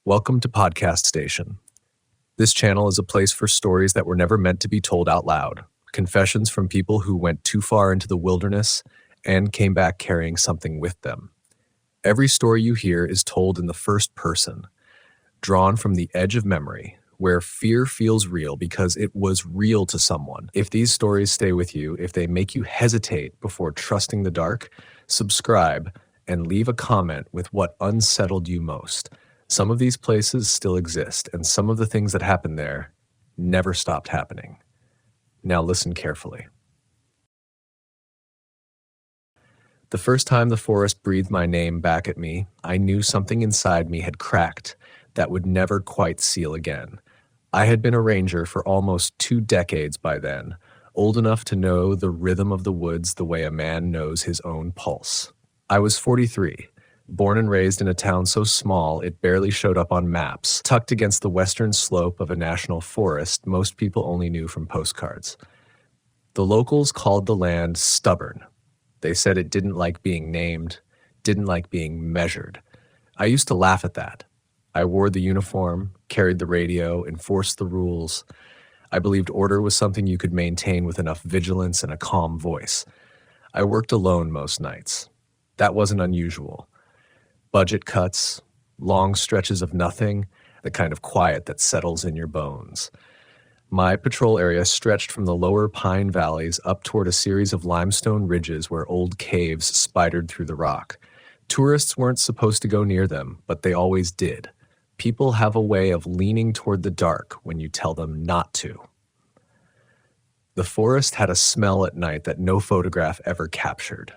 Welcome to Podcast Station. This channel is a place for stories that were never meant to be told out loud, confessions from people who went too far into the wilderness and came back carrying something with them. Every story you hear is told in the first person, drawn from the edge of memory, where fear feels real because it was real to someone. If these stories stay with you, if they make you hesitate before trusting the dark, subscribe and leave a comment with what unsettled you most. Some of these places still exist, and some of the things that happened there never stopped happening. Now listen carefully. The first time the forest breathed my name back at me, I knew something inside me had cracked that would never quite seal again. I had been a ranger for almost 2 decades by then, old enough to know the rhythm of the woods the way a man knows his own pulse. I was 43. Born and raised in a town so small it barely showed up on maps, tucked against the western slope of a national forest most people only knew from postcards. The locals called the land stubborn. They said it didn't like being named, didn't like being measured. I used to laugh at that. I wore the uniform, carried the radio, enforced the rules. I believed order was something you could maintain with enough vigilance and a calm voice. I worked alone most nights. That wasn't unusual. Budget cuts, long stretches of nothing, the kind of quiet that settles in your bones. My patrol area stretched from the lower pine valleys up toward a series of limestone ridges where old caves spidered through the rock. Tourists weren't supposed to go near them, but they always did. People have a way of leaning toward the dark when you tell them not to. The forest had a smell at night that no photograph ever captured.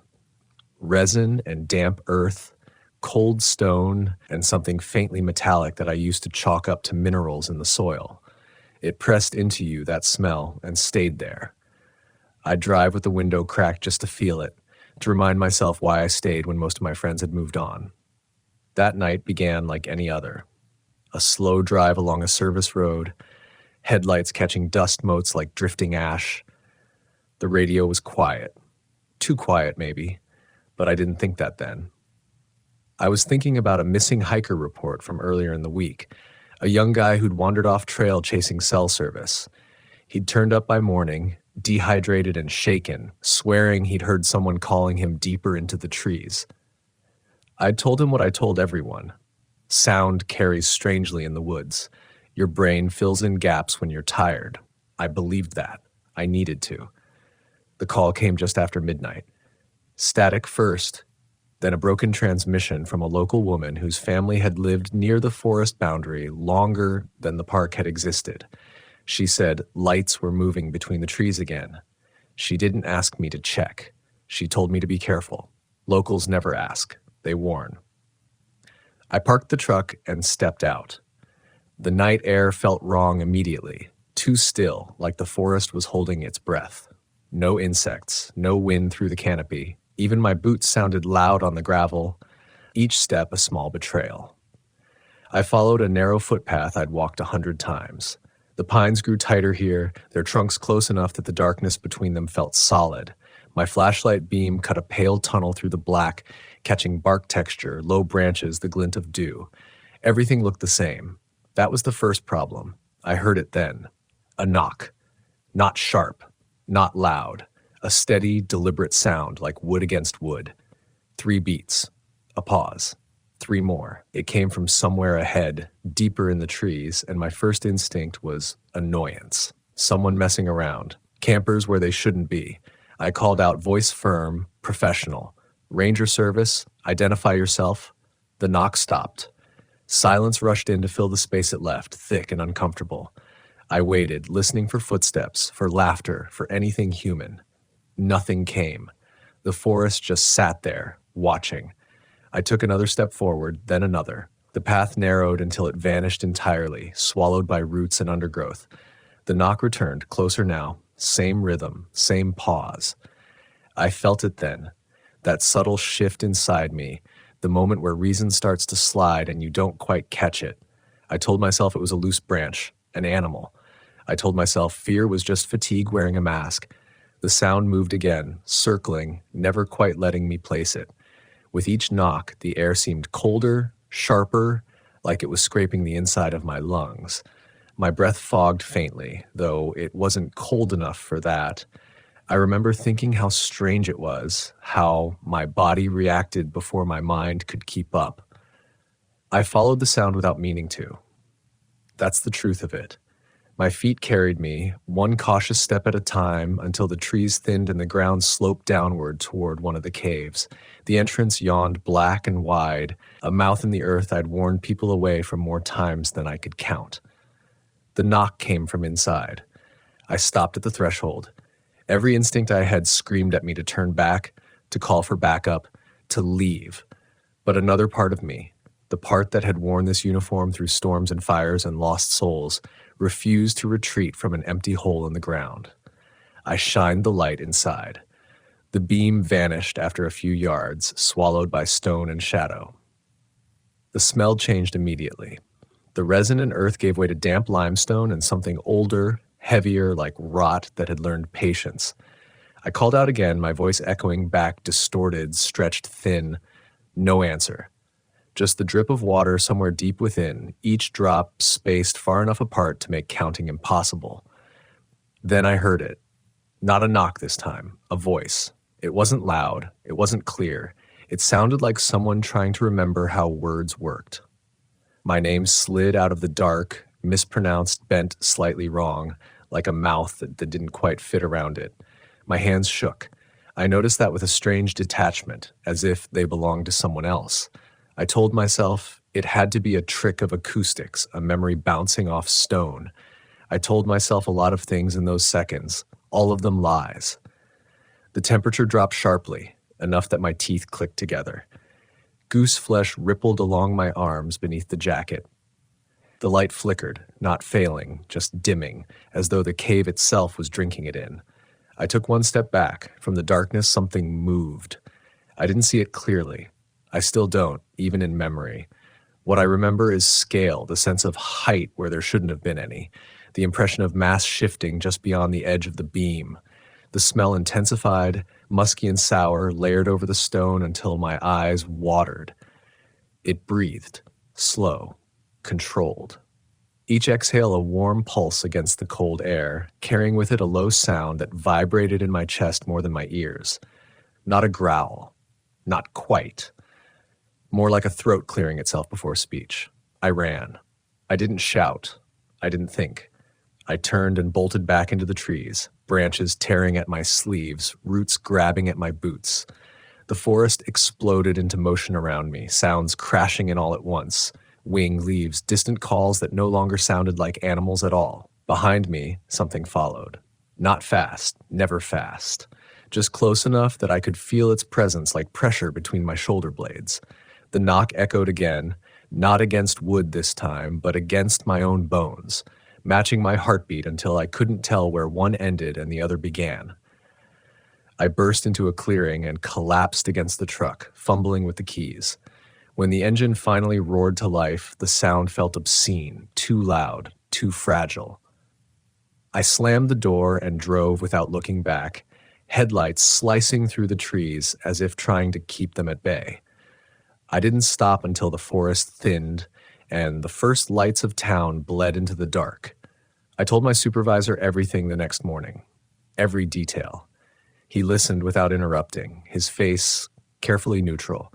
Resin and damp earth, cold stone, and something faintly metallic that I used to chalk up to minerals in the soil. It pressed into you, that smell, and stayed there. I'd drive with the window cracked just to feel it, to remind myself why I stayed when most of my friends had moved on. That night began like any other. A slow drive along a service road, headlights catching dust motes like drifting ash. The radio was quiet. Too quiet, maybe, but I didn't think that then. I was thinking about a missing hiker report from earlier in the week, a young guy who'd wandered off trail chasing cell service. He'd turned up by morning, dehydrated and shaken, swearing he'd heard someone calling him deeper into the trees. I'd told him what I told everyone. Sound carries strangely in the woods. Your brain fills in gaps when you're tired. I believed that. I needed to. The call came just after midnight. Static first, then a broken transmission from a local woman whose family had lived near the forest boundary longer than the park had existed. She said lights were moving between the trees again. She didn't ask me to check. She told me to be careful. Locals never ask. They warn. I parked the truck and stepped out. The night air felt wrong immediately, too still, like the forest was holding its breath. No insects, no wind through the canopy. Even my boots sounded loud on the gravel, each step a small betrayal. I followed a narrow footpath I'd walked 100 times. The pines grew tighter here, their trunks close enough that the darkness between them felt solid. My flashlight beam cut a pale tunnel through the black, catching bark texture, low branches, the glint of dew. Everything looked the same. That was the first problem. I heard it then. A knock. Not sharp, not loud. A steady, deliberate sound like wood against wood. 3 beats. A pause. 3 more. It came from somewhere ahead, deeper in the trees, and my first instinct was annoyance. Someone messing around. Campers where they shouldn't be. I called out, voice firm, professional. Ranger service, identify yourself. The knock stopped. Silence rushed in to fill the space it left, thick and uncomfortable. I waited, listening for footsteps, for laughter, for anything human. Nothing came. The forest just sat there, watching. I took another step forward, then another. The path narrowed until it vanished entirely, swallowed by roots and undergrowth. The knock returned, closer now, same rhythm, same pause. I felt it then, that subtle shift inside me, the moment where reason starts to slide and you don't quite catch it. I told myself it was a loose branch, an animal. I told myself fear was just fatigue wearing a mask. The sound moved again, circling, never quite letting me place it. With each knock, the air seemed colder, sharper, like it was scraping the inside of my lungs. My breath fogged faintly, though it wasn't cold enough for that. I remember thinking how strange it was, how my body reacted before my mind could keep up. I followed the sound without meaning to. That's the truth of it. My feet carried me, one cautious step at a time, until the trees thinned and the ground sloped downward toward one of the caves. The entrance yawned black and wide, a mouth in the earth I'd warned people away from more times than I could count. The knock came from inside. I stopped at the threshold. Every instinct I had screamed at me to turn back, to call for backup, to leave. But another part of me, the part that had worn this uniform through storms and fires and lost souls, refused to retreat from an empty hole in the ground. I shined the light inside. The beam vanished after a few yards, swallowed by stone and shadow. The smell changed immediately. The resin and earth gave way to damp limestone and something older, heavier, like rot that had learned patience. I called out again, my voice echoing back, distorted, stretched thin. No answer. Just the drip of water somewhere deep within, each drop spaced far enough apart to make counting impossible. Then I heard it. Not a knock this time, a voice. It wasn't loud, it wasn't clear. It sounded like someone trying to remember how words worked. My name slid out of the dark, mispronounced, bent slightly wrong, like a mouth that didn't quite fit around it. My hands shook. I noticed that with a strange detachment, as if they belonged to someone else. I told myself it had to be a trick of acoustics, a memory bouncing off stone. I told myself a lot of things in those seconds, all of them lies. The temperature dropped sharply, enough that my teeth clicked together. Goose flesh rippled along my arms beneath the jacket. The light flickered, not failing, just dimming, as though the cave itself was drinking it in. I took one step back. From the darkness, something moved. I didn't see it clearly. I still don't, even in memory. What I remember is scale, the sense of height where there shouldn't have been any, the impression of mass shifting just beyond the edge of the beam. The smell intensified, musky and sour, layered over the stone until my eyes watered. It breathed, slow, controlled. Each exhale a warm pulse against the cold air, carrying with it a low sound that vibrated in my chest more than my ears. Not a growl. Not quite. More like a throat clearing itself before speech. I ran. I didn't shout. I didn't think. I turned and bolted back into the trees, branches tearing at my sleeves, roots grabbing at my boots. The forest exploded into motion around me, sounds crashing in all at once. Wing, leaves, distant calls that no longer sounded like animals at all. Behind me, something followed. Not fast, never fast. Just close enough that I could feel its presence like pressure between my shoulder blades. The knock echoed again, not against wood this time, but against my own bones, matching my heartbeat until I couldn't tell where one ended and the other began. I burst into a clearing and collapsed against the truck, fumbling with the keys. When the engine finally roared to life, the sound felt obscene, too loud, too fragile. I slammed the door and drove without looking back, headlights slicing through the trees as if trying to keep them at bay. I didn't stop until the forest thinned and the first lights of town bled into the dark. I told my supervisor everything the next morning, every detail. He listened without interrupting, his face carefully neutral.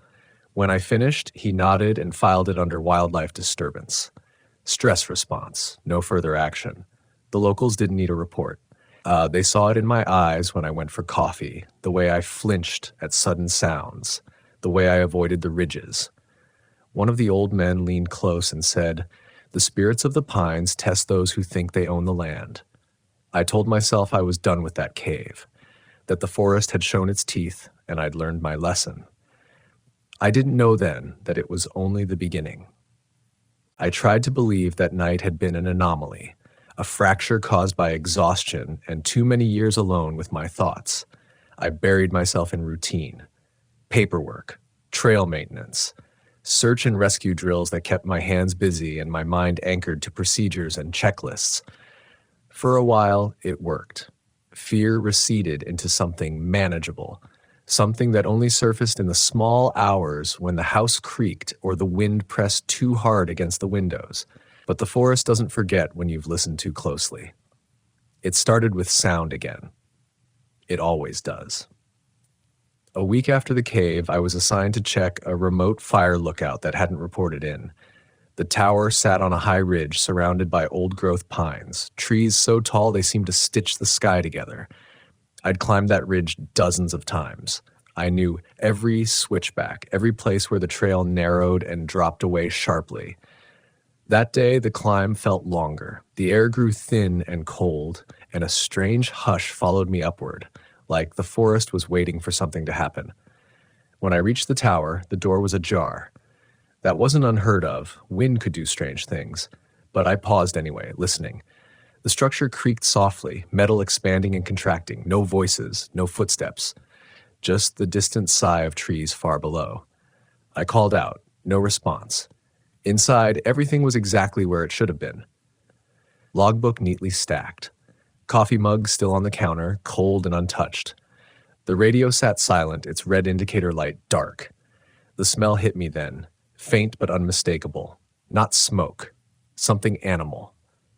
When I finished, he nodded and filed it under wildlife disturbance. Stress response, no further action. The locals didn't need a report. They saw it in my eyes when I went for coffee, the way I flinched at sudden sounds, the way I avoided the ridges. One of the old men leaned close and said, "The spirits of the pines test those who think they own the land." I told myself I was done with that cave, that the forest had shown its teeth and I'd learned my lesson. I didn't know then that it was only the beginning. I tried to believe that night had been an anomaly, a fracture caused by exhaustion and too many years alone with my thoughts. I buried myself in routine, paperwork, trail maintenance, search and rescue drills that kept my hands busy and my mind anchored to procedures and checklists. For a while, it worked. Fear receded into something manageable, something that only surfaced in the small hours when the house creaked or the wind pressed too hard against the windows. But the forest doesn't forget when you've listened too closely. It started with sound again. It always does. A week after the cave, I was assigned to check a remote fire lookout that hadn't reported in. The tower sat on a high ridge surrounded by old-growth pines, trees so tall they seemed to stitch the sky together. I'd climbed that ridge dozens of times. I knew every switchback, every place where the trail narrowed and dropped away sharply. That day, the climb felt longer. The air grew thin and cold, and a strange hush followed me upward, like the forest was waiting for something to happen. When I reached the tower, the door was ajar. That wasn't unheard of. Wind could do strange things. But I paused anyway, listening. The structure creaked softly, metal expanding and contracting, no voices, no footsteps, just the distant sigh of trees far below. I called out, no response. Inside, everything was exactly where it should have been. Logbook neatly stacked. Coffee mug still on the counter, cold and untouched. The radio sat silent, its red indicator light dark. The smell hit me then, faint but unmistakable. Not smoke, something animal.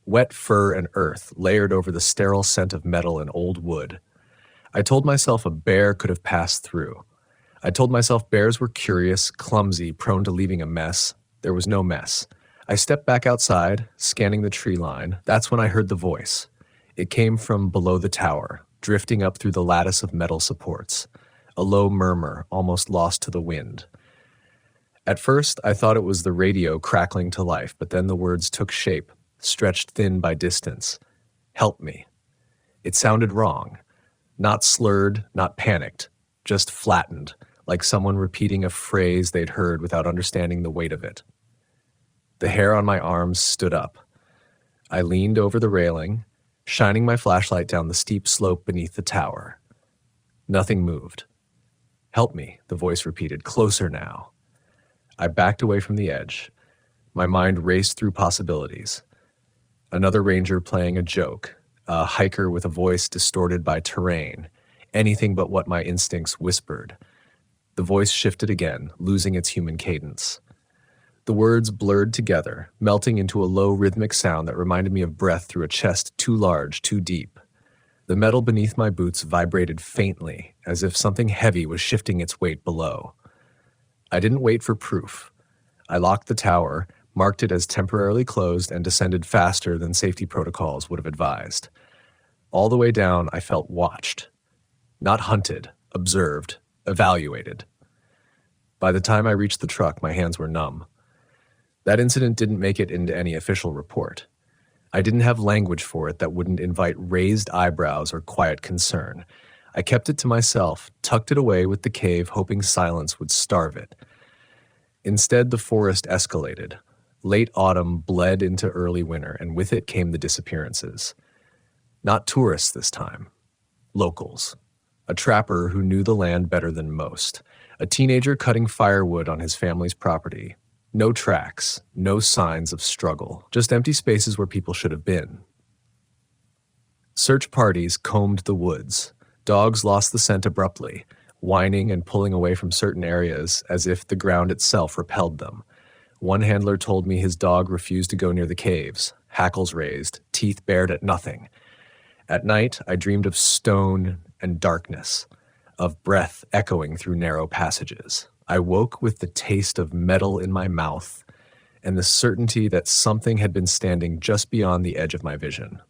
Wet fur and earth layered over the sterile scent of metal and old wood. I told myself a bear could have passed through. I told myself bears were curious, clumsy, prone to leaving a mess. There was no mess. I stepped back outside, scanning the tree line. That's when I heard the voice. It came from below the tower, drifting up through the lattice of metal supports. A low murmur, almost lost to the wind. At first, I thought it was the radio crackling to life, but then the words took shape, stretched thin by distance. Help me. It sounded wrong. Not slurred, not panicked, just flattened, like someone repeating a phrase they'd heard without understanding the weight of it. The hair on my arms stood up. I leaned over the railing, shining my flashlight down the steep slope beneath the tower. Nothing moved. Help me, the voice repeated, closer now. I backed away from the edge. My mind raced through possibilities. Another ranger playing a joke, a hiker with a voice distorted by terrain, anything but what my instincts whispered. The voice shifted again, losing its human cadence. The words blurred together, melting into a low rhythmic sound that reminded me of breath through a chest too large, too deep. The metal beneath my boots vibrated faintly, as if something heavy was shifting its weight below. I didn't wait for proof. I locked the tower, marked it as temporarily closed, and descended faster than safety protocols would have advised. All the way down, I felt watched. Not hunted, observed, evaluated. By the time I reached the truck, my hands were numb. That incident didn't make it into any official report. I didn't have language for it that wouldn't invite raised eyebrows or quiet concern. I kept it to myself, tucked it away with the cave, hoping silence would starve it. Instead, the forest escalated. Late autumn bled into early winter, and with it came the disappearances. Not tourists this time. Locals. A trapper who knew the land better than most. A teenager cutting firewood on his family's property. No tracks, no signs of struggle, just empty spaces where people should have been. Search parties combed the woods. Dogs lost the scent abruptly, whining and pulling away from certain areas as if the ground itself repelled them. One handler told me his dog refused to go near the caves, hackles raised, teeth bared at nothing. At night, I dreamed of stone and darkness, of breath echoing through narrow passages. I woke with the taste of metal in my mouth and the certainty that something had been standing just beyond the edge of my vision.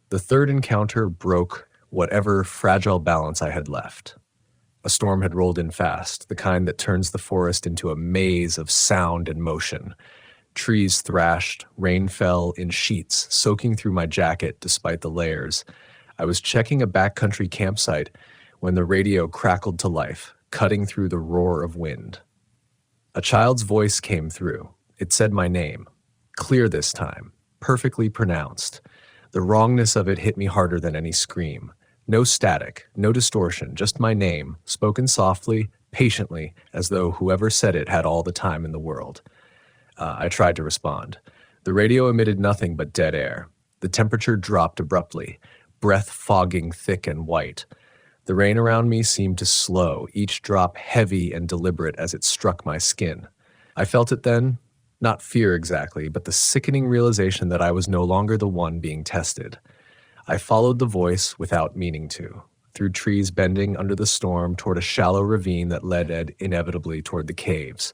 The third encounter broke whatever fragile balance I had left. A storm had rolled in fast, the kind that turns the forest into a maze of sound and motion. Trees thrashed, rain fell in sheets, soaking through my jacket despite the layers. I was checking a backcountry campsite when the radio crackled to life, cutting through the roar of wind. A child's voice came through. It said my name, clear this time, perfectly pronounced. The wrongness of it hit me harder than any scream. No static, no distortion, just my name, spoken softly, patiently, as though whoever said it had all the time in the world. I tried to respond. The radio emitted nothing but dead air. The temperature dropped abruptly, breath fogging thick and white. The rain around me seemed to slow, each drop heavy and deliberate as it struck my skin. I felt it then, not fear exactly, but the sickening realization that I was no longer the one being tested. I followed the voice without meaning to, through trees bending under the storm toward a shallow ravine that led inevitably toward the caves.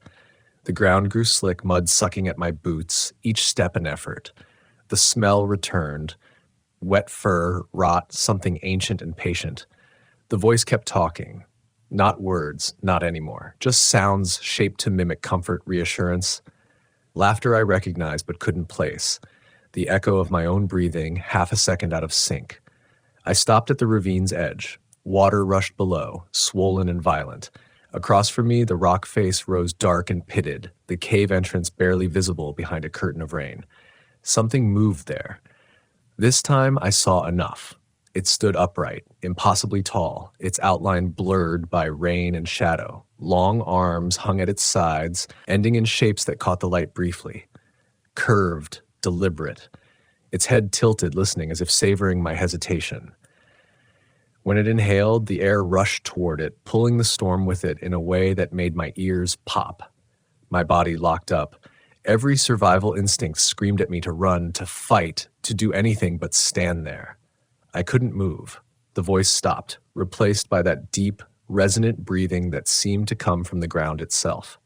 The ground grew slick, mud sucking at my boots, each step an effort. The smell returned. Wet fur, rot, something ancient and patient. The voice kept talking. Not words, not anymore. Just sounds shaped to mimic comfort, reassurance. Laughter I recognized but couldn't place. The echo of my own breathing, half a second out of sync. I stopped at the ravine's edge. Water rushed below, swollen and violent. Across from me, the rock face rose dark and pitted, the cave entrance barely visible behind a curtain of rain. Something moved there. This time I saw enough. It stood upright, impossibly tall, its outline blurred by rain and shadow. Long arms hung at its sides, ending in shapes that caught the light briefly. Curved, deliberate. Its head tilted, listening as if savoring my hesitation. When it inhaled, the air rushed toward it, pulling the storm with it in a way that made my ears pop. My body locked up. Every survival instinct screamed at me to run, to fight, to do anything but stand there. I couldn't move. The voice stopped, replaced by that deep, resonant breathing that seemed to come from the ground itself.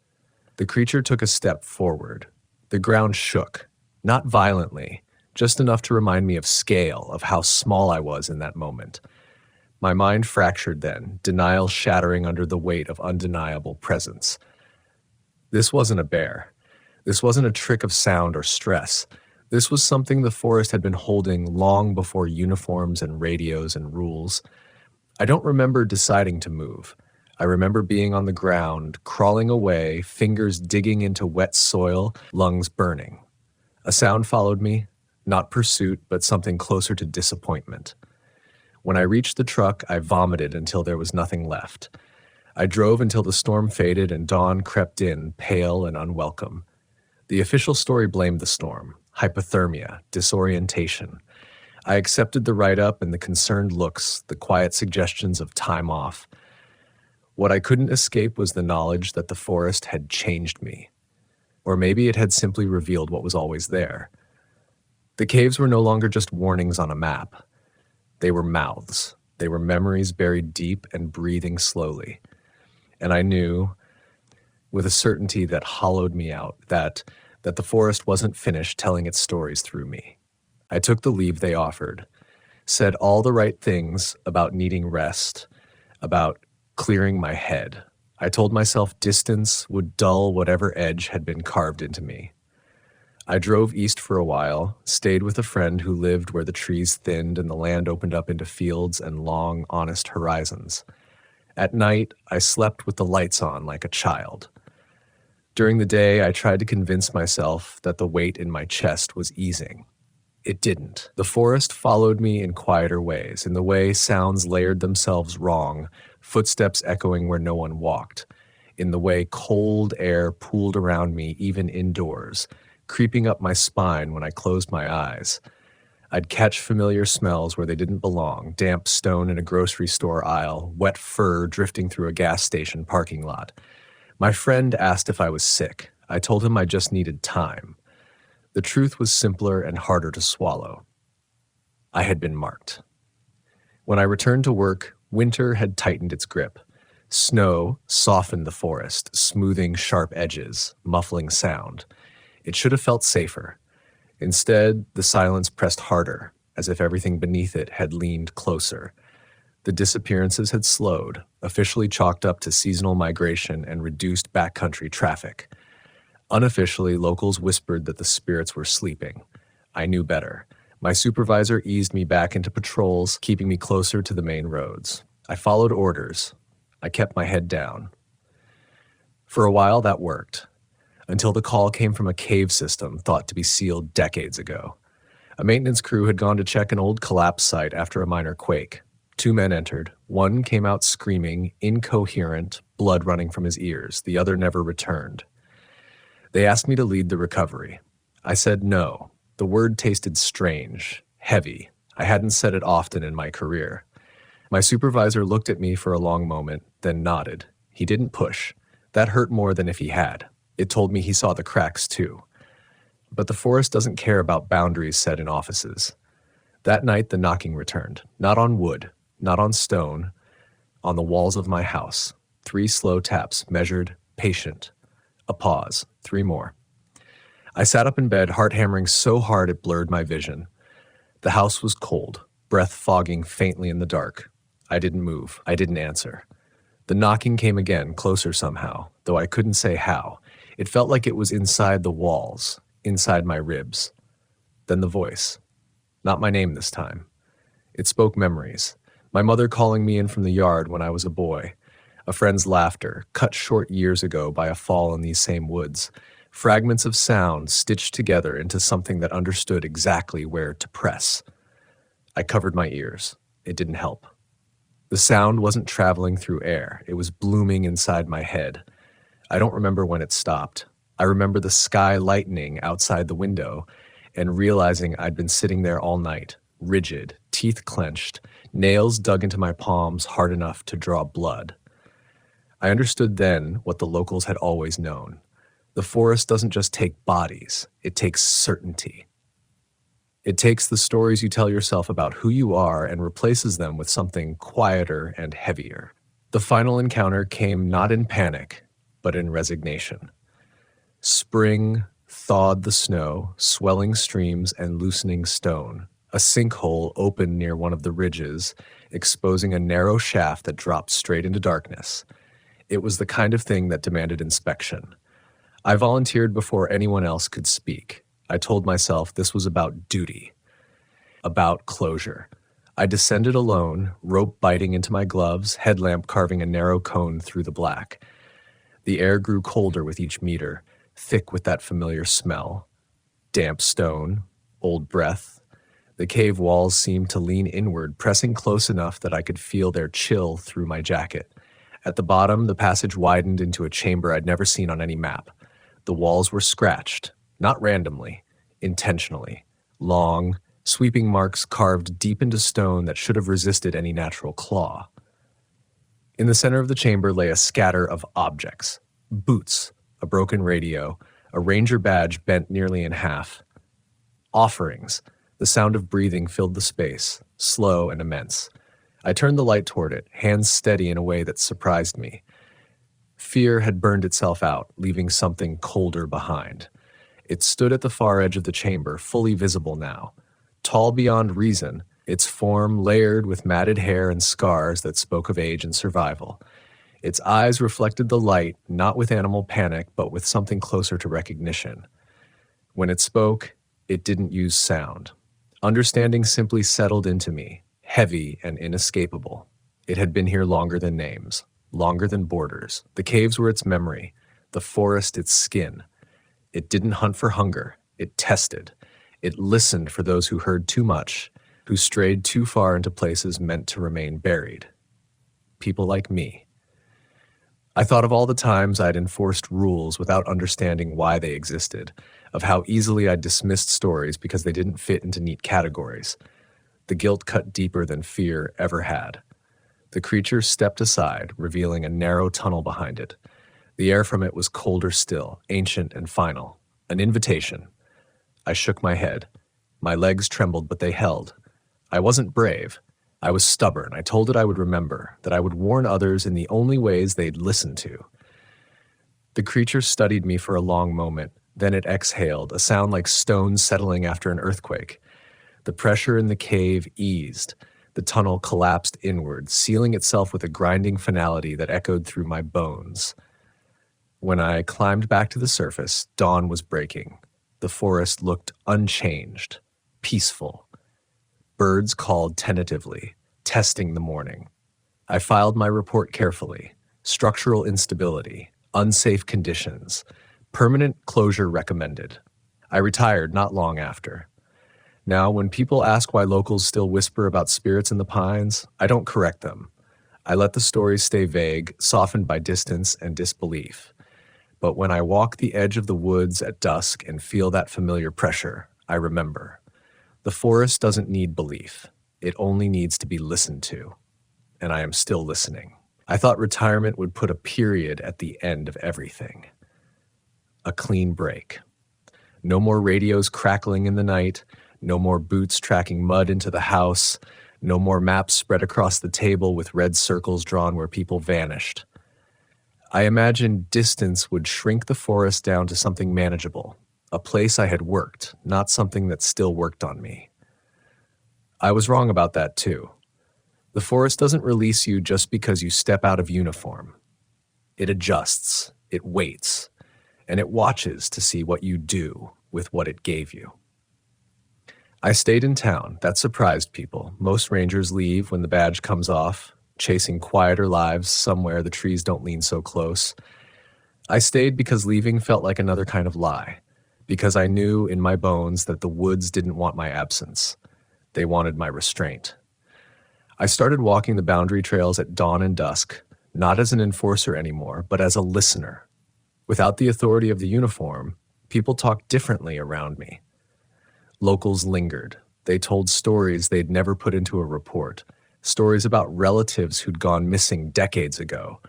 The creature took a step forward. The ground shook, not violently, just enough to remind me of scale, of how small I was in that moment. My mind fractured then, denial shattering under the weight of undeniable presence. This wasn't a bear. This wasn't a trick of sound or stress. This was something the forest had been holding long before uniforms and radios and rules. I don't remember deciding to move. I remember being on the ground, crawling away, fingers digging into wet soil, lungs burning. A sound followed me, not pursuit, but something closer to disappointment. When I reached the truck, I vomited until there was nothing left. I drove until the storm faded and dawn crept in, pale and unwelcome. The official story blamed the storm. Hypothermia, disorientation. I accepted the write-up and the concerned looks, the quiet suggestions of time off. What I couldn't escape was the knowledge that the forest had changed me. Or maybe it had simply revealed what was always there. The caves were no longer just warnings on a map. They were mouths. They were memories buried deep and breathing slowly. And I knew, with a certainty that hollowed me out, that the forest wasn't finished telling its stories through me. I took the leave they offered, said all the right things about needing rest, about clearing my head. I told myself distance would dull whatever edge had been carved into me. I drove east for a while, stayed with a friend who lived where the trees thinned and the land opened up into fields and long, honest horizons. At night, I slept with the lights on like a child. During the day, I tried to convince myself that the weight in my chest was easing. It didn't. The forest followed me in quieter ways, in the way sounds layered themselves wrong, footsteps echoing where no one walked, in the way cold air pooled around me even indoors, creeping up my spine when I closed my eyes. I'd catch familiar smells where they didn't belong, damp stone in a grocery store aisle, wet fur drifting through a gas station parking lot. My friend asked if I was sick. I told him I just needed time. The truth was simpler and harder to swallow. I had been marked. When I returned to work, winter had tightened its grip. Snow softened the forest, smoothing sharp edges, muffling sound. It should have felt safer. Instead, the silence pressed harder, as if everything beneath it had leaned closer. The disappearances had slowed, officially chalked up to seasonal migration and reduced backcountry traffic. Unofficially, locals whispered that the spirits were sleeping. I knew better. My supervisor eased me back into patrols, keeping me closer to the main roads. I followed orders. I kept my head down. For a while, that worked, until the call came from a cave system thought to be sealed decades ago. A maintenance crew had gone to check an old collapse site after a minor quake. 2 men entered. One came out screaming, incoherent, blood running from his ears. The other never returned. They asked me to lead the recovery. I said no. The word tasted strange, heavy. I hadn't said it often in my career. My supervisor looked at me for a long moment, then nodded. He didn't push. That hurt more than if he had. It told me he saw the cracks too. But the forest doesn't care about boundaries set in offices. That night, the knocking returned. Not on wood, not on stone, on the walls of my house. 3 slow taps, measured, patient. A pause. 3 more. I sat up in bed, heart hammering so hard it blurred my vision. The house was cold, breath fogging faintly in the dark. I didn't move. I didn't answer. The knocking came again, closer somehow, though I couldn't say how. It felt like it was inside the walls, inside my ribs. Then the voice. Not my name this time. It spoke memories. My mother calling me in from the yard when I was a boy. A friend's laughter, cut short years ago by a fall in these same woods. Fragments of sound stitched together into something that understood exactly where to press. I covered my ears. It didn't help. The sound wasn't traveling through air. It was blooming inside my head. I don't remember when it stopped. I remember the sky lightening outside the window and realizing I'd been sitting there all night, rigid, teeth clenched, nails dug into my palms hard enough to draw blood. I understood then what the locals had always known. The forest doesn't just take bodies, it takes certainty. It takes the stories you tell yourself about who you are and replaces them with something quieter and heavier. The final encounter came not in panic, but in resignation. Spring thawed the snow, swelling streams and loosening stone. A sinkhole opened near one of the ridges, exposing a narrow shaft that dropped straight into darkness. It was the kind of thing that demanded inspection. I volunteered before anyone else could speak. I told myself this was about duty, about closure. I descended alone, rope biting into my gloves, headlamp carving a narrow cone through the black. The air grew colder with each meter, thick with that familiar smell. Damp stone, old breath. The cave walls seemed to lean inward, pressing close enough that I could feel their chill through my jacket. At the bottom, the passage widened into a chamber I'd never seen on any map. The walls were scratched, not randomly, intentionally. Long, sweeping marks carved deep into stone that should have resisted any natural claw. In the center of the chamber lay a scatter of objects. Boots, a broken radio, a ranger badge bent nearly in half. Offerings. The sound of breathing filled the space, slow and immense. I turned the light toward it, hands steady in a way that surprised me. Fear had burned itself out, leaving something colder behind. It stood at the far edge of the chamber, fully visible now. Tall beyond reason, its form layered with matted hair and scars that spoke of age and survival. Its eyes reflected the light, not with animal panic, but with something closer to recognition. When it spoke, it didn't use sound. Understanding simply settled into me, heavy and inescapable. It had been here longer than names, longer than borders. The caves were its memory, the forest its skin. It didn't hunt for hunger, it tested. It listened for those who heard too much, who strayed too far into places meant to remain buried. People like me. I thought of all the times I'd enforced rules without understanding why they existed, of how easily I'd dismissed stories because they didn't fit into neat categories. The guilt cut deeper than fear ever had. The creature stepped aside, revealing a narrow tunnel behind it. The air from it was colder still, ancient and final. An invitation. I shook my head. My legs trembled, but they held. I wasn't brave. I was stubborn. I told it I would remember, that I would warn others in the only ways they'd listen to. The creature studied me for a long moment. Then it exhaled, a sound like stones settling after an earthquake. The pressure in the cave eased. The tunnel collapsed inward, sealing itself with a grinding finality that echoed through my bones. When I climbed back to the surface, dawn was breaking. The forest looked unchanged, peaceful. Birds called tentatively, testing the morning. I filed my report carefully. Structural instability, unsafe conditions, permanent closure recommended. I retired not long after. Now, when people ask why locals still whisper about spirits in the pines, I don't correct them. I let the stories stay vague, softened by distance and disbelief. But when I walk the edge of the woods at dusk and feel that familiar pressure, I remember. The forest doesn't need belief. It only needs to be listened to. and I am still listening. I thought retirement would put a period at the end of everything. A clean break. No more radios crackling in the night, no more boots tracking mud into the house, no more maps spread across the table with red circles drawn where people vanished. I imagined distance would shrink the forest down to something manageable, a place I had worked, not something that still worked on me. I was wrong about that too. The forest doesn't release you just because you step out of uniform. It adjusts, it waits, and it watches to see what you do with what it gave you. I stayed in town. That surprised people. Most rangers leave when the badge comes off, chasing quieter lives somewhere the trees don't lean so close. I stayed because leaving felt like another kind of lie, because I knew in my bones that the woods didn't want my absence. They wanted my restraint. I started walking the boundary trails at dawn and dusk, not as an enforcer anymore, but as a listener. Without the authority of the uniform, people talked differently around me. Locals lingered. They told stories they'd never put into a report, stories about relatives who'd gone missing decades ago,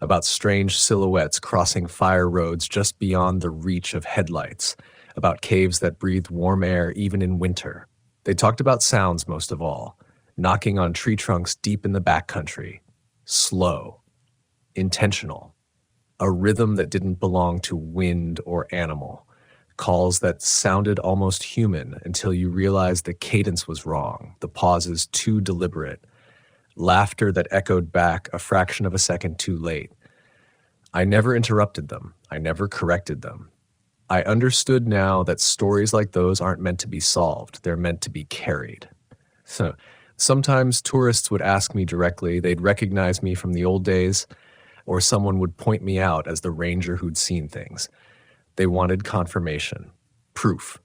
about strange silhouettes crossing fire roads just beyond the reach of headlights, about caves that breathed warm air even in winter. They talked about sounds most of all, knocking on tree trunks deep in the backcountry, slow, intentional, a rhythm that didn't belong to wind or animal, calls that sounded almost human until you realized the cadence was wrong, the pauses too deliberate, laughter that echoed back a fraction of a second too late. I never interrupted them. I never corrected them. I understood now that stories like those aren't meant to be solved. They're meant to be carried. So sometimes tourists would ask me directly. They'd recognize me from the old days, or someone would point me out as the ranger who'd seen things. They wanted confirmation, proof,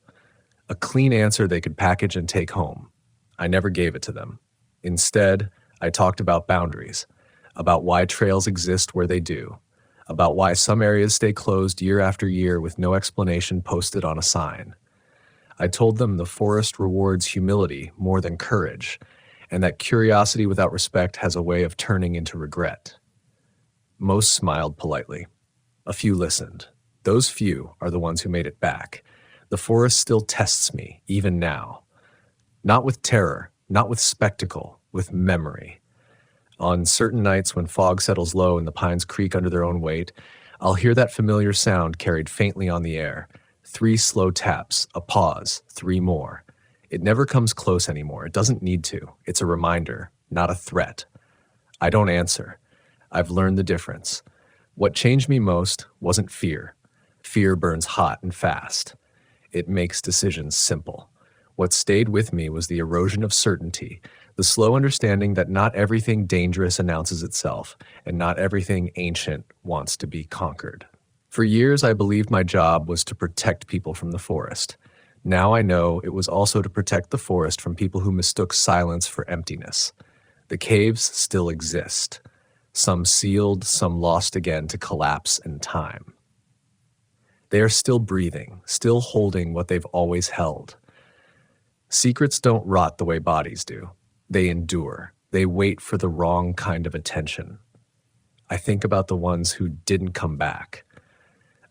a clean answer they could package and take home. I never gave it to them. Instead, I talked about boundaries, about why trails exist where they do, about why some areas stay closed year after year with no explanation posted on a sign. I told them the forest rewards humility more than courage, and that curiosity without respect has a way of turning into regret. Most smiled politely. A few listened. Those few are the ones who made it back. The forest still tests me, even now. Not with terror, not with spectacle, with memory. On certain nights when fog settles low and the pines creak under their own weight, I'll hear that familiar sound carried faintly on the air. 3 slow taps, a pause, 3 more. It never comes close anymore. It doesn't need to. It's a reminder, not a threat. I don't answer. I've learned the difference. What changed me most wasn't fear. Fear burns hot and fast. It makes decisions simple. What stayed with me was the erosion of certainty, the slow understanding that not everything dangerous announces itself, and not everything ancient wants to be conquered. For years, I believed my job was to protect people from the forest. Now I know it was also to protect the forest from people who mistook silence for emptiness. The caves still exist. Some sealed, some lost again to collapse and time. They are still breathing, still holding what they've always held. Secrets don't rot the way bodies do. They endure. They wait for the wrong kind of attention. I think about the ones who didn't come back,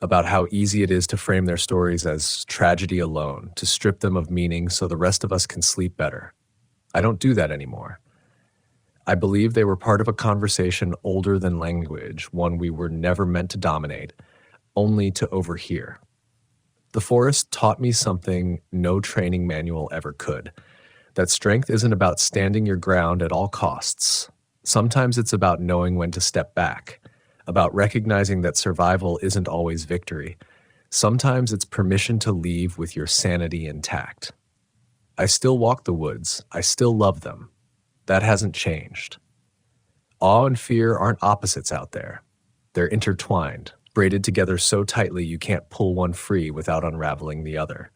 about how easy it is to frame their stories as tragedy alone, to strip them of meaning so the rest of us can sleep better. I don't do that anymore. I believe they were part of a conversation older than language, one we were never meant to dominate, only to overhear. The forest taught me something no training manual ever could, that strength isn't about standing your ground at all costs. Sometimes it's about knowing when to step back, about recognizing that survival isn't always victory. Sometimes it's permission to leave with your sanity intact. I still walk the woods. I still love them. That hasn't changed. Awe and fear aren't opposites out there. They're intertwined, braided together so tightly you can't pull one free without unraveling the other.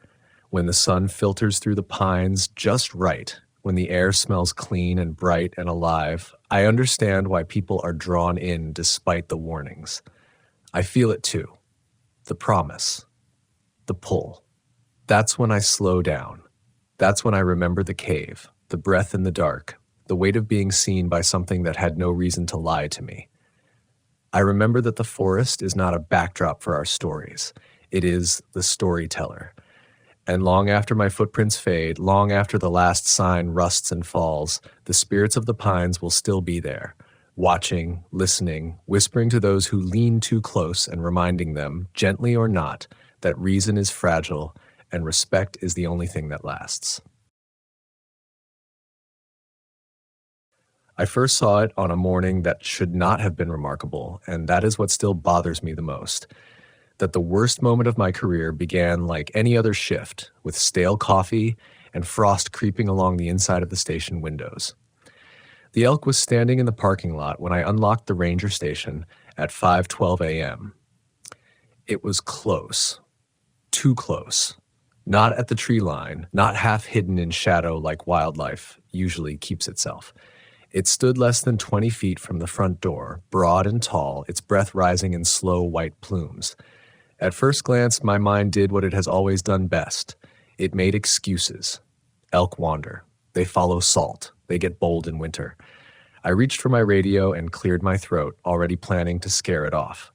When the sun filters through the pines just right, when the air smells clean and bright and alive, I understand why people are drawn in despite the warnings. I feel it too. The promise. The pull. That's when I slow down. That's when I remember the cave, the breath in the dark, the weight of being seen by something that had no reason to lie to me. I remember that the forest is not a backdrop for our stories. It is the storyteller. And long after my footprints fade, long after the last sign rusts and falls, the spirits of the pines will still be there, watching, listening, whispering to those who lean too close and reminding them, gently or not, that reason is fragile and respect is the only thing that lasts. I first saw it on a morning that should not have been remarkable, and that is what still bothers me the most. That the worst moment of my career began like any other shift, with stale coffee and frost creeping along the inside of the station windows. The elk was standing in the parking lot when I unlocked the ranger station at 5:12 a.m. It was close. Too close. Not at the tree line, not half hidden in shadow like wildlife usually keeps itself. It stood less than 20 feet from the front door, broad and tall, its breath rising in slow white plumes. At first glance, my mind did what it has always done best. It made excuses. Elk wander. They follow salt. They get bold in winter. I reached for my radio and cleared my throat, already planning to scare it off.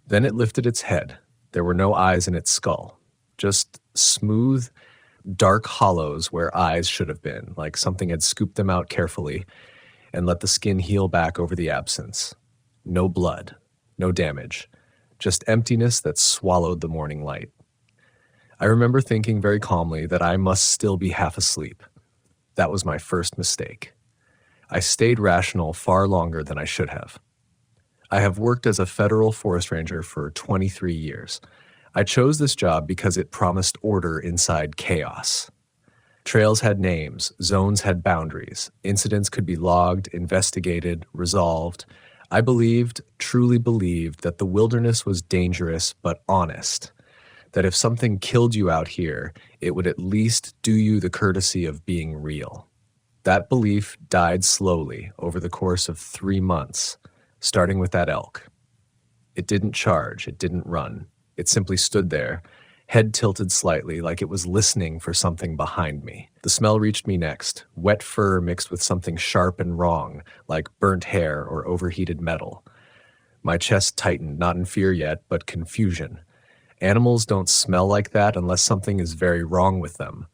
Then it lifted its head. There were no eyes in its skull. Just smooth, dark hollows where eyes should have been, like something had scooped them out carefully and let the skin heal back over the absence. No blood, no damage, just emptiness that swallowed the morning light. I remember thinking very calmly that I must still be half asleep. That was my first mistake. I stayed rational far longer than I should have. I have worked as a federal forest ranger for 23 years. I chose this job because it promised order inside chaos. Trails had names, zones had boundaries, incidents could be logged, investigated, resolved. I believed, truly believed, that the wilderness was dangerous but honest, that if something killed you out here, it would at least do you the courtesy of being real. That belief died slowly over the course of 3 months, starting with that elk. It didn't charge, it didn't run. It simply stood there, head tilted slightly like it was listening for something behind me. The smell reached me next, wet fur mixed with something sharp and wrong, like burnt hair or overheated metal. My chest tightened, not in fear yet, but confusion. Animals don't smell like that unless something is very wrong with them.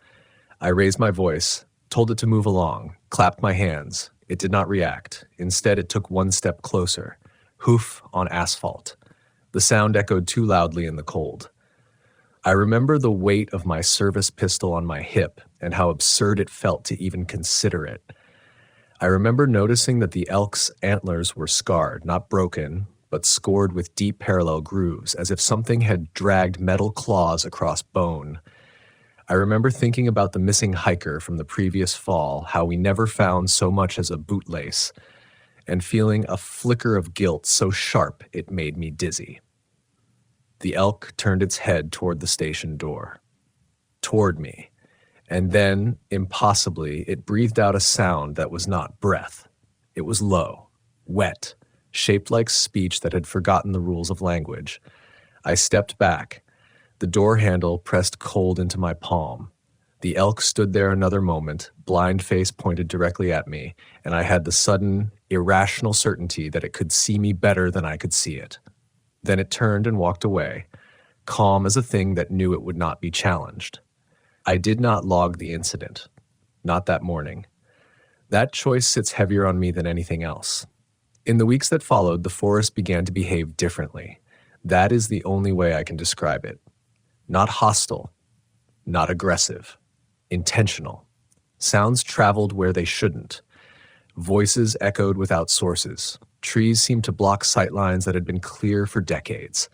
I raised my voice, told it to move along, clapped my hands. It did not react. Instead, it took one step closer. Hoof on asphalt. The sound echoed too loudly in the cold. I remember the weight of my service pistol on my hip and how absurd it felt to even consider it. I remember noticing that the elk's antlers were scarred, not broken, but scored with deep parallel grooves, as if something had dragged metal claws across bone. I remember thinking about the missing hiker from the previous fall, how we never found so much as a bootlace, and feeling a flicker of guilt so sharp it made me dizzy. The elk turned its head toward the station door, toward me, and then, impossibly, it breathed out a sound that was not breath. It was low, wet, shaped like speech that had forgotten the rules of language. I stepped back. The door handle pressed cold into my palm. The elk stood there another moment, blind face pointed directly at me, and I had the sudden, irrational certainty that it could see me better than I could see it. Then it turned and walked away, calm as a thing that knew it would not be challenged. I did not log the incident. Not that morning. That choice sits heavier on me than anything else. In the weeks that followed, the forest began to behave differently. That is the only way I can describe it. Not hostile, not aggressive, intentional. Sounds traveled where they shouldn't. Voices echoed without sources. Trees seemed to block sightlines that had been clear for decades.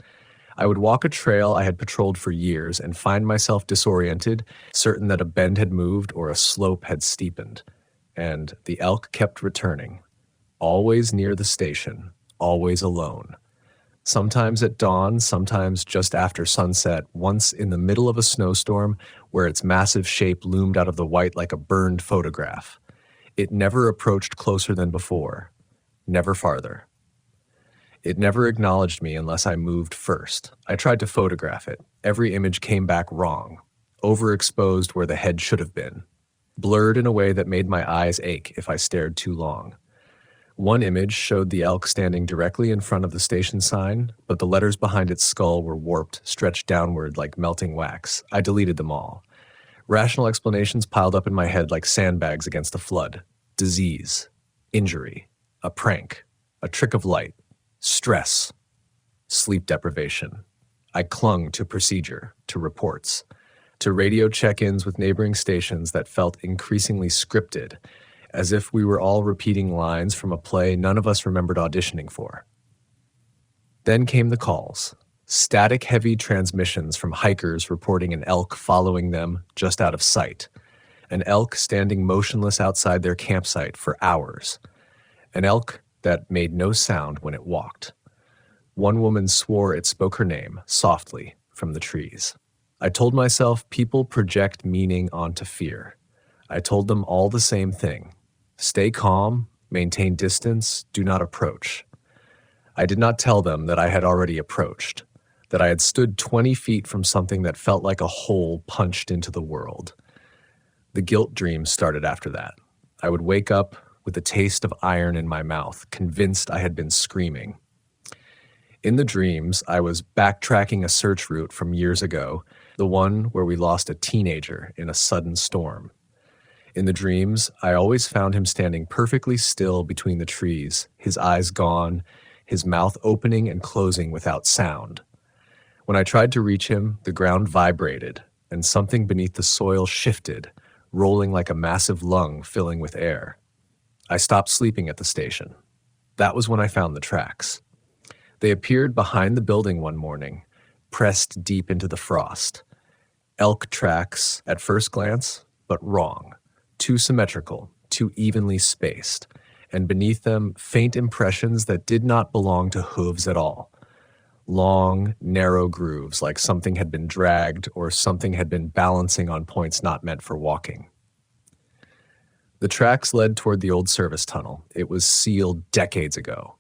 I would walk a trail I had patrolled for years and find myself disoriented, certain that a bend had moved or a slope had steepened. And the elk kept returning, always near the station, always alone. Sometimes at dawn, sometimes just after sunset, once in the middle of a snowstorm where its massive shape loomed out of the white like a burned photograph. It never approached closer than before, never farther. It never acknowledged me unless I moved first. I tried to photograph it. Every image came back wrong, overexposed where the head should have been. blurred in a way that made my eyes ache if I stared too long. One image showed the elk standing directly in front of the station sign, but the letters behind its skull were warped, stretched downward like melting wax. I deleted them all. Rational explanations piled up in my head like sandbags against a flood. Disease, injury, a prank, a trick of light, stress, sleep deprivation. I clung to procedure, to reports, to radio check-ins with neighboring stations that felt increasingly scripted, as if we were all repeating lines from a play none of us remembered auditioning for. Then came the calls, static-heavy transmissions from hikers reporting an elk following them just out of sight, an elk standing motionless outside their campsite for hours, an elk that made no sound when it walked. One woman swore it spoke her name, softly, from the trees. I told myself people project meaning onto fear. I told them all the same thing. Stay calm, maintain distance, do not approach. I did not tell them that I had already approached, that I had stood 20 feet from something that felt like a hole punched into the world. The guilt dream started after that. I would wake up with a taste of iron in my mouth, convinced I had been screaming. In the dreams, I was backtracking a search route from years ago, the one where we lost a teenager in a sudden storm. In the dreams, I always found him standing perfectly still between the trees, his eyes gone, his mouth opening and closing without sound. When I tried to reach him, the ground vibrated, and something beneath the soil shifted, rolling like a massive lung filling with air. I stopped sleeping at the station. That was when I found the tracks. They appeared behind the building one morning, pressed deep into the frost. Elk tracks at first glance, but wrong. Too symmetrical, too evenly spaced, and beneath them, faint impressions that did not belong to hooves at all. Long, narrow grooves like something had been dragged or something had been balancing on points not meant for walking. The tracks led toward the old service tunnel. It was sealed decades ago.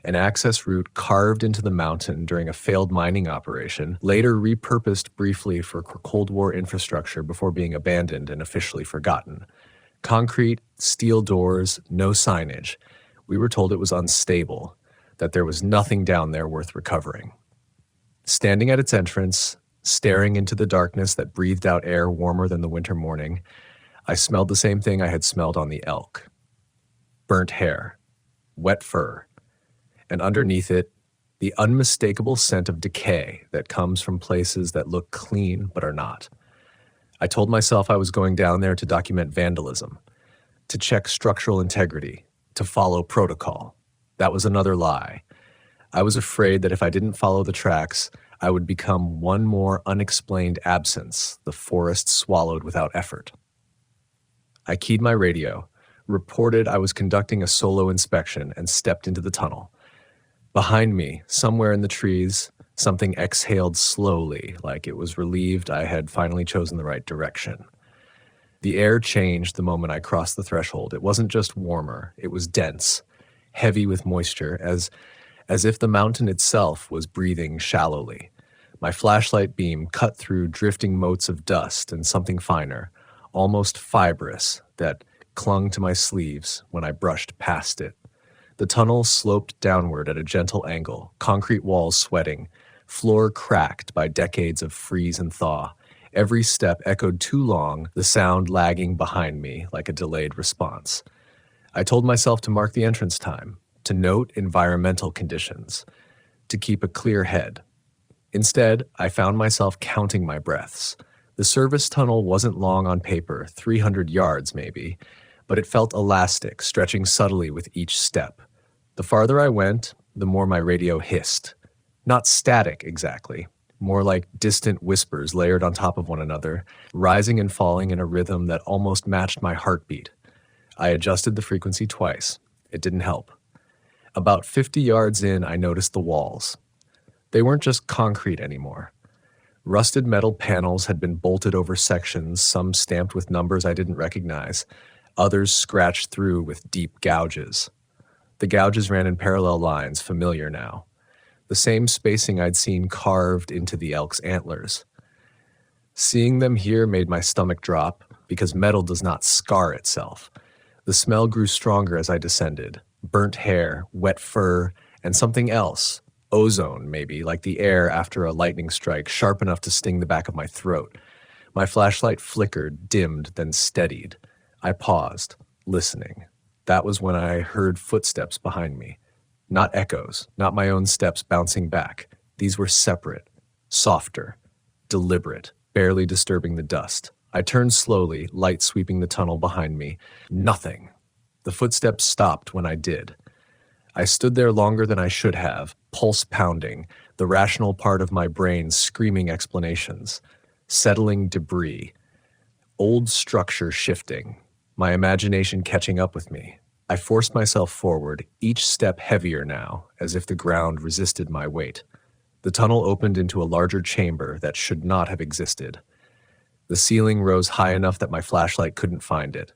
An access route carved into the mountain during a failed mining operation, later repurposed briefly for Cold War infrastructure before being abandoned and officially forgotten. Concrete, steel doors, no signage. We were told it was unstable, that there was nothing down there worth recovering. Standing at its entrance, staring into the darkness that breathed out air warmer than the winter morning, I smelled the same thing I had smelled on the elk. Burnt hair, wet fur, and underneath it, the unmistakable scent of decay that comes from places that look clean but are not. I told myself I was going down there to document vandalism, to check structural integrity, to follow protocol. That was another lie. I was afraid that if I didn't follow the tracks, I would become one more unexplained absence the forest swallowed without effort. I keyed my radio, reported I was conducting a solo inspection, and stepped into the tunnel. Behind me, somewhere in the trees, something exhaled slowly, like it was relieved I had finally chosen the right direction. The air changed the moment I crossed the threshold. It wasn't just warmer, it was dense, heavy with moisture, as if the mountain itself was breathing shallowly. My flashlight beam cut through drifting motes of dust and something finer, almost fibrous, that clung to my sleeves when I brushed past it. The tunnel sloped downward at a gentle angle, concrete walls sweating, floor cracked by decades of freeze and thaw. Every step echoed too long, the sound lagging behind me like a delayed response. I told myself to mark the entrance time, to note environmental conditions, to keep a clear head. Instead, I found myself counting my breaths. The service tunnel wasn't long on paper, 300 yards maybe, but it felt elastic, stretching subtly with each step. The farther I went, the more my radio hissed. Not static, exactly. More like distant whispers layered on top of one another, rising and falling in a rhythm that almost matched my heartbeat. I adjusted the frequency twice. It didn't help. About 50 yards in, I noticed the walls. They weren't just concrete anymore. Rusted metal panels had been bolted over sections, some stamped with numbers I didn't recognize, others scratched through with deep gouges. The gouges ran in parallel lines, familiar now. The same spacing I'd seen carved into the elk's antlers. Seeing them here made my stomach drop. because metal does not scar itself. The smell grew stronger as I descended. Burnt hair, wet fur, and something else. Ozone, maybe, like the air after a lightning strike, sharp enough to sting the back of my throat. My flashlight flickered, dimmed, then steadied. I paused, listening. That was when I heard footsteps behind me. Not echoes, not my own steps bouncing back. These were separate, softer, deliberate, barely disturbing the dust. I turned slowly, light sweeping the tunnel behind me. Nothing. The footsteps stopped when I did. I stood there longer than I should have, pulse pounding, the rational part of my brain screaming explanations. Settling debris. Old structure shifting. My imagination catching up with me. I forced myself forward, each step heavier now, as if the ground resisted my weight. The tunnel opened into a larger chamber that should not have existed. The ceiling rose high enough that my flashlight couldn't find it.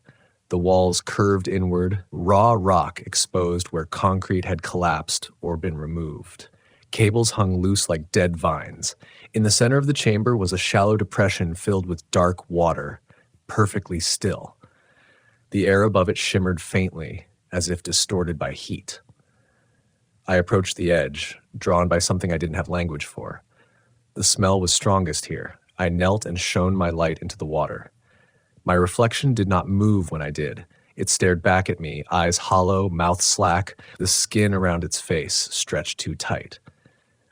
The walls curved inward, raw rock exposed where concrete had collapsed or been removed. Cables hung loose like dead vines. In the center of the chamber was a shallow depression filled with dark water, perfectly still. The air above it shimmered faintly, as if distorted by heat. I approached the edge, drawn by something I didn't have language for. The smell was strongest here. I knelt and shone my light into the water. My reflection did not move when I did. It stared back at me, eyes hollow, mouth slack, the skin around its face stretched too tight.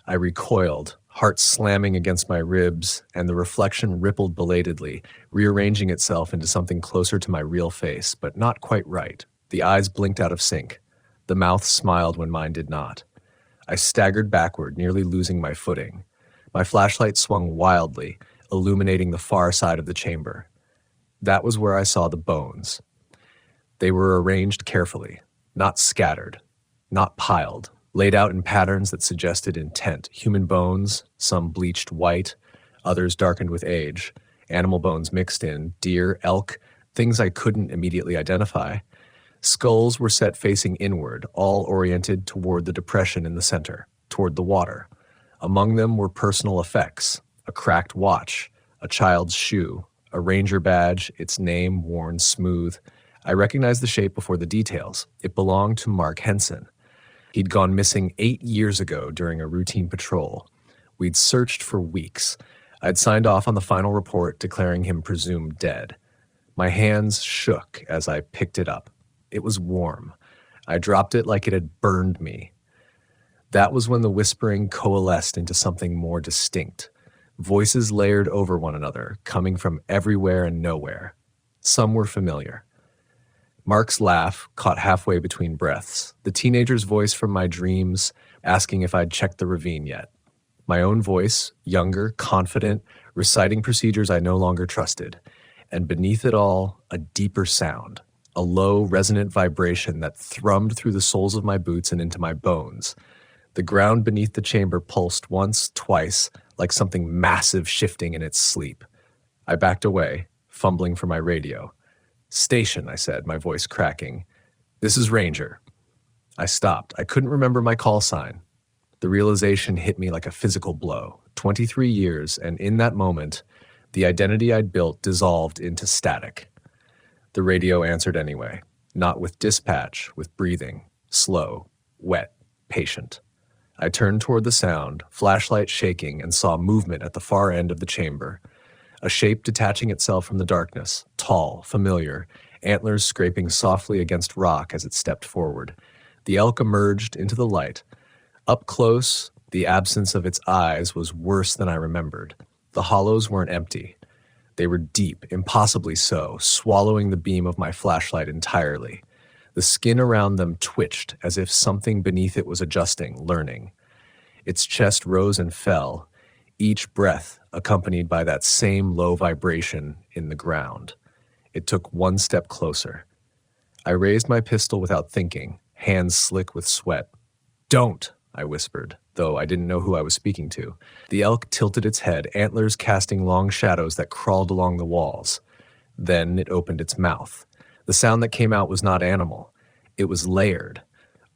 I recoiled, heart slamming against my ribs, and the reflection rippled belatedly, rearranging itself into something closer to my real face, but not quite right. The eyes blinked out of sync. The mouth smiled when mine did not. I staggered backward, nearly losing my footing. My flashlight swung wildly, illuminating the far side of the chamber. That was where I saw the bones. They were arranged carefully, not scattered, not piled, laid out in patterns that suggested intent. Human bones, some bleached white, others darkened with age, animal bones mixed in, deer, elk, things I couldn't immediately identify. Skulls were set facing inward, all oriented toward the depression in the center, toward the water. Among them were personal effects, a cracked watch, a child's shoe, a ranger badge, its name worn smooth. I recognized the shape before the details. It belonged to Mark Henson. He'd gone missing 8 years ago during a routine patrol. We'd searched for weeks. I'd signed off on the final report declaring him presumed dead. My hands shook as I picked it up. It was warm. I dropped it like it had burned me. That was when the whispering coalesced into something more distinct. Voices layered over one another, coming from everywhere and nowhere. Some were familiar. Mark's laugh caught halfway between breaths. The teenager's voice from my dreams, asking if I'd checked the ravine yet. My own voice, younger, confident, reciting procedures I no longer trusted. And beneath it all, a deeper sound. A low, resonant vibration that thrummed through the soles of my boots and into my bones. The ground beneath the chamber pulsed once, twice, like something massive shifting in its sleep. I backed away, fumbling for my radio. "Station," I said, my voice cracking. "This is Ranger." I stopped. I couldn't remember my call sign. The realization hit me like a physical blow. 23 years, and in that moment, the identity I'd built dissolved into static. The radio answered anyway, not with dispatch, with breathing, slow, wet, patient. I turned toward the sound, flashlight shaking, and saw movement at the far end of the chamber. A shape detaching itself from the darkness, tall, familiar, antlers scraping softly against rock as it stepped forward. The elk emerged into the light. Up close, the absence of its eyes was worse than I remembered. The hollows weren't empty. They were deep, impossibly so, swallowing the beam of my flashlight entirely. The skin around them twitched as if something beneath it was adjusting, learning. Its chest rose and fell, each breath accompanied by that same low vibration in the ground. It took one step closer. I raised my pistol without thinking, hands slick with sweat. "Don't," I whispered, though I didn't know who I was speaking to. The elk tilted its head, antlers casting long shadows that crawled along the walls. Then it opened its mouth. The sound that came out was not animal. It was layered.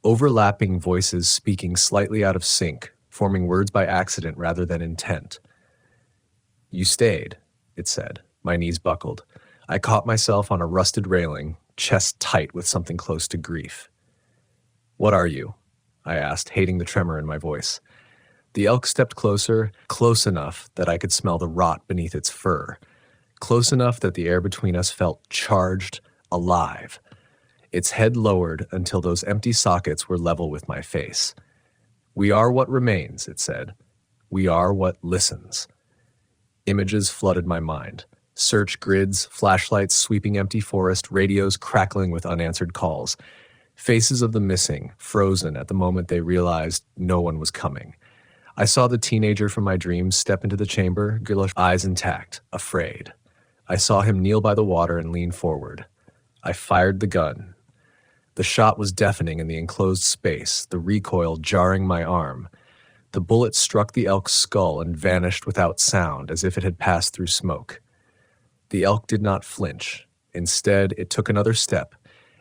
Overlapping voices speaking slightly out of sync, forming words by accident rather than intent. "You stayed," it said. My knees buckled. I caught myself on a rusted railing, chest tight with something close to grief. "What are you?" I asked, hating the tremor in my voice. The elk stepped closer, close enough that I could smell the rot beneath its fur, close enough that the air between us felt charged, alive. Its head lowered until those empty sockets were level with my face. "We are what remains," it said. "We are what listens." Images flooded my mind. Search grids, flashlights sweeping empty forest, radios crackling with unanswered calls. Faces of the missing, frozen at the moment they realized no one was coming. I saw the teenager from my dreams step into the chamber, eyes intact, afraid. I saw him kneel by the water and lean forward. I fired the gun. The shot was deafening in the enclosed space, the recoil jarring my arm. The bullet struck the elk's skull and vanished without sound, as if it had passed through smoke. The elk did not flinch. Instead, it took another step,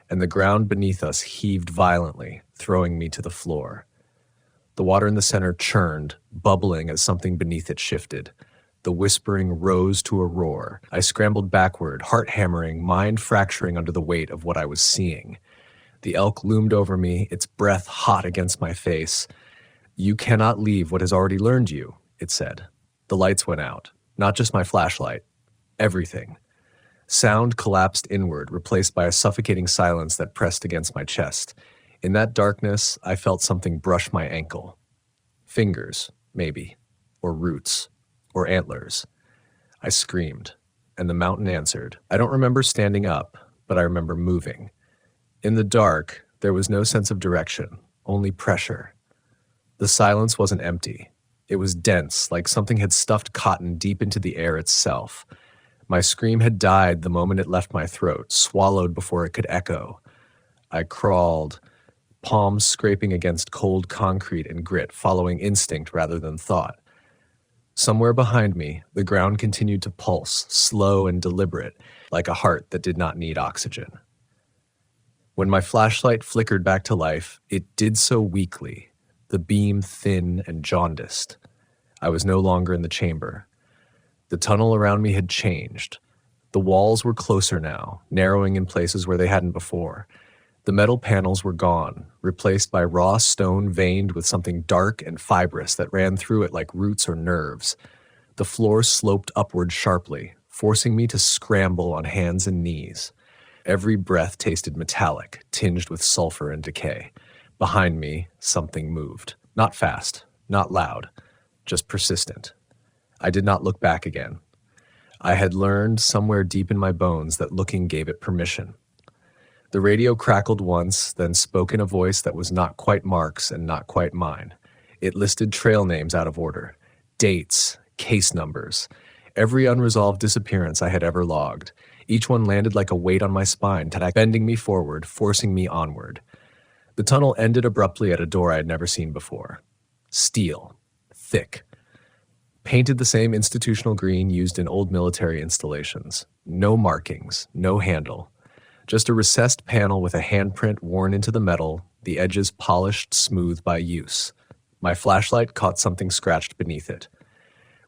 and the ground beneath us heaved violently, throwing me to the floor. The water in the center churned, bubbling as something beneath it shifted. The whispering rose to a roar. I scrambled backward, heart hammering, mind fracturing under the weight of what I was seeing. The elk loomed over me, its breath hot against my face. "You cannot leave what has already learned you," it said. The lights went out. Not just my flashlight. Everything. Sound collapsed inward, replaced by a suffocating silence that pressed against my chest. In that darkness, I felt something brush my ankle. Fingers, maybe. Or roots. Or antlers. I screamed, and the mountain answered. I don't remember standing up, but I remember moving. In the dark, there was no sense of direction, only pressure. The silence wasn't empty. It was dense, like something had stuffed cotton deep into the air itself. My scream had died the moment it left my throat, swallowed before it could echo. I crawled, palms scraping against cold concrete and grit, following instinct rather than thought. Somewhere behind me, the ground continued to pulse, slow and deliberate, like a heart that did not need oxygen. When my flashlight flickered back to life, it did so weakly, the beam thin and jaundiced. I was no longer in the chamber. The tunnel around me had changed. The walls were closer now, narrowing in places where they hadn't before. The metal panels were gone, replaced by raw stone veined with something dark and fibrous that ran through it like roots or nerves. The floor sloped upward sharply, forcing me to scramble on hands and knees. Every breath tasted metallic, tinged with sulfur and decay. Behind me, something moved. Not fast, not loud, just persistent. I did not look back again. I had learned somewhere deep in my bones that looking gave it permission. The radio crackled once, then spoke in a voice that was not quite Mark's and not quite mine. It listed trail names out of order, dates, case numbers, every unresolved disappearance I had ever logged. Each one landed like a weight on my spine, bending me forward, forcing me onward. The tunnel ended abruptly at a door I had never seen before. Steel. Thick. Painted the same institutional green used in old military installations. No markings, no handle. Just a recessed panel with a handprint worn into the metal, the edges polished smooth by use. My flashlight caught something scratched beneath it.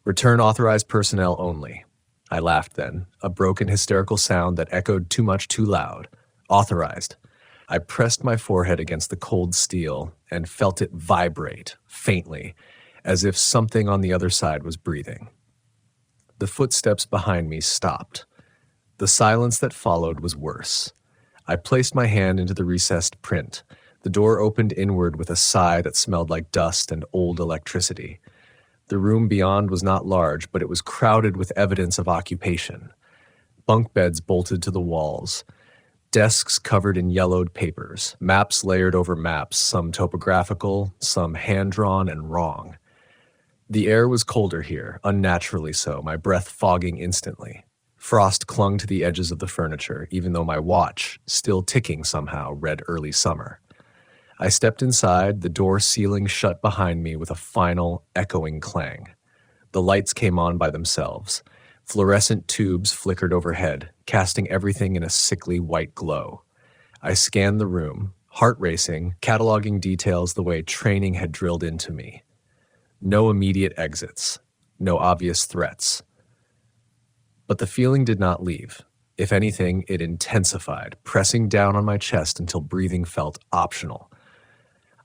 "Return authorized personnel only." I laughed then, a broken hysterical sound that echoed too much too loud. Authorized. I pressed my forehead against the cold steel and felt it vibrate, faintly, as if something on the other side was breathing. The footsteps behind me stopped. The silence that followed was worse. I placed my hand into the recessed print. The door opened inward with a sigh that smelled like dust and old electricity. The room beyond was not large, but it was crowded with evidence of occupation. Bunk beds bolted to the walls. Desks covered in yellowed papers. Maps layered over maps, some topographical, some hand-drawn and wrong. The air was colder here, unnaturally so, my breath fogging instantly. Frost clung to the edges of the furniture, even though my watch, still ticking somehow, read early summer. I stepped inside, the door sealing shut behind me with a final, echoing clang. The lights came on by themselves. Fluorescent tubes flickered overhead, casting everything in a sickly white glow. I scanned the room, heart racing, cataloging details the way training had drilled into me. No immediate exits, no obvious threats. But the feeling did not leave. If anything, it intensified, pressing down on my chest until breathing felt optional.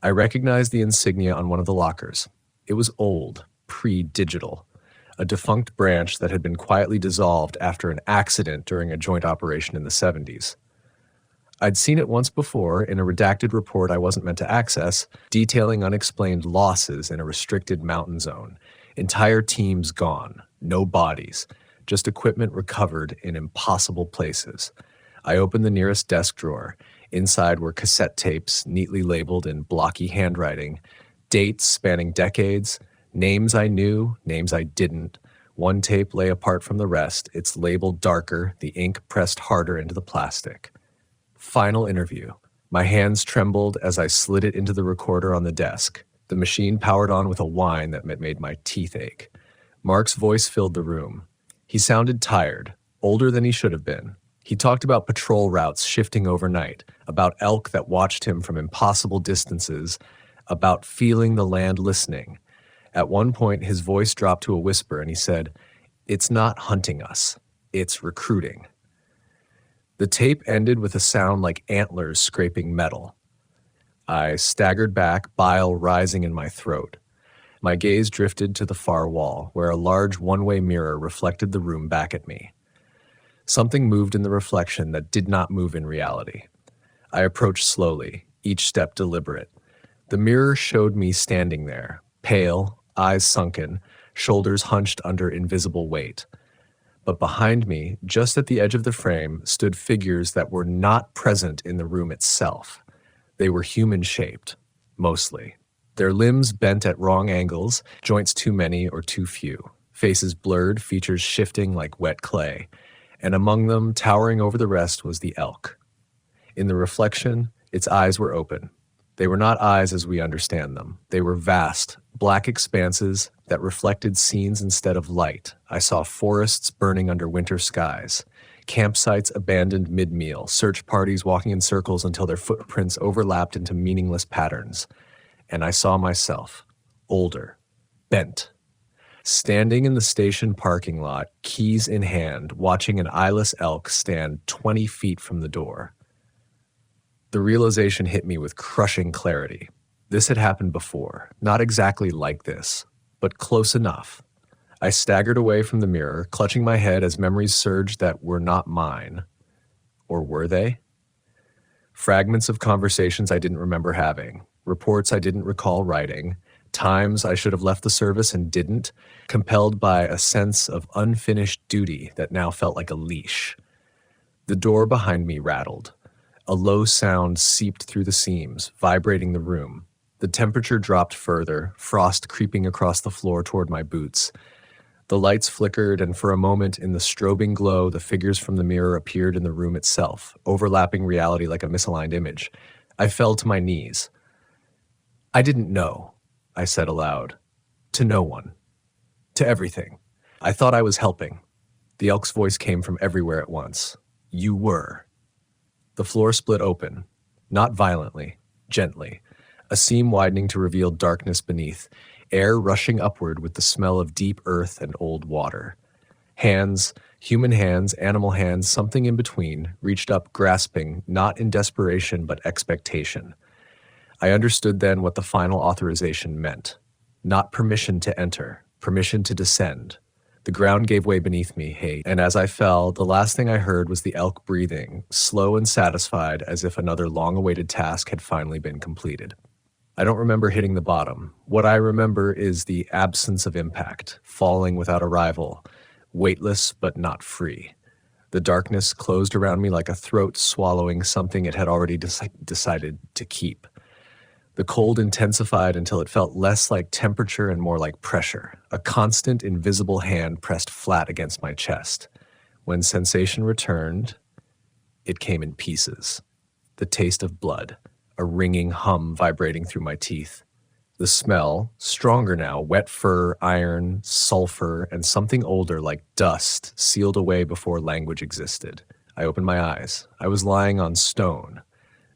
I recognized the insignia on one of the lockers. It was old, pre-digital, a defunct branch that had been quietly dissolved after an accident during a joint operation in the 70s. I'd seen it once before in a redacted report I wasn't meant to access, detailing unexplained losses in a restricted mountain zone. Entire teams gone, no bodies, just equipment recovered in impossible places. I opened the nearest desk drawer. Inside were cassette tapes, neatly labeled in blocky handwriting, dates spanning decades, names I knew, names I didn't. One tape lay apart from the rest, its label darker, the ink pressed harder into the plastic. Final interview. My hands trembled as I slid it into the recorder on the desk. The machine powered on with a whine that made my teeth ache. Mark's voice filled the room. He sounded tired, older than he should have been. He talked about patrol routes shifting overnight, about elk that watched him from impossible distances, about feeling the land listening. At one point, his voice dropped to a whisper and he said, "It's not hunting us, it's recruiting." The tape ended with a sound like antlers scraping metal. I staggered back, bile rising in my throat. My gaze drifted to the far wall, where a large one-way mirror reflected the room back at me. Something moved in the reflection that did not move in reality. I approached slowly, each step deliberate. The mirror showed me standing there, pale, eyes sunken, shoulders hunched under invisible weight. But behind me, just at the edge of the frame, stood figures that were not present in the room itself. They were human-shaped, mostly. Their limbs bent at wrong angles, joints too many or too few, faces blurred, features shifting like wet clay, and among them, towering over the rest, was the elk. In the reflection, its eyes were open. They were not eyes as we understand them. They were vast, black expanses that reflected scenes instead of light. I saw forests burning under winter skies, campsites abandoned mid-meal, search parties walking in circles until their footprints overlapped into meaningless patterns. And I saw myself, older, bent, standing in the station parking lot, keys in hand, watching an eyeless elk stand 20 feet from the door. The realization hit me with crushing clarity. This had happened before, not exactly like this, but close enough. I staggered away from the mirror, clutching my head as memories surged that were not mine. Or were they? Fragments of conversations I didn't remember having, reports I didn't recall writing, times I should have left the service and didn't, compelled by a sense of unfinished duty that now felt like a leash. The door behind me rattled. A low sound seeped through the seams, vibrating the room. The temperature dropped further, frost creeping across the floor toward my boots. The lights flickered, and for a moment, in the strobing glow, the figures from the mirror appeared in the room itself, overlapping reality like a misaligned image. I fell to my knees. "I didn't know," I said aloud. "To no one. To everything. I thought I was helping." The elk's voice came from everywhere at once. "You were." The floor split open, not violently, gently, a seam widening to reveal darkness beneath, air rushing upward with the smell of deep earth and old water. Hands, human hands, animal hands, something in between, reached up grasping, not in desperation but expectation. I understood then what the final authorization meant. Not permission to enter, permission to descend. The ground gave way beneath me, and as I fell, the last thing I heard was the elk breathing, slow and satisfied, as if another long-awaited task had finally been completed. I don't remember hitting the bottom. What I remember is the absence of impact, falling without arrival, weightless but not free. The darkness closed around me like a throat swallowing something it had already decided to keep. The cold intensified until it felt less like temperature and more like pressure, a constant, invisible hand pressed flat against my chest. When sensation returned, it came in pieces. The taste of blood, a ringing hum vibrating through my teeth. The smell, stronger now, wet fur, iron, sulfur, and something older like dust, sealed away before language existed. I opened my eyes. I was lying on stone,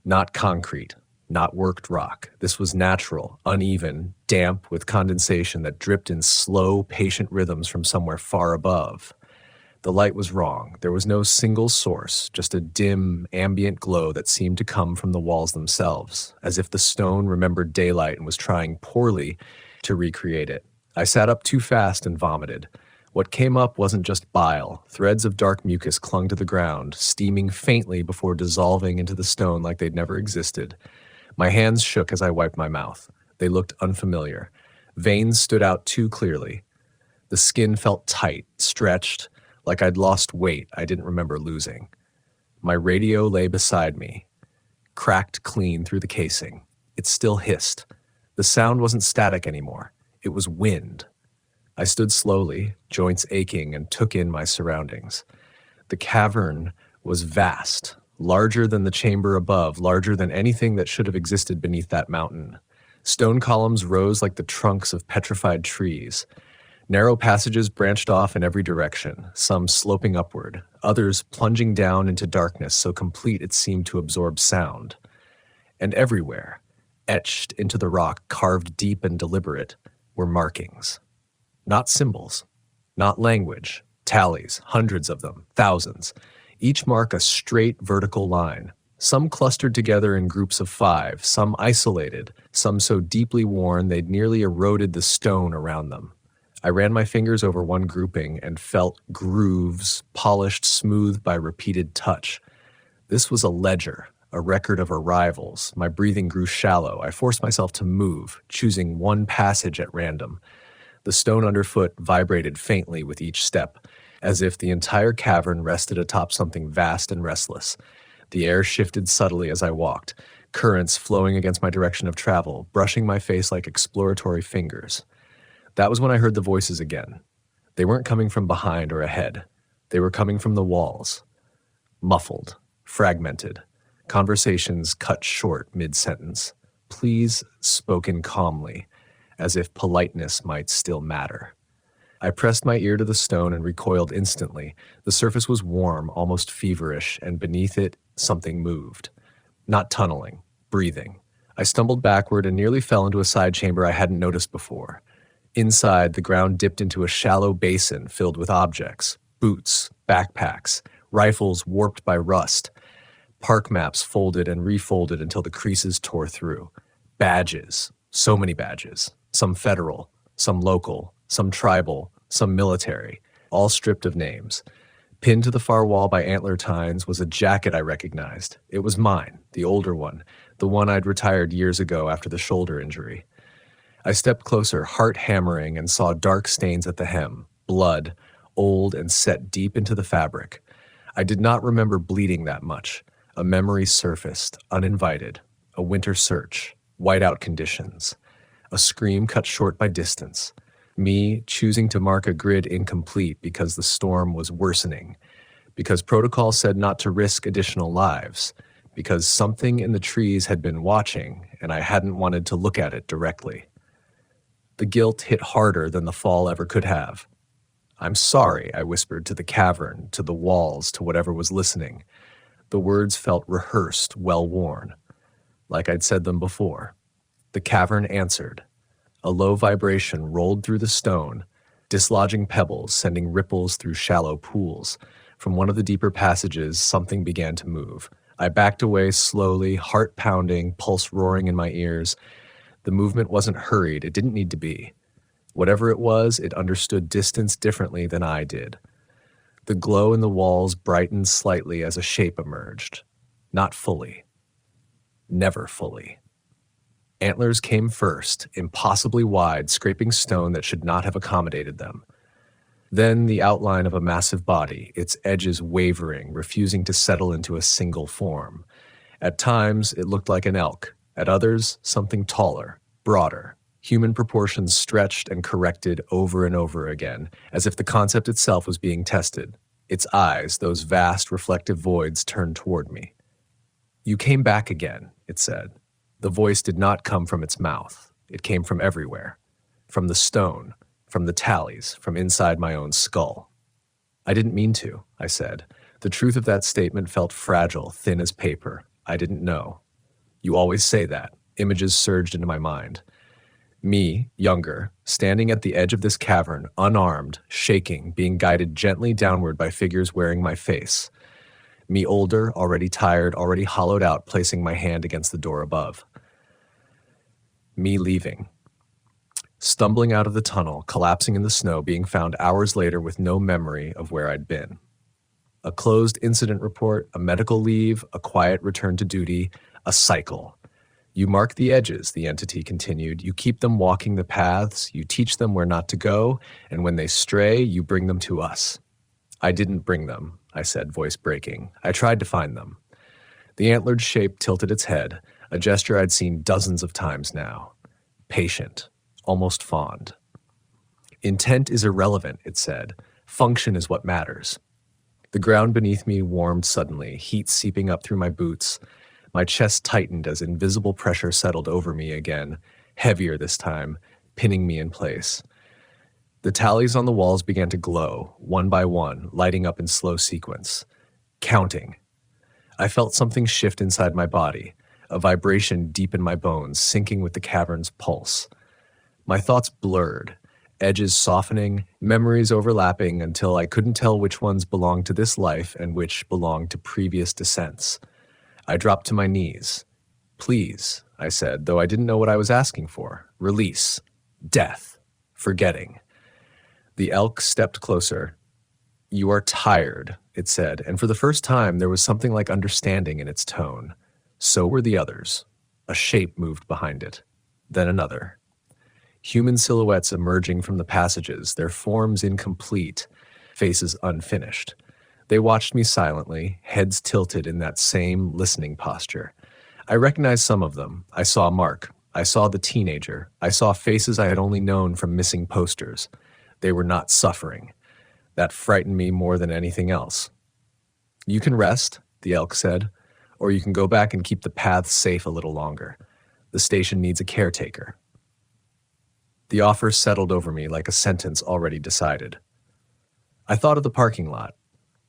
not concrete. Not worked rock. This was natural, uneven, damp with condensation that dripped in slow, patient rhythms from somewhere far above. The light was wrong. There was no single source, just a dim, ambient glow that seemed to come from the walls themselves, as if the stone remembered daylight and was trying poorly to recreate it. I sat up too fast and vomited. What came up wasn't just bile. Threads of dark mucus clung to the ground, steaming faintly before dissolving into the stone like they'd never existed. My hands shook as I wiped my mouth. They looked unfamiliar. Veins stood out too clearly. The skin felt tight, stretched, like I'd lost weight I didn't remember losing. My radio lay beside me, cracked clean through the casing. It still hissed. The sound wasn't static anymore. It was wind. I stood slowly, joints aching, and took in my surroundings. The cavern was vast, larger than the chamber above, larger than anything that should have existed beneath that mountain. Stone columns rose like the trunks of petrified trees. Narrow passages branched off in every direction, some sloping upward, others plunging down into darkness so complete it seemed to absorb sound. And everywhere, etched into the rock, carved deep and deliberate, were markings. Not symbols, not language, tallies, hundreds of them, thousands. Each mark a straight vertical line, some clustered together in groups of 5, some isolated, some so deeply worn they'd nearly eroded the stone around them. I ran my fingers over one grouping and felt grooves, polished smooth by repeated touch. This was a ledger, a record of arrivals. My breathing grew shallow. I forced myself to move, choosing one passage at random. The stone underfoot vibrated faintly with each step, as if the entire cavern rested atop something vast and restless. The air shifted subtly as I walked, currents flowing against my direction of travel, brushing my face like exploratory fingers. That was when I heard the voices again. They weren't coming from behind or ahead. They were coming from the walls. Muffled, fragmented, conversations cut short mid-sentence. Please spoken calmly, as if politeness might still matter. I pressed my ear to the stone and recoiled instantly. The surface was warm, almost feverish, and beneath it, something moved. Not tunneling, breathing. I stumbled backward and nearly fell into a side chamber I hadn't noticed before. Inside, the ground dipped into a shallow basin filled with objects, boots, backpacks, rifles warped by rust, park maps folded and refolded until the creases tore through. Badges, so many badges, some federal, some local, some tribal, some military, all stripped of names. Pinned to the far wall by antler tines was a jacket I recognized. It was mine, the older one, the one I'd retired years ago after the shoulder injury. I stepped closer, heart hammering, and saw dark stains at the hem, blood, old and set deep into the fabric. I did not remember bleeding that much. A memory surfaced, uninvited. A winter search, whiteout conditions. A scream cut short by distance. Me choosing to mark a grid incomplete because the storm was worsening. Because protocol said not to risk additional lives. Because something in the trees had been watching, and I hadn't wanted to look at it directly. The guilt hit harder than the fall ever could have. "I'm sorry," I whispered to the cavern, to the walls, to whatever was listening. The words felt rehearsed, well-worn, like I'd said them before. The cavern answered. A low vibration rolled through the stone, dislodging pebbles, sending ripples through shallow pools. From one of the deeper passages, something began to move. I backed away slowly, heart pounding, pulse roaring in my ears. The movement wasn't hurried. It didn't need to be. Whatever it was, it understood distance differently than I did. The glow in the walls brightened slightly as a shape emerged. Not fully. Never fully. Antlers came first, impossibly wide, scraping stone that should not have accommodated them. Then the outline of a massive body, its edges wavering, refusing to settle into a single form. At times, it looked like an elk. At others, something taller, broader. Human proportions stretched and corrected over and over again, as if the concept itself was being tested. Its eyes, those vast reflective voids, turned toward me. "You came back again," it said. The voice did not come from its mouth. It came from everywhere. From the stone, from the tallies, from inside my own skull. "I didn't mean to," I said. The truth of that statement felt fragile, thin as paper. I didn't know. "You always say that." Images surged into my mind. Me, younger, standing at the edge of this cavern, unarmed, shaking, being guided gently downward by figures wearing my face. Me older, already tired, already hollowed out, placing my hand against the door above. Me leaving. Stumbling out of the tunnel, collapsing in the snow, being found hours later with no memory of where I'd been. A closed incident report, a medical leave, a quiet return to duty, a cycle. You mark the edges, the entity continued. You keep them walking the paths, you teach them where not to go, and when they stray, you bring them to us. I didn't bring them, I said, voice breaking. I tried to find them. The antlered shape tilted its head, a gesture I'd seen dozens of times now. Patient, almost fond. Intent is irrelevant, it said. Function is what matters. The ground beneath me warmed suddenly, heat seeping up through my boots. My chest tightened as invisible pressure settled over me again, heavier this time, pinning me in place. The tallies on the walls began to glow, one by one, lighting up in slow sequence. Counting. I felt something shift inside my body, a vibration deep in my bones, syncing with the cavern's pulse. My thoughts blurred, edges softening, memories overlapping until I couldn't tell which ones belonged to this life and which belonged to previous descents. I dropped to my knees. Please, I said, though I didn't know what I was asking for. Release. Death. Forgetting. The elk stepped closer. You are tired, it said, and for the first time there was something like understanding in its tone. So were the others. A shape moved behind it. Then another. Human silhouettes emerging from the passages, their forms incomplete, faces unfinished. They watched me silently, heads tilted in that same listening posture. I recognized some of them. I saw Mark. I saw the teenager. I saw faces I had only known from missing posters. They were not suffering. That frightened me more than anything else. You can rest, the elk said, or you can go back and keep the paths safe a little longer. The station needs a caretaker. The offer settled over me like a sentence already decided. I thought of the parking lot,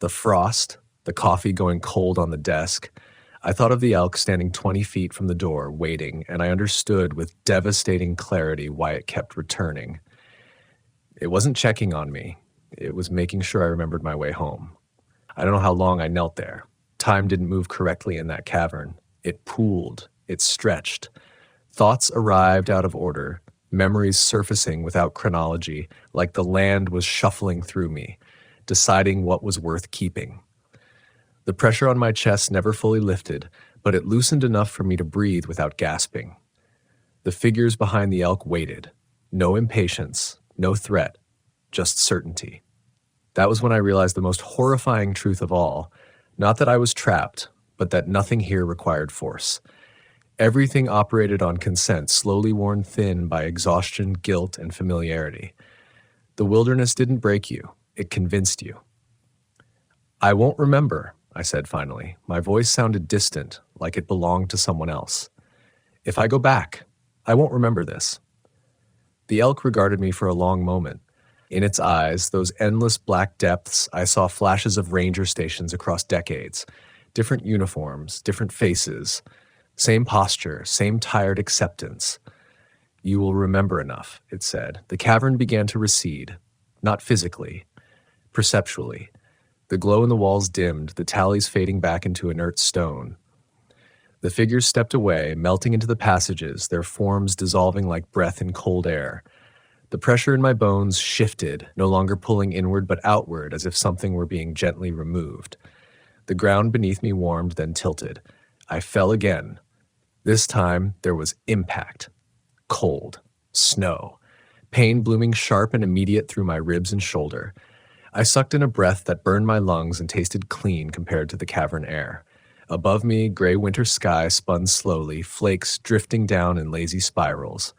the frost, the coffee going cold on the desk. I thought of the elk standing 20 feet from the door, waiting, and I understood with devastating clarity why it kept returning. It wasn't checking on me. It was making sure I remembered my way home. I don't know how long I knelt there. Time didn't move correctly in that cavern. It pooled. It stretched. Thoughts arrived out of order. Memories surfacing without chronology, like the land was shuffling through me, deciding what was worth keeping. The pressure on my chest never fully lifted, but it loosened enough for me to breathe without gasping. The figures behind the elk waited. No impatience, no threat, just certainty. That was when I realized the most horrifying truth of all, not that I was trapped, but that nothing here required force. Everything operated on consent, slowly worn thin by exhaustion, guilt, and familiarity. The wilderness didn't break you. It convinced you. I won't remember, I said finally. My voice sounded distant, like it belonged to someone else. If I go back, I won't remember this. The elk regarded me for a long moment. In its eyes, those endless black depths, I saw flashes of ranger stations across decades. Different uniforms, different faces. Same posture, same tired acceptance. You will remember enough, it said. The cavern began to recede, not physically, perceptually. The glow in the walls dimmed, the tallies fading back into inert stone. The figures stepped away, melting into the passages, their forms dissolving like breath in cold air. The pressure in my bones shifted, no longer pulling inward but outward, as if something were being gently removed. The ground beneath me warmed, then tilted. I fell again. This time, there was impact. Cold. Snow. Pain blooming sharp and immediate through my ribs and shoulder. I sucked in a breath that burned my lungs and tasted clean compared to the cavern air. Above me, gray winter sky spun slowly, flakes drifting down in lazy spirals.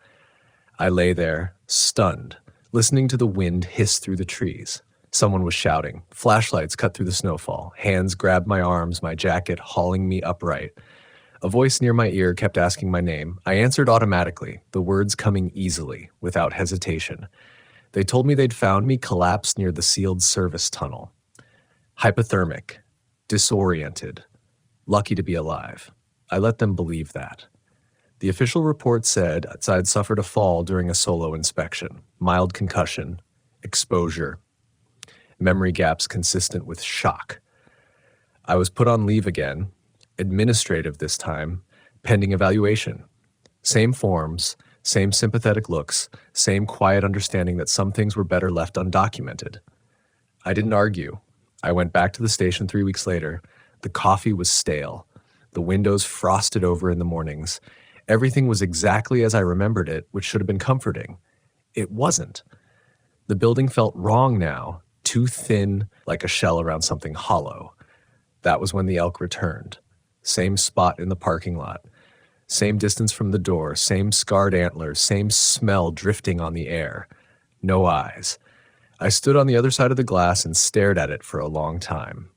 I lay there, stunned, listening to the wind hiss through the trees. Someone was shouting. Flashlights cut through the snowfall. Hands grabbed my arms, my jacket hauling me upright. A voice near my ear kept asking my name. I answered automatically, the words coming easily, without hesitation. They told me they'd found me collapsed near the sealed service tunnel. Hypothermic, disoriented, lucky to be alive. I let them believe that. The official report said I'd suffered a fall during a solo inspection, mild concussion, exposure, memory gaps consistent with shock. I was put on leave again, administrative this time, pending evaluation. Same forms, same sympathetic looks, same quiet understanding that some things were better left undocumented. I didn't argue. I went back to the station 3 weeks later. The coffee was stale. The windows frosted over in the mornings. Everything was exactly as I remembered it, which should have been comforting. It wasn't. The building felt wrong now, too thin, like a shell around something hollow. That was when the elk returned. Same spot in the parking lot. Same distance from the door, same scarred antlers, same smell drifting on the air. No eyes. I stood on the other side of the glass and stared at it for a long time.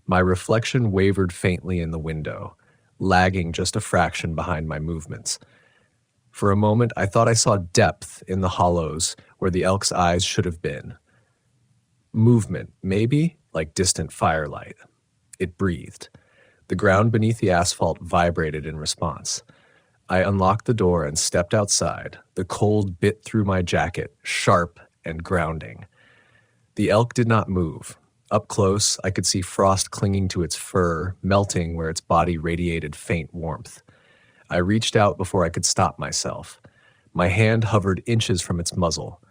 My reflection wavered faintly in the window, lagging just a fraction behind my movements. For a moment, I thought I saw depth in the hollows where the elk's eyes should have been. Movement, maybe, like distant firelight. It breathed. The ground beneath the asphalt vibrated in response. I unlocked the door and stepped outside. The cold bit through my jacket, sharp and grounding. The elk did not move. Up close, I could see frost clinging to its fur, melting where its body radiated faint warmth. I reached out before I could stop myself. My hand hovered inches from its muzzle.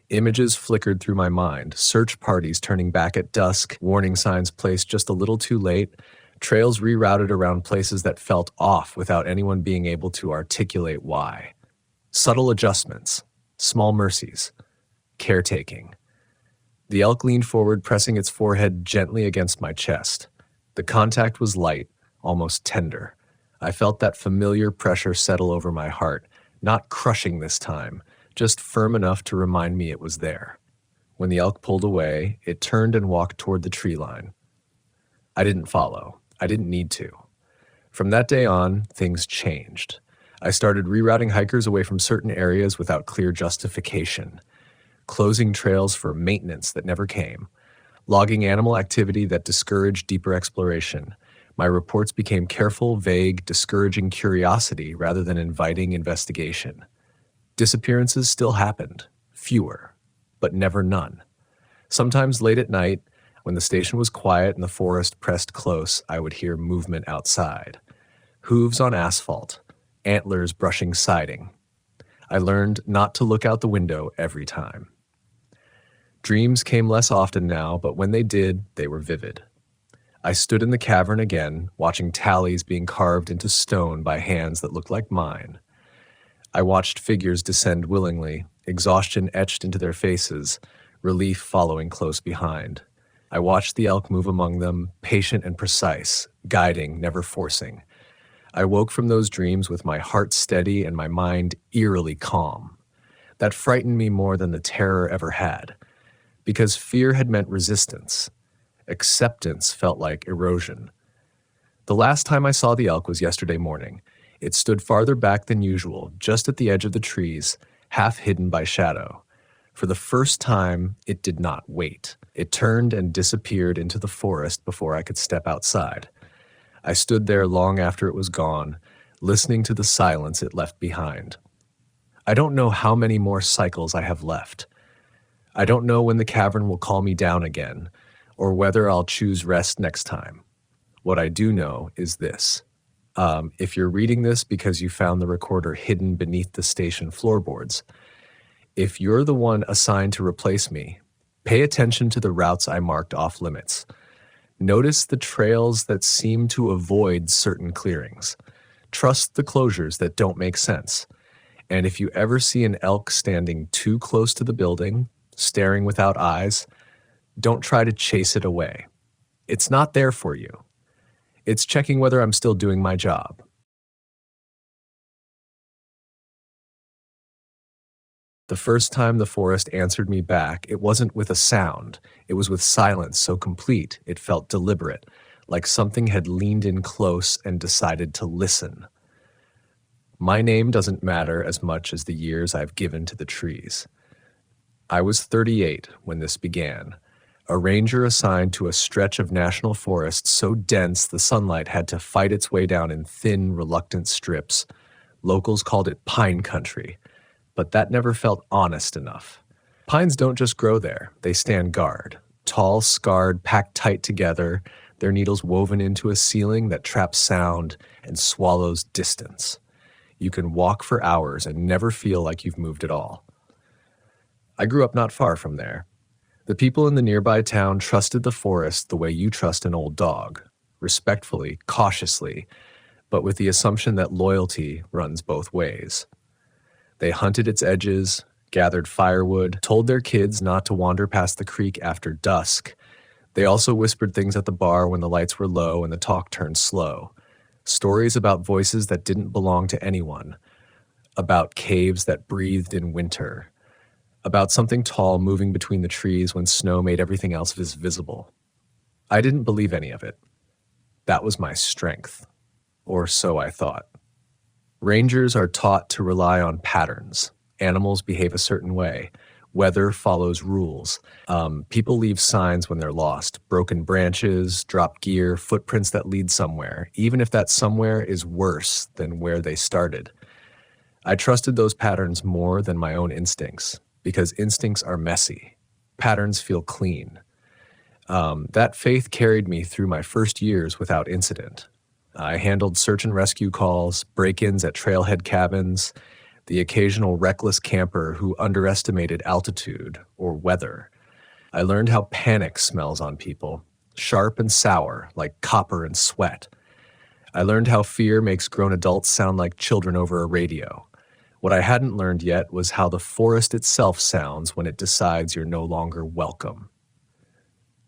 Images flickered through my mind, search parties turning back at dusk, warning signs placed just a little too late, trails rerouted around places that felt off without anyone being able to articulate why. Subtle adjustments, small mercies, caretaking. The elk leaned forward, pressing its forehead gently against my chest. The contact was light, almost tender. I felt that familiar pressure settle over my heart, not crushing this time, just firm enough to remind me it was there. When the elk pulled away, it turned and walked toward the tree line. I didn't follow. I didn't need to. From that day on, things changed. I started rerouting hikers away from certain areas without clear justification, closing trails for maintenance that never came, logging animal activity that discouraged deeper exploration. My reports became careful, vague, discouraging curiosity rather than inviting investigation. Disappearances still happened, fewer, but never none. Sometimes late at night, when the station was quiet and the forest pressed close, I would hear movement outside. Hooves on asphalt, antlers brushing siding. I learned not to look out the window every time. Dreams came less often now, but when they did, they were vivid. I stood in the cavern again, watching tallies being carved into stone by hands that looked like mine. I watched figures descend willingly, exhaustion etched into their faces, relief following close behind. I watched the elk move among them, patient and precise, guiding, never forcing. I woke from those dreams with my heart steady and my mind eerily calm. That frightened me more than the terror ever had, because fear had meant resistance. Acceptance felt like erosion. The last time I saw the elk was yesterday morning. It stood farther back than usual, just at the edge of the trees, half hidden by shadow. For the first time, it did not wait. It turned and disappeared into the forest before I could step outside. I stood there long after it was gone, listening to the silence it left behind. I don't know how many more cycles I have left. I don't know when the cavern will call me down again, or whether I'll choose rest next time. What I do know is this. If you're reading this because you found the recorder hidden beneath the station floorboards, if you're the one assigned to replace me, pay attention to the routes I marked off limits. Notice the trails that seem to avoid certain clearings. Trust the closures that don't make sense. And if you ever see an elk standing too close to the building, staring without eyes, don't try to chase it away. It's not there for you. It's checking whether I'm still doing my job. The first time the forest answered me back, it wasn't with a sound. It was with silence so complete it felt deliberate, like something had leaned in close and decided to listen. My name doesn't matter as much as the years I've given to the trees. I was 38 when this began, a ranger assigned to a stretch of national forest so dense the sunlight had to fight its way down in thin, reluctant strips, Locals called it pine country, but that never felt honest enough. Pines don't just grow there, they stand guard. Tall, scarred, packed tight together, their needles woven into a ceiling that traps sound and swallows distance. You can walk for hours and never feel like you've moved at all. I grew up not far from there. The people in the nearby town trusted the forest the way you trust an old dog, respectfully, cautiously, but with the assumption that loyalty runs both ways. They hunted its edges, gathered firewood, told their kids not to wander past the creek after dusk. They also whispered things at the bar when the lights were low and the talk turned slow. Stories about voices that didn't belong to anyone, about caves that breathed in winter, about something tall moving between the trees when snow made everything else visible. I didn't believe any of it. That was my strength, or so I thought. Rangers are taught to rely on patterns. Animals behave a certain way. Weather follows rules. People leave signs when they're lost. Broken branches, dropped gear, footprints that lead somewhere, even if that somewhere is worse than where they started. I trusted those patterns more than my own instincts, because instincts are messy. Patterns feel clean. That faith carried me through my first years without incident. I handled search and rescue calls, break-ins at trailhead cabins, the occasional reckless camper who underestimated altitude or weather. I learned how panic smells on people, sharp and sour, like copper and sweat. I learned how fear makes grown adults sound like children over a radio. What I hadn't learned yet was how the forest itself sounds when it decides you're no longer welcome.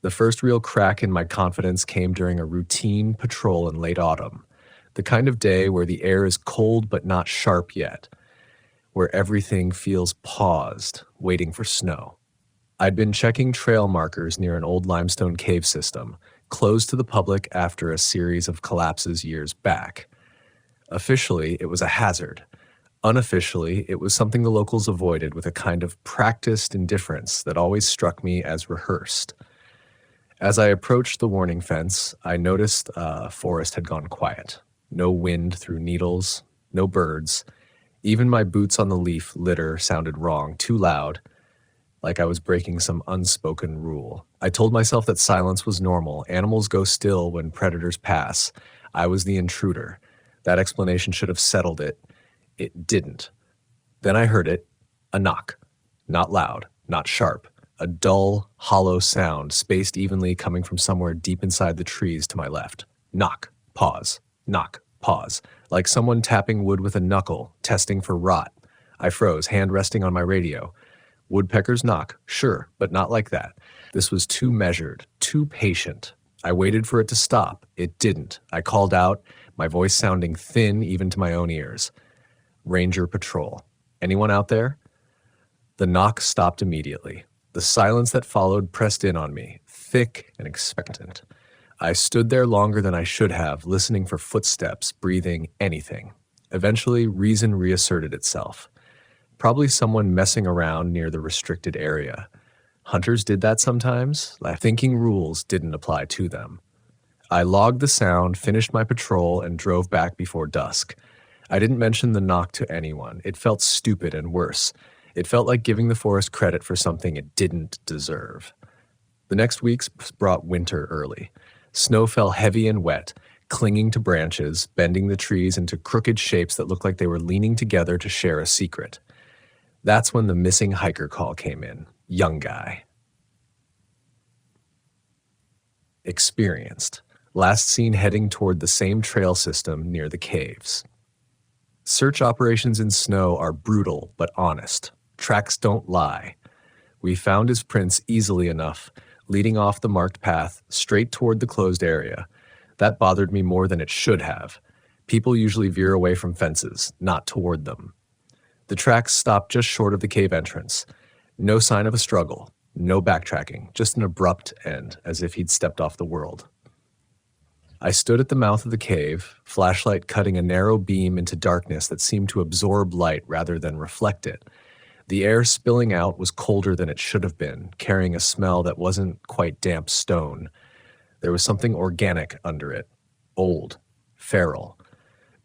The first real crack in my confidence came during a routine patrol in late autumn, the kind of day where the air is cold but not sharp yet, where everything feels paused, waiting for snow. I'd been checking trail markers near an old limestone cave system, closed to the public after a series of collapses years back. Officially, it was a hazard. Unofficially, it was something the locals avoided with a kind of practiced indifference that always struck me as rehearsed. As I approached the warning fence, I noticed forest had gone quiet. No wind through needles, no birds. Even my boots on the leaf litter sounded wrong, too loud, like I was breaking some unspoken rule. I told myself that silence was normal. Animals go still when predators pass. I was the intruder. That explanation should have settled it. It didn't. Then I heard it, a knock. Not loud, not sharp. A dull, hollow sound, spaced evenly coming from somewhere deep inside the trees to my left. Knock, pause, knock, pause. Like someone tapping wood with a knuckle, testing for rot. I froze, hand resting on my radio. Woodpeckers knock, sure, but not like that. This was too measured, too patient. I waited for it to stop. It didn't. I called out, my voice sounding thin even to my own ears. Ranger Patrol. Anyone out there? The knock stopped immediately. The silence that followed pressed in on me, thick and expectant. I stood there longer than I should have, listening for footsteps, breathing, anything. Eventually, reason reasserted itself. Probably someone messing around near the restricted area. Hunters did that sometimes. Thinking rules didn't apply to them. I logged the sound, finished my patrol, and drove back before dusk. I didn't mention the knock to anyone. It felt stupid and worse. It felt like giving the forest credit for something it didn't deserve. The next weeks brought winter early. Snow fell heavy and wet, clinging to branches, bending the trees into crooked shapes that looked like they were leaning together to share a secret. That's when the missing hiker call came in. Young guy. Experienced. Last seen heading toward the same trail system near the caves. Search operations in snow are brutal but honest. Tracks don't lie. We found his prints easily enough, leading off the marked path straight toward the closed area. That bothered me more than it should have. People usually veer away from fences, not toward them. The tracks stopped just short of the cave entrance. No sign of a struggle, no backtracking, just an abrupt end, as if he'd stepped off the world. I stood at the mouth of the cave, flashlight cutting a narrow beam into darkness that seemed to absorb light rather than reflect it. The air spilling out was colder than it should have been, carrying a smell that wasn't quite damp stone. There was something organic under it, old, feral.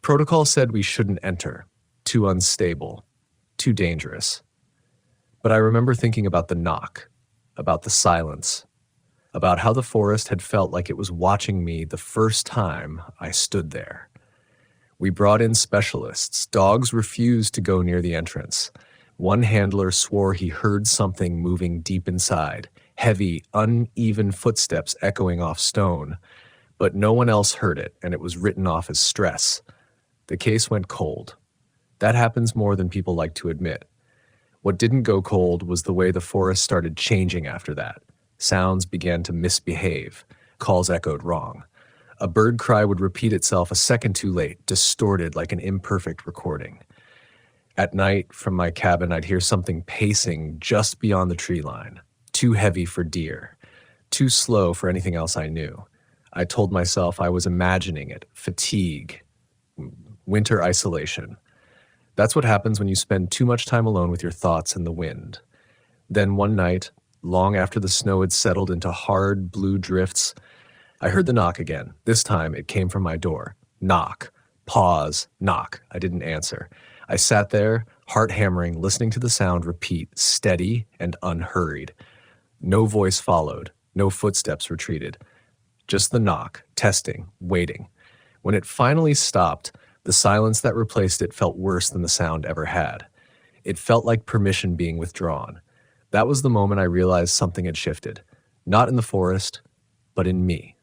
Protocol said we shouldn't enter. too unstable, too dangerous. But I remember thinking about the knock, about the silence, about how the forest had felt like it was watching me the first time I stood there. We brought in specialists. Dogs refused to go near the entrance. One handler swore he heard something moving deep inside, heavy, uneven footsteps echoing off stone, but no one else heard it, and it was written off as stress. The case went cold. That happens more than people like to admit. What didn't go cold was the way the forest started changing after that. Sounds began to misbehave. Calls echoed wrong. A bird cry would repeat itself a second too late, distorted like an imperfect recording. At night, from my cabin, I'd hear something pacing just beyond the tree line. Too heavy for deer. Too slow for anything else I knew. I told myself I was imagining it. Fatigue. Winter isolation. That's what happens when you spend too much time alone with your thoughts and the wind. Then one night, long after the snow had settled into hard blue drifts, I heard the knock again. This time it came from my door. Knock. Pause. Knock. I didn't answer. I sat there, heart hammering, listening to the sound repeat, steady and unhurried. No voice followed. No footsteps retreated. Just the knock, testing, waiting. When it finally stopped, the silence that replaced it felt worse than the sound ever had. It felt like permission being withdrawn. That was the moment I realized something had shifted. Not in the forest, but in me.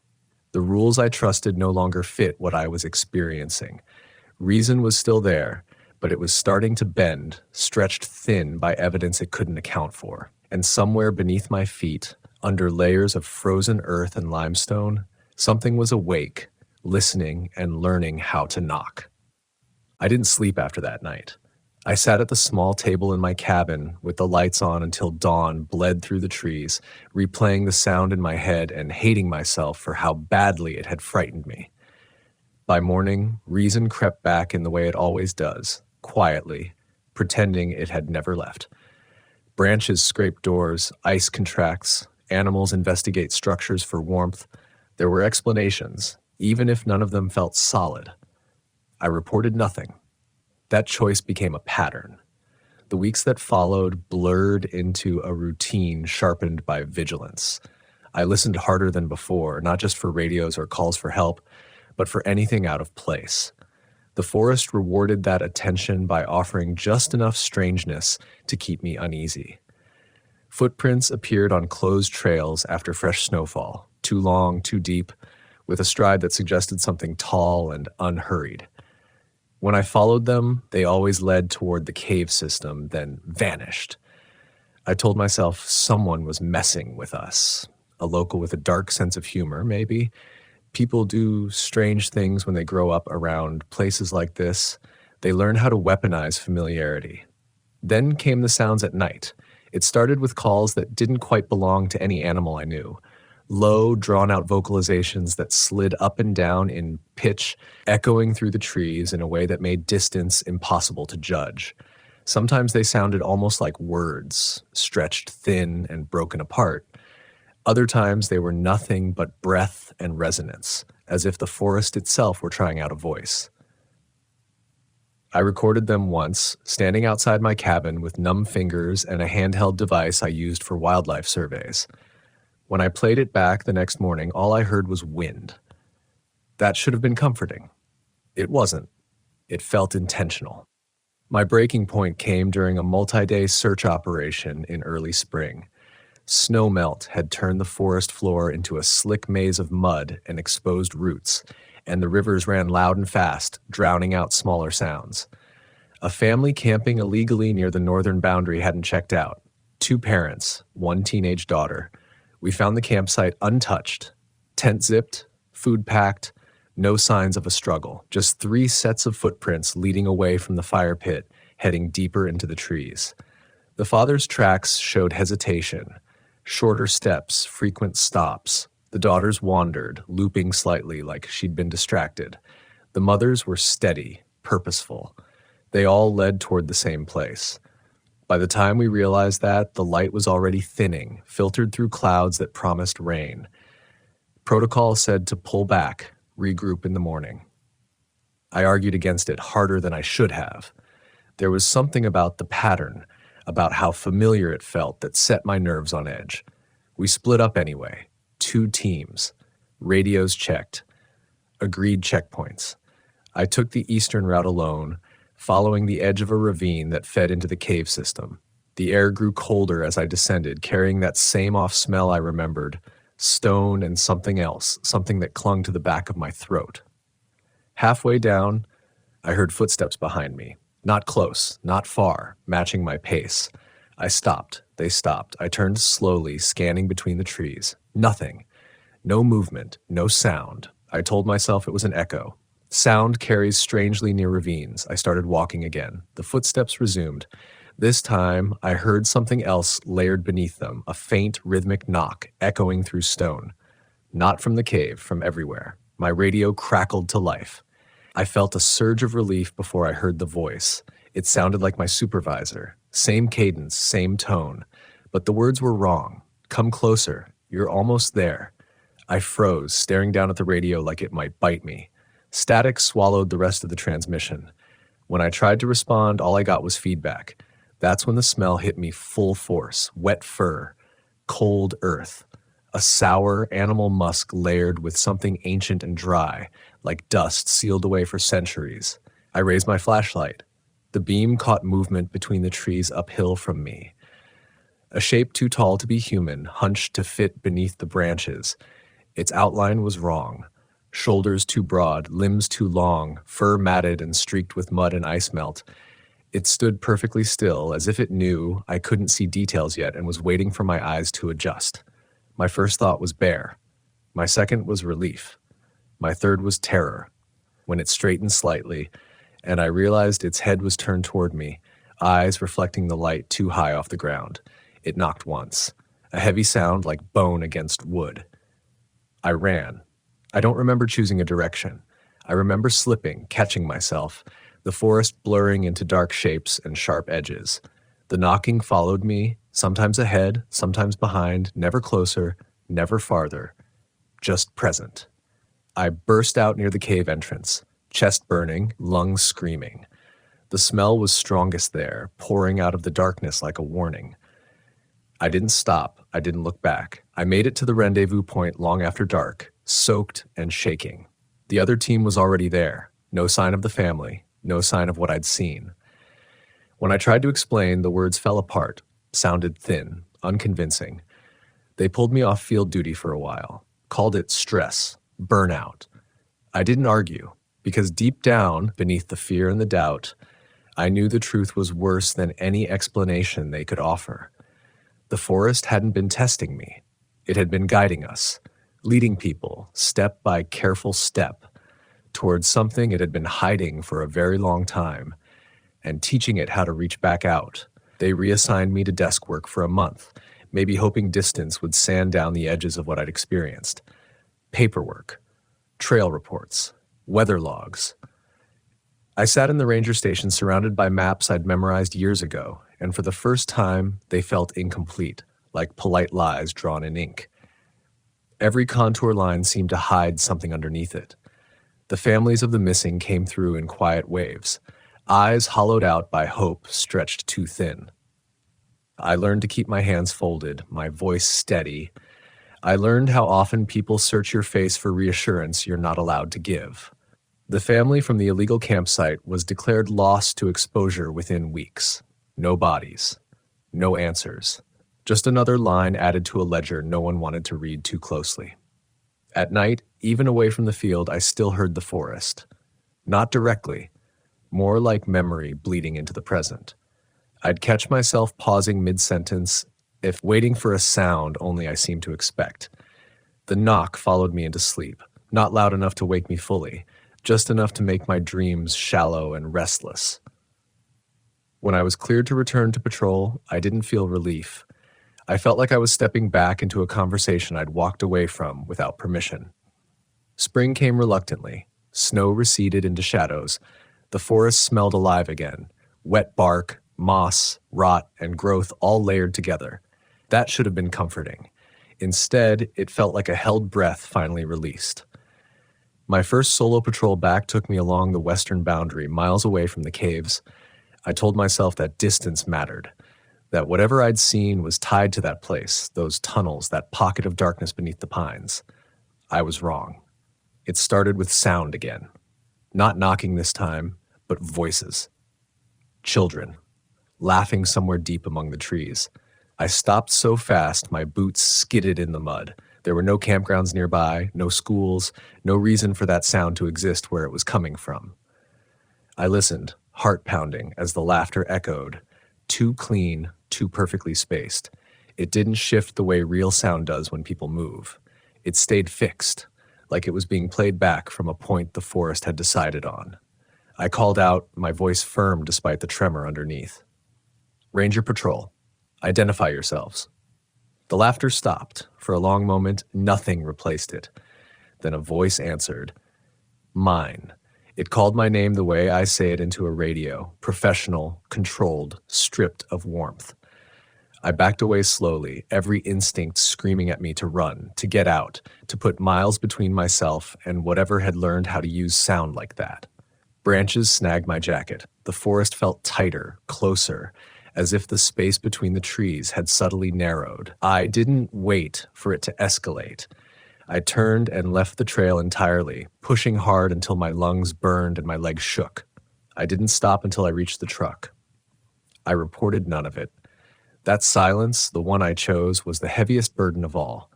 The rules I trusted no longer fit what I was experiencing. Reason was still there, but it was starting to bend, stretched thin by evidence it couldn't account for. And somewhere beneath my feet, under layers of frozen earth and limestone, something was awake, listening and learning how to knock. I didn't sleep after that night. I sat at the small table in my cabin with the lights on until dawn bled through the trees, replaying the sound in my head and hating myself for how badly it had frightened me. By morning, reason crept back in the way it always does, quietly, pretending it had never left. Branches scrape doors, ice contracts, animals investigate structures for warmth. There were explanations, even if none of them felt solid. I reported nothing. That choice became a pattern. The weeks that followed blurred into a routine sharpened by vigilance. I listened harder than before, not just for radios or calls for help, but for anything out of place. The forest rewarded that attention by offering just enough strangeness to keep me uneasy. Footprints appeared on closed trails after fresh snowfall, too long, too deep, with a stride that suggested something tall and unhurried. When I followed them, they always led toward the cave system, then vanished. I told myself someone was messing with us. A local with a dark sense of humor, maybe. People do strange things when they grow up around places like this. They learn how to weaponize familiarity. Then came the sounds at night. It started with calls that didn't quite belong to any animal I knew. Low, drawn-out vocalizations that slid up and down in pitch, echoing through the trees in a way that made distance impossible to judge. Sometimes they sounded almost like words, stretched thin and broken apart. Other times they were nothing but breath and resonance, as if the forest itself were trying out a voice. I recorded them once, standing outside my cabin with numb fingers and a handheld device I used for wildlife surveys. When I played it back the next morning, all I heard was wind. That should have been comforting. It wasn't. It felt intentional. My breaking point came during a multi-day search operation in early spring. Snow melt had turned the forest floor into a slick maze of mud and exposed roots, and the rivers ran loud and fast, drowning out smaller sounds. A family camping illegally near the northern boundary hadn't checked out. 2 parents, 1 teenage daughter. We found the campsite untouched, tent zipped, food packed, no signs of a struggle, just 3 sets of footprints leading away from the fire pit, heading deeper into the trees. The father's tracks showed hesitation, shorter steps, frequent stops. The daughters wandered, looping slightly like she'd been distracted. The mothers were steady, purposeful. They all led toward the same place. By the time we realized that, the light was already thinning, filtered through clouds that promised rain. Protocol said to pull back, regroup in the morning. I argued against it harder than I should have. There was something about the pattern, about how familiar it felt, that set my nerves on edge. We split up anyway. 2 teams. Radios checked. Agreed checkpoints. I took the eastern route alone, following the edge of a ravine that fed into the cave system. The air grew colder as I descended, carrying that same off smell I remembered, stone and something else, something that clung to the back of my throat. Halfway down, I heard footsteps behind me. Not close, not far, matching my pace. I stopped. They stopped. I turned slowly, scanning between the trees. Nothing. No movement, no sound. I told myself it was an echo. Sound carries strangely near ravines. I started walking again. The footsteps resumed. This time, I heard something else layered beneath them, a faint, rhythmic knock echoing through stone. Not from the cave, from everywhere. My radio crackled to life. I felt a surge of relief before I heard the voice. It sounded like my supervisor. Same cadence, same tone. But the words were wrong. Come closer. You're almost there. I froze, staring down at the radio like it might bite me. Static swallowed the rest of the transmission. When I tried to respond, all I got was feedback. That's when the smell hit me full force. Wet fur. Cold earth. A sour animal musk layered with something ancient and dry, like dust sealed away for centuries. I raised my flashlight. The beam caught movement between the trees uphill from me. A shape too tall to be human, hunched to fit beneath the branches. Its outline was wrong. Shoulders too broad, limbs too long, fur matted and streaked with mud and ice melt. It stood perfectly still, as if it knew I couldn't see details yet and was waiting for my eyes to adjust. My first thought was bear. My second was relief. My third was terror. When it straightened slightly, and I realized its head was turned toward me, eyes reflecting the light too high off the ground. It knocked once, a heavy sound like bone against wood. I ran. I don't remember choosing a direction. I remember slipping, catching myself, the forest blurring into dark shapes and sharp edges. The knocking followed me, sometimes ahead, sometimes behind, never closer, never farther, just present. I burst out near the cave entrance, chest burning, lungs screaming. The smell was strongest there, pouring out of the darkness like a warning. I didn't stop. I didn't look back. I made it to the rendezvous point long after dark, soaked and shaking. The other team was already there. No sign of the family, no sign of what I'd seen. When I tried to explain, the words fell apart, sounded thin, unconvincing. They pulled me off field duty for a while, called it stress, burnout. I didn't argue, because deep down, beneath the fear and the doubt, I knew the truth was worse than any explanation they could offer. The forest hadn't been testing me. It had been guiding us, leading people, step by careful step, towards something it had been hiding for a very long time, and teaching it how to reach back out. They reassigned me to desk work for a month, maybe hoping distance would sand down the edges of what I'd experienced. Paperwork, trail reports, weather logs. I sat in the ranger station surrounded by maps I'd memorized years ago, and for the first time, they felt incomplete, like polite lies drawn in ink. Every contour line seemed to hide something underneath it. The families of the missing came through in quiet waves, eyes hollowed out by hope stretched too thin. I learned to keep my hands folded, my voice steady. I learned how often people search your face for reassurance you're not allowed to give. The family from the illegal campsite was declared lost to exposure within weeks. No bodies. No answers. Just another line added to a ledger no one wanted to read too closely. At night, even away from the field, I still heard the forest. Not directly, more like memory bleeding into the present. I'd catch myself pausing mid-sentence, if waiting for a sound only I seemed to expect. The knock followed me into sleep, not loud enough to wake me fully, just enough to make my dreams shallow and restless. When I was cleared to return to patrol, I didn't feel relief. I felt like I was stepping back into a conversation I'd walked away from without permission. Spring came reluctantly. Snow receded into shadows. The forest smelled alive again. Wet bark, moss, rot, and growth all layered together. That should have been comforting. Instead, it felt like a held breath finally released. My first solo patrol back took me along the western boundary, miles away from the caves. I told myself that distance mattered, that whatever I'd seen was tied to that place, those tunnels, that pocket of darkness beneath the pines. I was wrong. It started with sound again. Not knocking this time, but voices. Children, laughing somewhere deep among the trees. I stopped so fast my boots skidded in the mud. There were no campgrounds nearby, no schools, no reason for that sound to exist where it was coming from. I listened, heart pounding, as the laughter echoed. Too clean, too perfectly spaced. It didn't shift the way real sound does when people move. It stayed fixed, like it was being played back from a point the forest had decided on. I called out, my voice firm despite the tremor underneath. Ranger Patrol, identify yourselves. The laughter stopped. For a long moment, nothing replaced it. Then a voice answered. Mine. It called my name the way I say it into a radio, professional, controlled, stripped of warmth. I backed away slowly, every instinct screaming at me to run, to get out, to put miles between myself and whatever had learned how to use sound like that. Branches snagged my jacket. The forest felt tighter, closer, as if the space between the trees had subtly narrowed. I didn't wait for it to escalate. I turned and left the trail entirely, pushing hard until my lungs burned and my legs shook. I didn't stop until I reached the truck. I reported none of it. That silence, the one I chose, was the heaviest burden of all.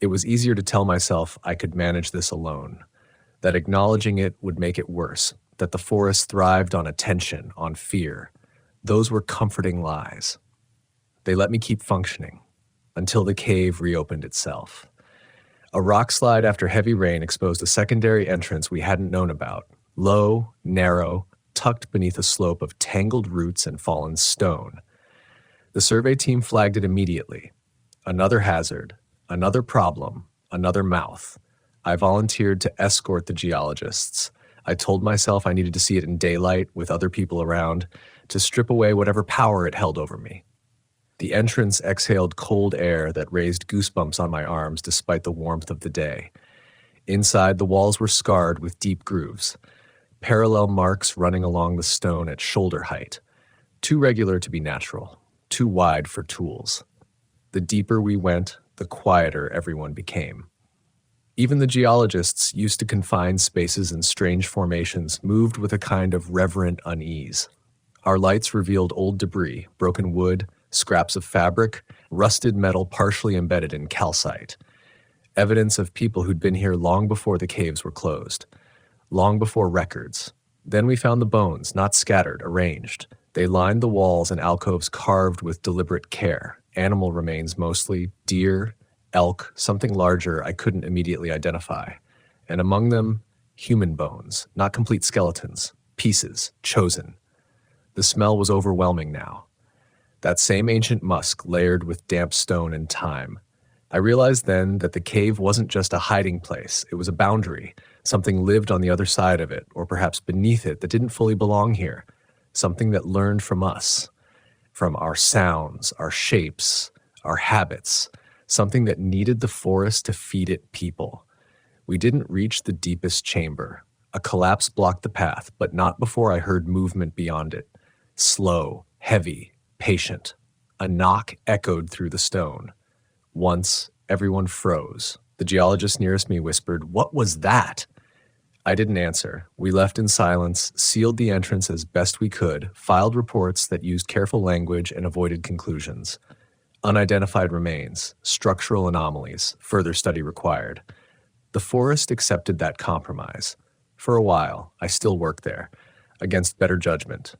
It was easier to tell myself I could manage this alone, that acknowledging it would make it worse, that the forest thrived on attention, on fear. Those were comforting lies. They let me keep functioning, until the cave reopened itself. A rock slide after heavy rain exposed a secondary entrance we hadn't known about, low, narrow, tucked beneath a slope of tangled roots and fallen stone. The survey team flagged it immediately. Another hazard, another problem, another mouth. I volunteered to escort the geologists. I told myself I needed to see it in daylight with other people around, to strip away whatever power it held over me. The entrance exhaled cold air that raised goosebumps on my arms despite the warmth of the day. Inside, the walls were scarred with deep grooves, parallel marks running along the stone at shoulder height, too regular to be natural, too wide for tools. The deeper we went, the quieter everyone became. Even the geologists, used to confined spaces and strange formations, moved with a kind of reverent unease. Our lights revealed old debris, broken wood, scraps of fabric, rusted metal partially embedded in calcite. Evidence of people who'd been here long before the caves were closed, long before records. Then we found the bones, not scattered, arranged. They lined the walls and alcoves carved with deliberate care. Animal remains mostly, deer, elk, something larger I couldn't immediately identify. And among them, human bones, not complete skeletons, pieces, chosen. The smell was overwhelming now. That same ancient musk layered with damp stone and time. I realized then that the cave wasn't just a hiding place. It was a boundary. Something lived on the other side of it, or perhaps beneath it, that didn't fully belong here. Something that learned from us, from our sounds, our shapes, our habits. Something that needed the forest to feed it people. We didn't reach the deepest chamber. A collapse blocked the path, but not before I heard movement beyond it. Slow, heavy, patient. A knock echoed through the stone. Once, everyone froze. The geologist nearest me whispered, "What was that?" I didn't answer. We left in silence, sealed the entrance as best we could, filed reports that used careful language and avoided conclusions. Unidentified remains, structural anomalies, further study required. The forest accepted that compromise. For a while, I still worked there, against better judgment,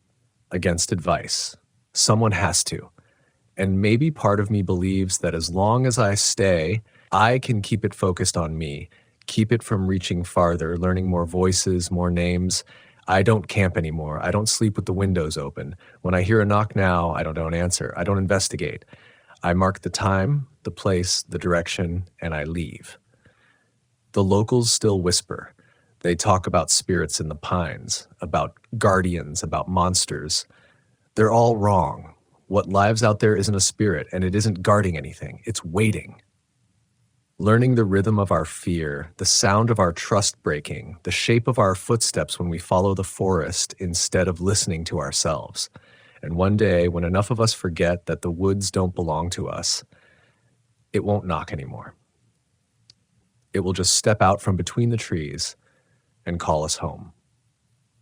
against advice. Someone has to. And maybe part of me believes that as long as I stay, I can keep it focused on me, keep it from reaching farther, learning more voices, more names. I don't camp anymore. I don't sleep with the windows open. When I hear a knock now, I don't answer. I don't investigate. I mark the time, the place, the direction, and I leave. The locals still whisper. They talk about spirits in the pines, about guardians, about monsters. They're all wrong. What lives out there isn't a spirit, and it isn't guarding anything. It's waiting. Learning the rhythm of our fear, the sound of our trust breaking, the shape of our footsteps when we follow the forest instead of listening to ourselves. And one day, when enough of us forget that the woods don't belong to us, it won't knock anymore. It will just step out from between the trees and call us home.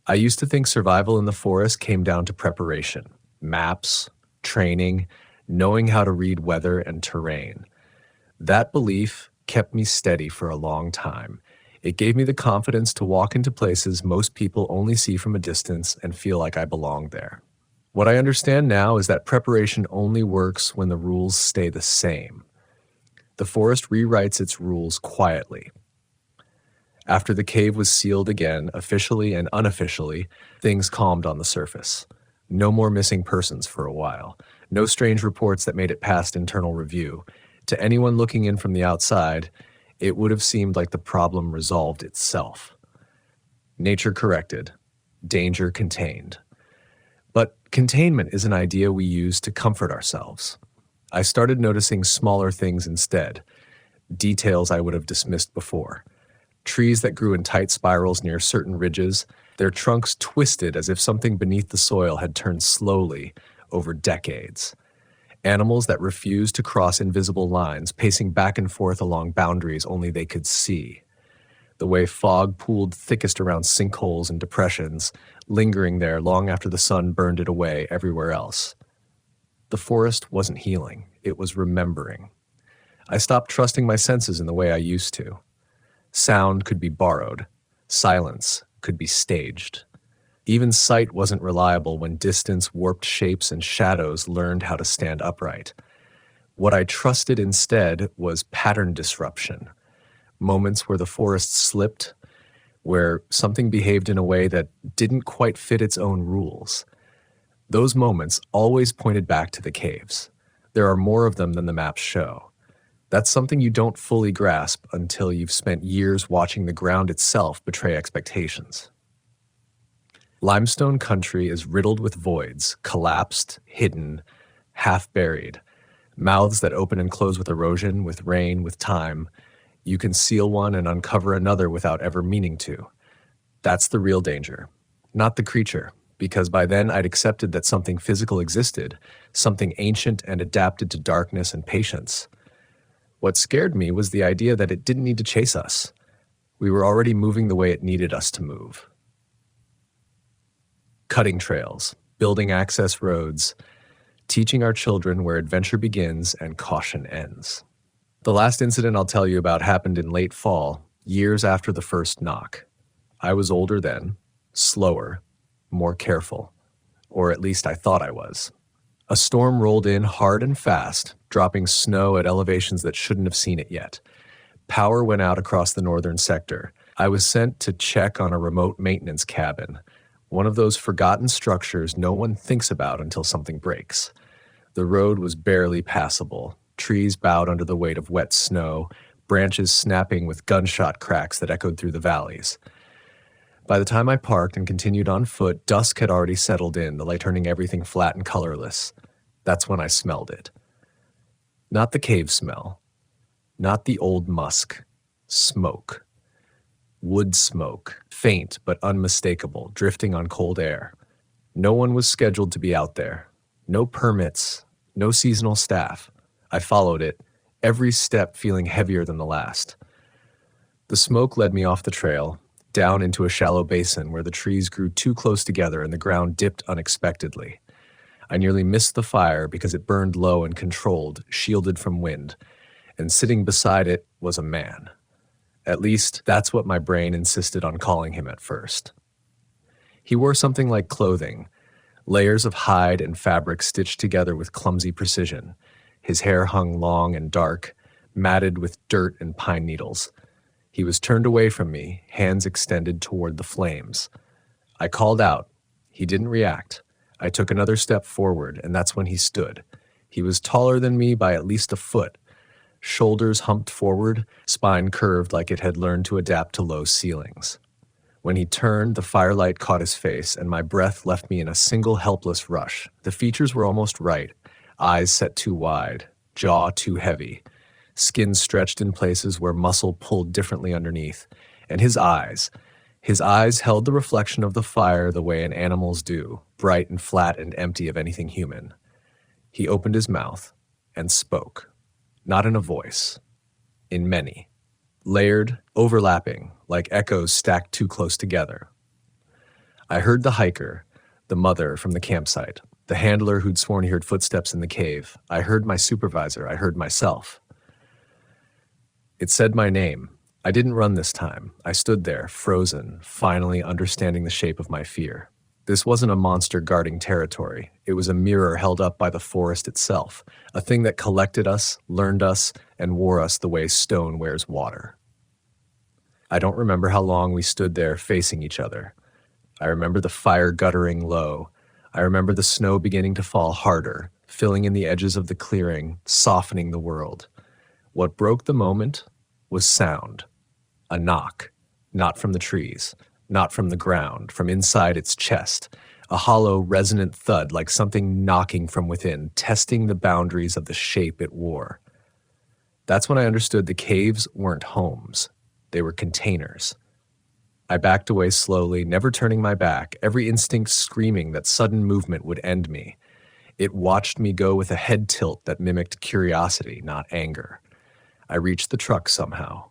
I used to think survival in the forest came down to preparation, maps, training, knowing how to read weather and terrain. That belief kept me steady for a long time. It gave me the confidence to walk into places most people only see from a distance and feel like I belong there. What I understand now is that preparation only works when the rules stay the same. The forest rewrites its rules quietly. After the cave was sealed again, officially and unofficially, things calmed on the surface. No more missing persons for a while. No strange reports that made it past internal review. To anyone looking in from the outside, it would have seemed like the problem resolved itself. Nature corrected, danger contained. But containment is an idea we use to comfort ourselves. I started noticing smaller things instead, details I would have dismissed before. Trees that grew in tight spirals near certain ridges, their trunks twisted as if something beneath the soil had turned slowly over decades. Animals that refused to cross invisible lines, pacing back and forth along boundaries only they could see. The way fog pooled thickest around sinkholes and depressions, lingering there long after the sun burned it away everywhere else. The forest wasn't healing, it was remembering. I stopped trusting my senses in the way I used to. Sound could be borrowed. Silence could be staged. Even sight wasn't reliable when distance, warped shapes, and shadows learned how to stand upright. What I trusted instead was pattern disruption. Moments where the forest slipped, where something behaved in a way that didn't quite fit its own rules. Those moments always pointed back to the caves. There are more of them than the maps show. That's something you don't fully grasp until you've spent years watching the ground itself betray expectations. Limestone country is riddled with voids, collapsed, hidden, half-buried. Mouths that open and close with erosion, with rain, with time. You can seal one and uncover another without ever meaning to. That's the real danger, not the creature, because by then I'd accepted that something physical existed, something ancient and adapted to darkness and patience. What scared me was the idea that it didn't need to chase us. We were already moving the way it needed us to move. Cutting trails, building access roads, teaching our children where adventure begins and caution ends. The last incident I'll tell you about happened in late fall, years after the first knock. I was older then, slower, more careful, or at least I thought I was. A storm rolled in hard and fast, dropping snow at elevations that shouldn't have seen it yet. Power went out across the northern sector. I was sent to check on a remote maintenance cabin, one of those forgotten structures no one thinks about until something breaks. The road was barely passable. Trees bowed under the weight of wet snow, branches snapping with gunshot cracks that echoed through the valleys. By the time I parked and continued on foot, dusk had already settled in, the light turning everything flat and colorless. That's when I smelled it. Not the cave smell. Not the old musk. Smoke. Wood smoke, faint but unmistakable, drifting on cold air. No one was scheduled to be out there. No permits, no seasonal staff. I followed it, every step feeling heavier than the last. The smoke led me off the trail, down into a shallow basin where the trees grew too close together and the ground dipped unexpectedly. I nearly missed the fire because it burned low and controlled, shielded from wind, and sitting beside it was a man. At least, that's what my brain insisted on calling him at first. He wore something like clothing, layers of hide and fabric stitched together with clumsy precision. His hair hung long and dark, matted with dirt and pine needles. He was turned away from me, hands extended toward the flames. I called out. He didn't react. I took another step forward, and that's when he stood. He was taller than me by at least a foot. Shoulders humped forward, spine curved like it had learned to adapt to low ceilings. When he turned, the firelight caught his face, and my breath left me in a single helpless rush. The features were almost right, eyes set too wide, jaw too heavy, skin stretched in places where muscle pulled differently underneath, and his eyes His eyes held the reflection of the fire the way an animal's do, bright and flat and empty of anything human. He opened his mouth and spoke, not in a voice, in many, layered, overlapping, like echoes stacked too close together. I heard the hiker, the mother from the campsite, the handler who'd sworn he heard footsteps in the cave. I heard my supervisor. I heard myself. It said my name. I didn't run this time. I stood there, frozen, finally understanding the shape of my fear. This wasn't a monster guarding territory. It was a mirror held up by the forest itself, a thing that collected us, learned us, and wore us the way stone wears water. I don't remember how long we stood there facing each other. I remember the fire guttering low. I remember the snow beginning to fall harder, filling in the edges of the clearing, softening the world. What broke the moment was sound. A knock, not from the trees, not from the ground, from inside its chest, a hollow, resonant thud like something knocking from within, testing the boundaries of the shape it wore. That's when I understood the caves weren't homes. They were containers. I backed away slowly, never turning my back, every instinct screaming that sudden movement would end me. It watched me go with a head tilt that mimicked curiosity, not anger. I reached the truck somehow.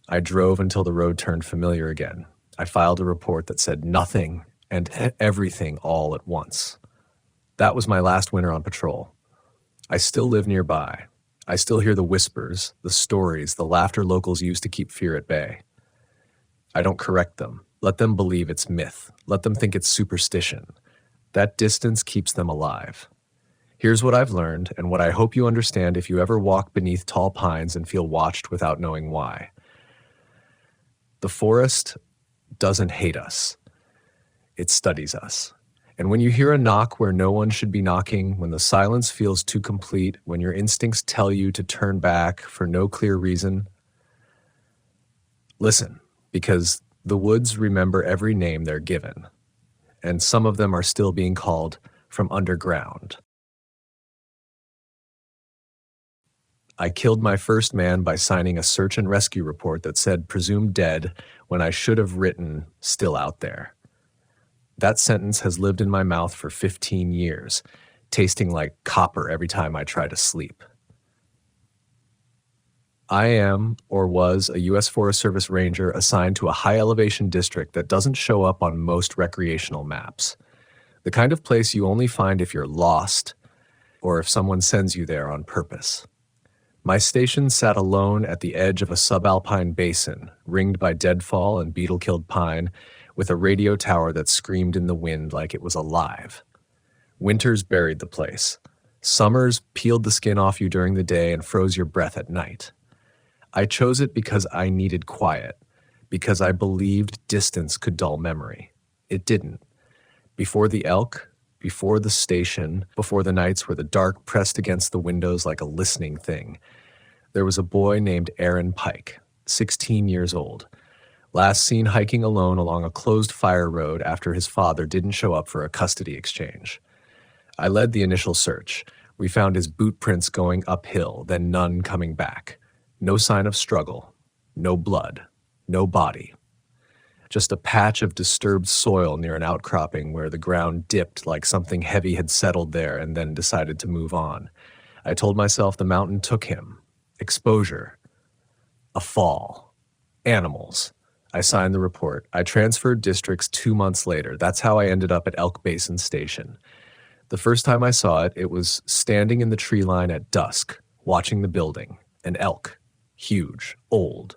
I drove until the road turned familiar again. I filed a report that said nothing and everything all at once. That was my last winter on patrol. I still live nearby. I still hear the whispers, the stories, the laughter locals use to keep fear at bay. I don't correct them. Let them believe it's myth. Let them think it's superstition. That distance keeps them alive. Here's what I've learned and what I hope you understand if you ever walk beneath tall pines and feel watched without knowing why. The forest doesn't hate us. It studies us. And when you hear a knock where no one should be knocking, when the silence feels too complete, when your instincts tell you to turn back for no clear reason, listen, because the woods remember every name they're given, and some of them are still being called from underground. I killed my first man by signing a search and rescue report that said presumed dead when I should have written still out there. That sentence has lived in my mouth for 15 years, tasting like copper every time I try to sleep. I am, or was, a U.S. Forest Service ranger assigned to a high-elevation district that doesn't show up on most recreational maps. The kind of place you only find if you're lost, or if someone sends you there on purpose. My station sat alone at the edge of a subalpine basin, ringed by deadfall and beetle-killed pine, with a radio tower that screamed in the wind like it was alive. Winters buried the place. Summers peeled the skin off you during the day and froze your breath at night. I chose it because I needed quiet, because I believed distance could dull memory. It didn't. Before the elk, before the station, before the nights where the dark pressed against the windows like a listening thing, there was a boy named Aaron Pike, 16 years old, last seen hiking alone along a closed fire road after his father didn't show up for a custody exchange. I led the initial search. We found his boot prints going uphill, then none coming back. No sign of struggle, no blood, no body. Just a patch of disturbed soil near an outcropping where the ground dipped like something heavy had settled there and then decided to move on. I told myself the mountain took him. Exposure. A fall. Animals. I signed the report. I transferred districts 2 months later. That's how I ended up at Elk Basin Station. The first time I saw it, it was standing in the tree line at dusk, watching the building. An elk. Huge. Old.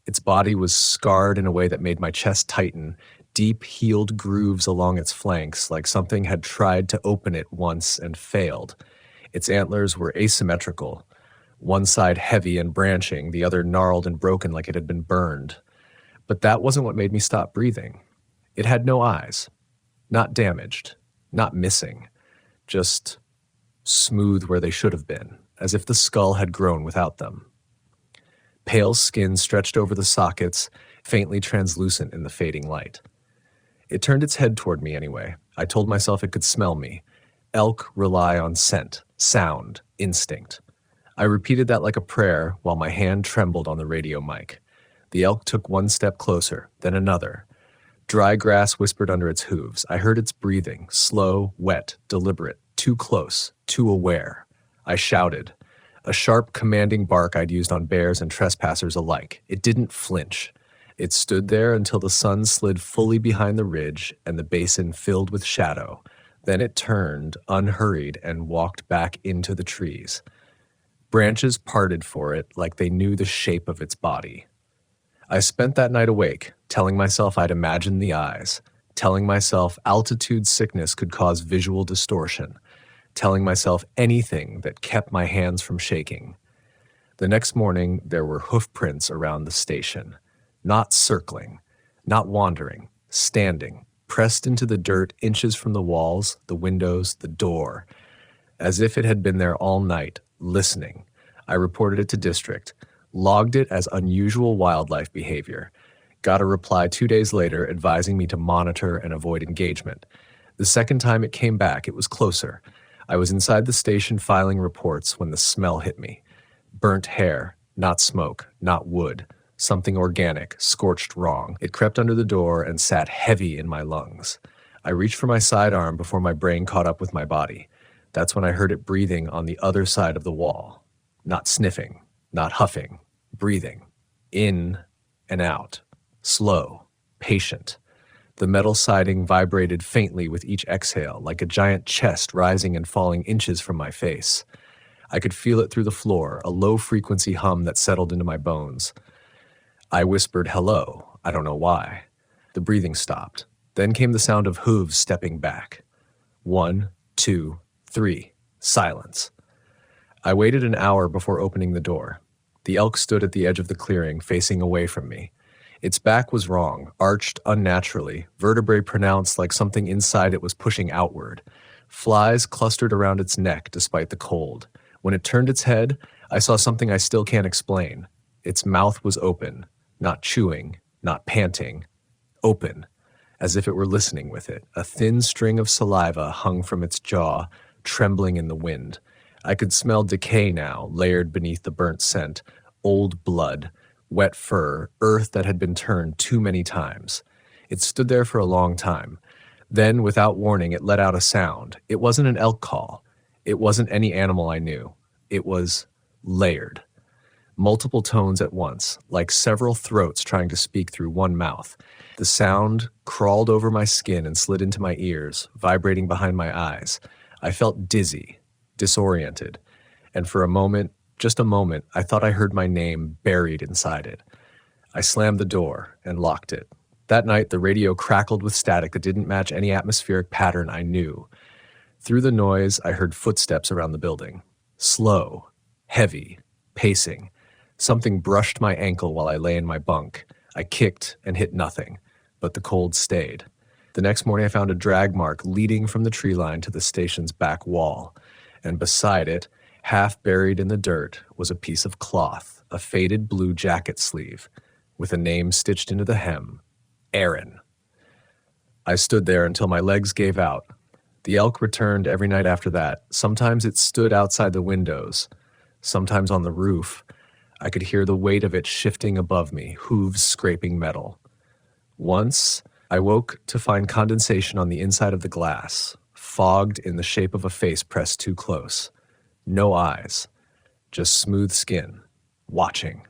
Its body was scarred in a way that made my chest tighten, deep healed grooves along its flanks like something had tried to open it once and failed. Its antlers were asymmetrical, one side heavy and branching, the other gnarled and broken like it had been burned. But that wasn't what made me stop breathing. It had no eyes. Not damaged. Not missing. Just smooth where they should have been, as if the skull had grown without them. Pale skin stretched over the sockets, faintly translucent in the fading light. It turned its head toward me anyway. I told myself it could smell me. Elk rely on scent, sound, instinct. I repeated that like a prayer while my hand trembled on the radio mic. The elk took one step closer, then another. Dry grass whispered under its hooves. I heard its breathing, slow, wet, deliberate, too close, too aware. I shouted. A sharp, commanding bark I'd used on bears and trespassers alike. It didn't flinch. It stood there until the sun slid fully behind the ridge and the basin filled with shadow. Then it turned, unhurried, and walked back into the trees. Branches parted for it like they knew the shape of its body. I spent that night awake, telling myself I'd imagined the eyes, telling myself altitude sickness could cause visual distortion, telling myself anything that kept my hands from shaking. The next morning, there were hoof prints around the station, not circling, not wandering, standing, pressed into the dirt inches from the walls, the windows, the door, as if it had been there all night, listening. I reported it to district, logged it as unusual wildlife behavior, got a reply 2 days later advising me to monitor and avoid engagement. The second time it came back, it was closer. I was inside the station filing reports when the smell hit me. Burnt hair, not smoke, not wood, something organic, scorched wrong. It crept under the door and sat heavy in my lungs. I reached for my sidearm before my brain caught up with my body. That's when I heard it breathing on the other side of the wall. Not sniffing, not huffing, breathing. In and out. Slow, patient. The metal siding vibrated faintly with each exhale, like a giant chest rising and falling inches from my face. I could feel it through the floor, a low-frequency hum that settled into my bones. I whispered hello, I don't know why. The breathing stopped. Then came the sound of hooves stepping back. 1, 2, 3. Silence. I waited an hour before opening the door. The elk stood at the edge of the clearing, facing away from me. Its back was wrong, arched unnaturally, vertebrae pronounced like something inside it was pushing outward. Flies clustered around its neck despite the cold. When it turned its head, I saw something I still can't explain. Its mouth was open, not chewing, not panting. Open, as if it were listening with it. A thin string of saliva hung from its jaw, trembling in the wind. I could smell decay now, layered beneath the burnt scent, old blood, wet fur, earth that had been turned too many times. It stood there for a long time. Then, without warning, it let out a sound. It wasn't an elk call. It wasn't any animal I knew. It was layered. Multiple tones at once, like several throats trying to speak through one mouth. The sound crawled over my skin and slid into my ears, vibrating behind my eyes. I felt dizzy, disoriented, and for a moment, just a moment, I thought I heard my name buried inside it. I slammed the door and locked it. That night, the radio crackled with static that didn't match any atmospheric pattern I knew. Through the noise, I heard footsteps around the building. Slow, heavy, pacing. Something brushed my ankle while I lay in my bunk. I kicked and hit nothing, but the cold stayed. The next morning, I found a drag mark leading from the tree line to the station's back wall, and beside it, half buried in the dirt, was a piece of cloth, a faded blue jacket sleeve, with a name stitched into the hem, Aaron. I stood there until my legs gave out. The elk returned every night after that. Sometimes it stood outside the windows, sometimes on the roof. I could hear the weight of it shifting above me, hooves scraping metal. Once, I woke to find condensation on the inside of the glass, fogged in the shape of a face pressed too close. No eyes, just smooth skin, watching.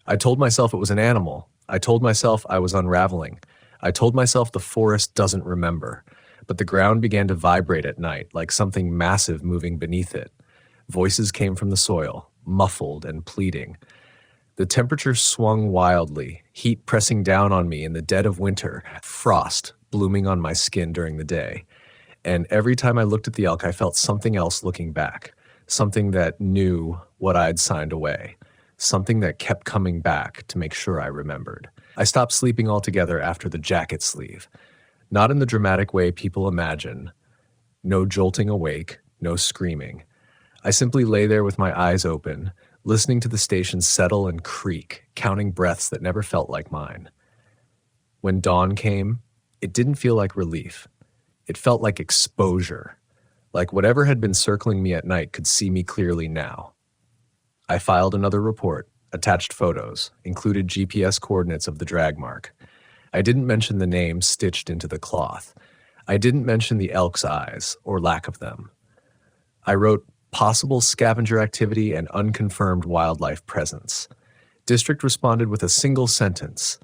I told myself it was an animal. I told myself I was unraveling. I told myself the forest doesn't remember, but the ground began to vibrate at night like something massive moving beneath it. Voices came from the soil, muffled and pleading. The temperature swung wildly, heat pressing down on me in the dead of winter, frost blooming on my skin during the day. And every time I looked at the elk, I felt something else looking back. Something that knew what I'd signed away. Something that kept coming back to make sure I remembered. I stopped sleeping altogether after the jacket sleeve. Not in the dramatic way people imagine. No jolting awake, no screaming. I simply lay there with my eyes open, listening to the station settle and creak, counting breaths that never felt like mine. When dawn came, it didn't feel like relief. It felt like exposure. Like whatever had been circling me at night could see me clearly now. I filed another report, attached photos, included GPS coordinates of the drag mark. I didn't mention the name stitched into the cloth. I didn't mention the elk's eyes, or lack of them. I wrote possible scavenger activity and unconfirmed wildlife presence. District responded with a single sentence.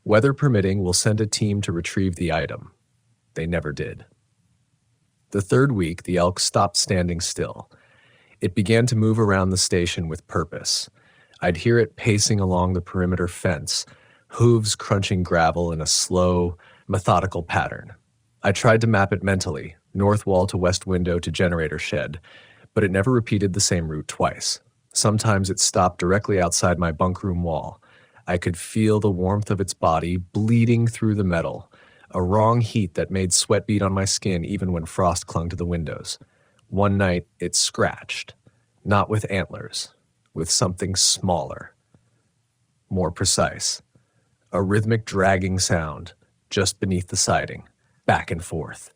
Weather permitting, we'll send a team to retrieve the item. They never did. The third week, the elk stopped standing still. It began to move around the station with purpose. I'd hear it pacing along the perimeter fence, hooves crunching gravel in a slow, methodical pattern. I tried to map it mentally, north wall to west window to generator shed, but it never repeated the same route twice. Sometimes it stopped directly outside my bunk room wall. I could feel the warmth of its body bleeding through the metal, a wrong heat that made sweat bead on my skin even when frost clung to the windows. One night, it scratched, not with antlers, with something smaller, more precise. A rhythmic dragging sound just beneath the siding, back and forth,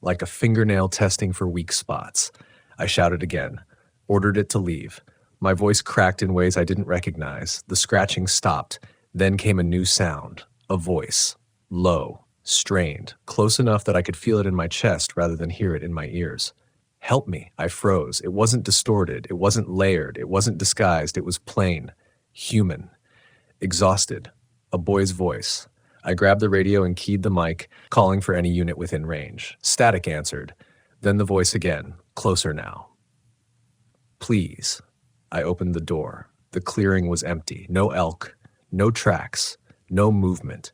like a fingernail testing for weak spots. I shouted again, ordered it to leave. My voice cracked in ways I didn't recognize. The scratching stopped. Then came a new sound, a voice, low, strained, close enough that I could feel it in my chest rather than hear it in my ears. Help me, I froze. It wasn't distorted. It wasn't layered. It wasn't disguised. It was plain, human, exhausted, a boy's voice. I grabbed the radio and keyed the mic, calling for any unit within range. Static answered. Then the voice again, closer now. Please. I opened the door. The clearing was empty. No elk, no tracks, no movement.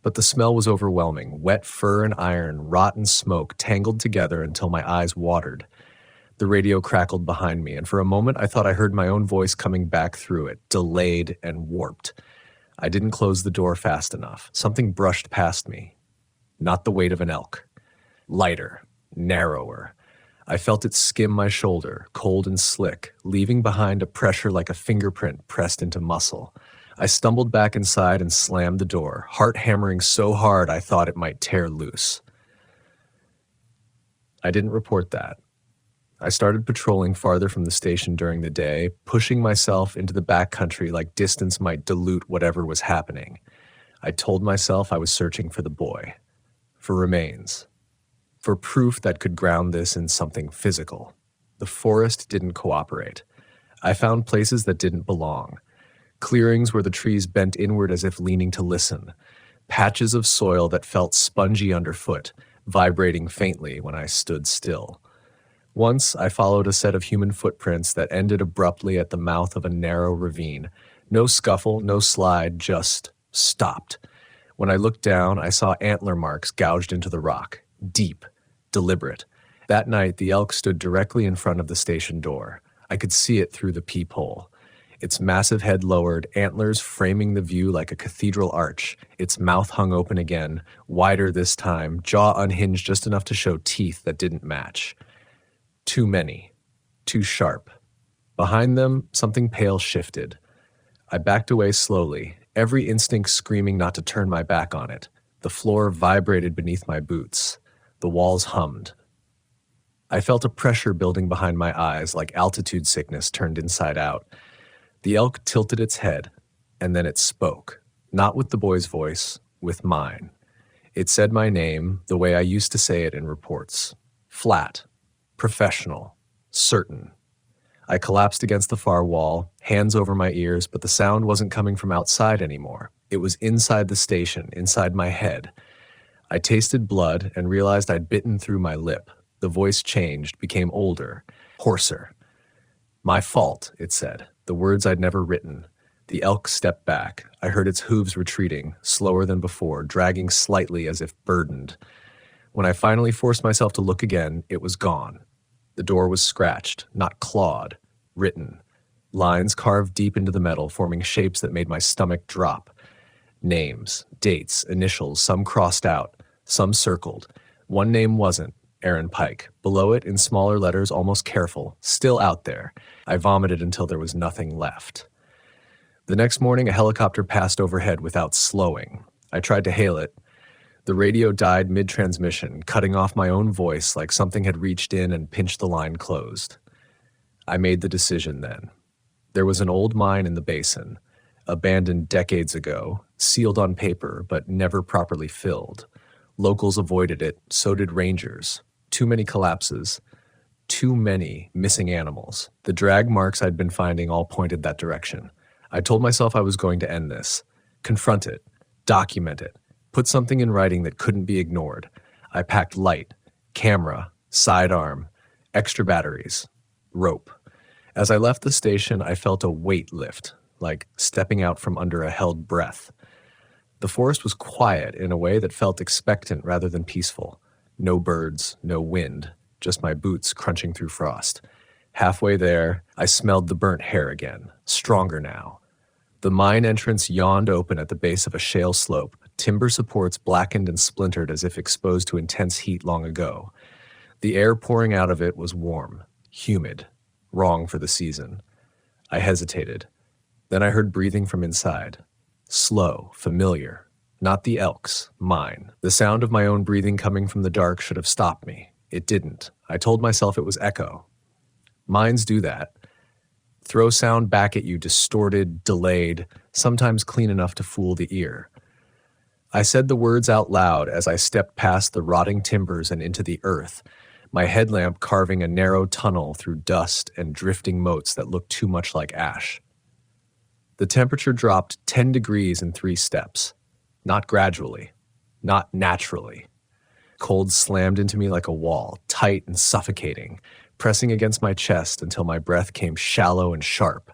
But the smell was overwhelming. Wet fur and iron, rotten smoke tangled together until my eyes watered. The radio crackled behind me, and for a moment I thought I heard my own voice coming back through it, delayed and warped. I didn't close the door fast enough. Something brushed past me. Not the weight of an elk. Lighter, narrower. I felt it skim my shoulder, cold and slick, leaving behind a pressure like a fingerprint pressed into muscle. I stumbled back inside and slammed the door, heart hammering so hard I thought it might tear loose. I didn't report that. I started patrolling farther from the station during the day, pushing myself into the backcountry like distance might dilute whatever was happening. I told myself I was searching for the boy, for remains, for proof that could ground this in something physical. The forest didn't cooperate. I found places that didn't belong. Clearings where the trees bent inward as if leaning to listen. Patches of soil that felt spongy underfoot, vibrating faintly when I stood still. Once, I followed a set of human footprints that ended abruptly at the mouth of a narrow ravine. No scuffle, no slide, just stopped. When I looked down, I saw antler marks gouged into the rock. Deep, deliberate. That night, the elk stood directly in front of the station door. I could see it through the peephole. Its massive head lowered, antlers framing the view like a cathedral arch. Its mouth hung open again, wider this time, jaw unhinged just enough to show teeth that didn't match. Too many. Too sharp. Behind them, something pale shifted. I backed away slowly, every instinct screaming not to turn my back on it. The floor vibrated beneath my boots. The walls hummed. I felt a pressure building behind my eyes like altitude sickness turned inside out. The elk tilted its head, and then it spoke, not with the boy's voice, with mine. It said my name the way I used to say it in reports. Flat, professional, certain. I collapsed against the far wall, hands over my ears, but the sound wasn't coming from outside anymore. It was inside the station, inside my head. I tasted blood and realized I'd bitten through my lip. The voice changed, became older, hoarser. My fault, it said, the words I'd never written. The elk stepped back. I heard its hooves retreating, slower than before, dragging slightly as if burdened. When I finally forced myself to look again, it was gone. The door was scratched, not clawed, written. Lines carved deep into the metal, forming shapes that made my stomach drop. Names, dates, initials, some crossed out, some circled. One name wasn't, Aaron Pike. Below it, in smaller letters, almost careful, still out there. I vomited until there was nothing left. The next morning, a helicopter passed overhead without slowing. I tried to hail it. The radio died mid-transmission, cutting off my own voice like something had reached in and pinched the line closed. I made the decision then. There was an old mine in the basin, abandoned decades ago, sealed on paper but never properly filled. Locals avoided it, so did rangers. Too many collapses, too many missing animals. The drag marks I'd been finding all pointed that direction. I told myself I was going to end this, confront it, document it, put something in writing that couldn't be ignored. I packed light, camera, sidearm, extra batteries, rope. As I left the station, I felt a weight lift, like stepping out from under a held breath. The forest was quiet in a way that felt expectant rather than peaceful. No birds, no wind, just my boots crunching through frost. Halfway there, I smelled the burnt hair again, stronger now. The mine entrance yawned open at the base of a shale slope, timber supports blackened and splintered as if exposed to intense heat long ago. The air pouring out of it was warm, humid, wrong for the season. I hesitated. Then I heard breathing from inside. Slow, familiar. Not the elk's, mine. The sound of my own breathing coming from the dark should have stopped me. It didn't. I told myself it was echo. Mines do that. Throw sound back at you, distorted, delayed, sometimes clean enough to fool the ear. I said the words out loud as I stepped past the rotting timbers and into the earth, my headlamp carving a narrow tunnel through dust and drifting motes that looked too much like ash. The temperature dropped 10 degrees in 3 steps. Not gradually. Not naturally. Cold slammed into me like a wall, tight and suffocating, pressing against my chest until my breath came shallow and sharp.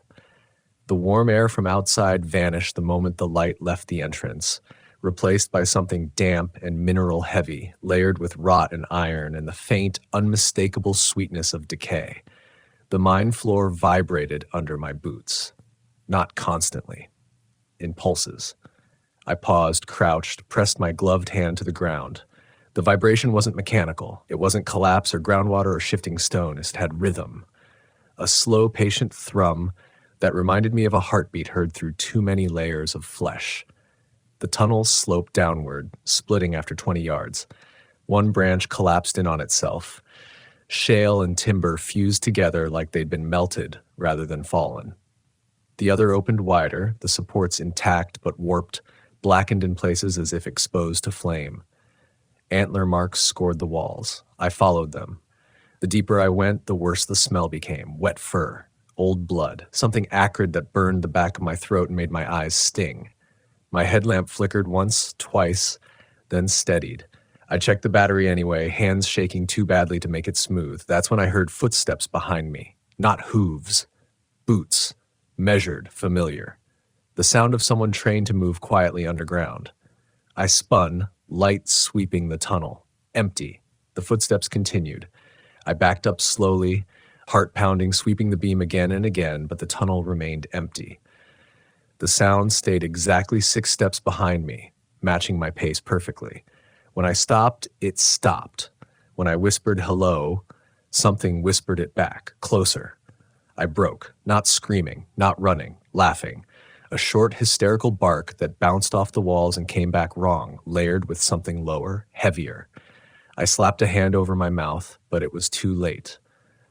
The warm air from outside vanished the moment the light left the entrance, replaced by something damp and mineral heavy, layered with rot and iron and the faint, unmistakable sweetness of decay. The mine floor vibrated under my boots. Not constantly. In pulses. I paused, crouched, pressed my gloved hand to the ground. The vibration wasn't mechanical. It wasn't collapse or groundwater or shifting stone. It had rhythm. A slow, patient thrum that reminded me of a heartbeat heard through too many layers of flesh. The tunnel sloped downward, splitting after 20 yards. One branch collapsed in on itself. Shale and timber fused together like they'd been melted rather than fallen. The other opened wider, the supports intact but warped, blackened in places as if exposed to flame. Antler marks scored the walls. I followed them. The deeper I went, the worse the smell became. Wet fur, old blood, something acrid that burned the back of my throat and made my eyes sting. My headlamp flickered once, twice, then steadied. I checked the battery anyway, hands shaking too badly to make it smooth. That's when I heard footsteps behind me. Not hooves. Boots. Measured, familiar. The sound of someone trained to move quietly underground. I spun, light sweeping the tunnel. Empty. The footsteps continued. I backed up slowly, heart pounding, sweeping the beam again and again, but the tunnel remained empty. The sound stayed exactly 6 steps behind me, matching my pace perfectly. When I stopped, it stopped. When I whispered hello, something whispered it back, closer. I broke, not screaming, not running, laughing. A short, hysterical bark that bounced off the walls and came back wrong, layered with something lower, heavier. I slapped a hand over my mouth, but it was too late.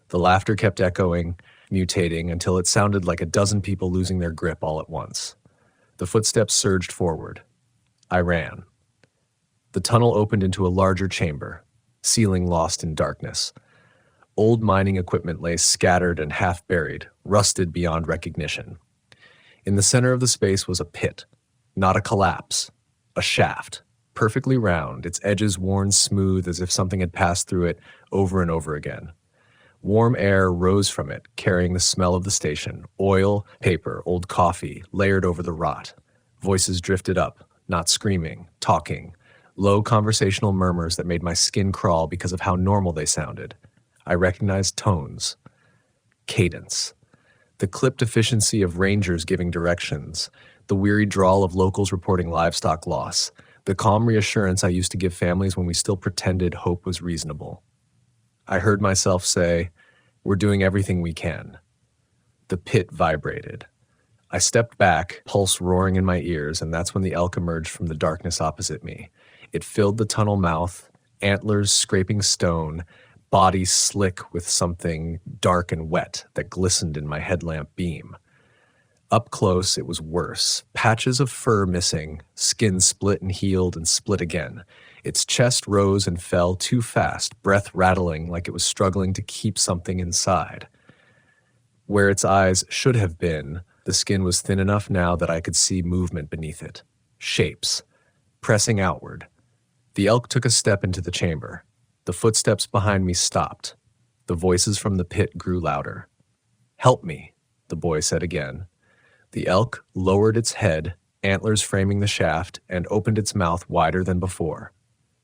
The laughter kept echoing, mutating, until it sounded like a dozen people losing their grip all at once. The footsteps surged forward. I ran. The tunnel opened into a larger chamber, ceiling lost in darkness. Old mining equipment lay scattered and half-buried, rusted beyond recognition. In the center of the space was a pit, not a collapse, a shaft, perfectly round, its edges worn smooth as if something had passed through it over and over again. Warm air rose from it, carrying the smell of the station, oil, paper, old coffee, layered over the rot. Voices drifted up, not screaming, talking, low conversational murmurs that made my skin crawl because of how normal they sounded. I recognized tones, cadence, the clipped efficiency of rangers giving directions, the weary drawl of locals reporting livestock loss, the calm reassurance I used to give families when we still pretended hope was reasonable. I heard myself say, "We're doing everything we can." The pit vibrated. I stepped back, pulse roaring in my ears, and that's when the elk emerged from the darkness opposite me. It filled the tunnel mouth, antlers scraping stone, body slick with something dark and wet that glistened in my headlamp beam. Up close, it was worse. Patches of fur missing, skin split and healed and split again. Its chest rose and fell too fast, breath rattling like it was struggling to keep something inside. Where its eyes should have been, the skin was thin enough now that I could see movement beneath it. Shapes. Pressing outward. The elk took a step into the chamber. The footsteps behind me stopped. The voices from the pit grew louder. "Help me," the boy said again. The elk lowered its head, antlers framing the shaft, and opened its mouth wider than before.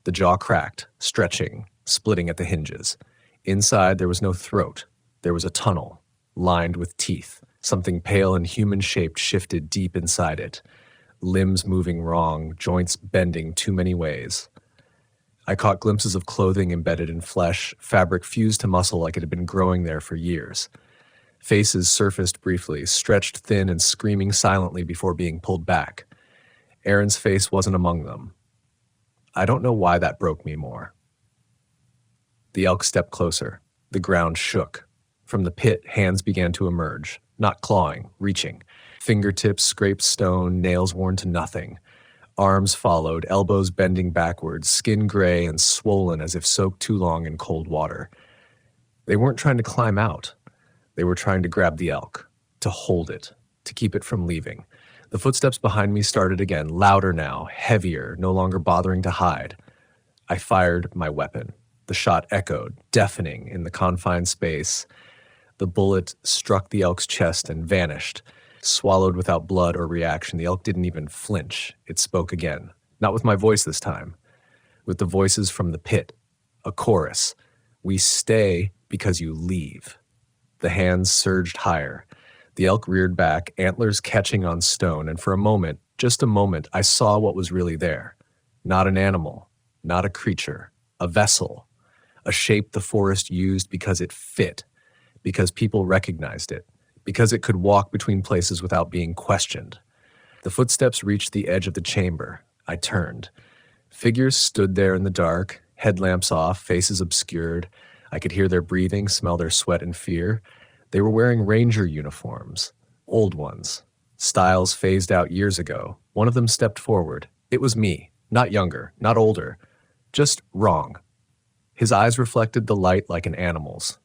The jaw cracked, stretching, splitting at the hinges. Inside there was no throat. There was a tunnel, lined with teeth. Something pale and human-shaped shifted deep inside it. Limbs moving wrong, joints bending too many ways. I caught glimpses of clothing embedded in flesh, fabric fused to muscle like it had been growing there for years. Faces surfaced briefly, stretched thin and screaming silently before being pulled back. Aaron's face wasn't among them. I don't know why that broke me more. The elk stepped closer. The ground shook. From the pit, hands began to emerge, not clawing, reaching. Fingertips scraped stone, nails worn to nothing. Arms followed, elbows bending backwards, skin gray and swollen as if soaked too long in cold water. They weren't trying to climb out. They were trying to grab the elk, to hold it, to keep it from leaving. The footsteps behind me started again, louder now, heavier, no longer bothering to hide. I fired my weapon. The shot echoed, deafening in the confined space. The bullet struck the elk's chest and vanished. Swallowed without blood or reaction, the elk didn't even flinch. It spoke again. Not with my voice this time. With the voices from the pit. A chorus. "We stay because you leave." The hands surged higher. The elk reared back, antlers catching on stone, and for a moment, just a moment, I saw what was really there. Not an animal, not a creature, a vessel. A shape the forest used because it fit, because people recognized it, because it could walk between places without being questioned. The footsteps reached the edge of the chamber. I turned. Figures stood there in the dark, headlamps off, faces obscured. I could hear their breathing, smell their sweat and fear. They were wearing ranger uniforms, old ones, styles phased out years ago. One of them stepped forward. It was me, not younger, not older, just wrong. His eyes reflected the light like an animal's.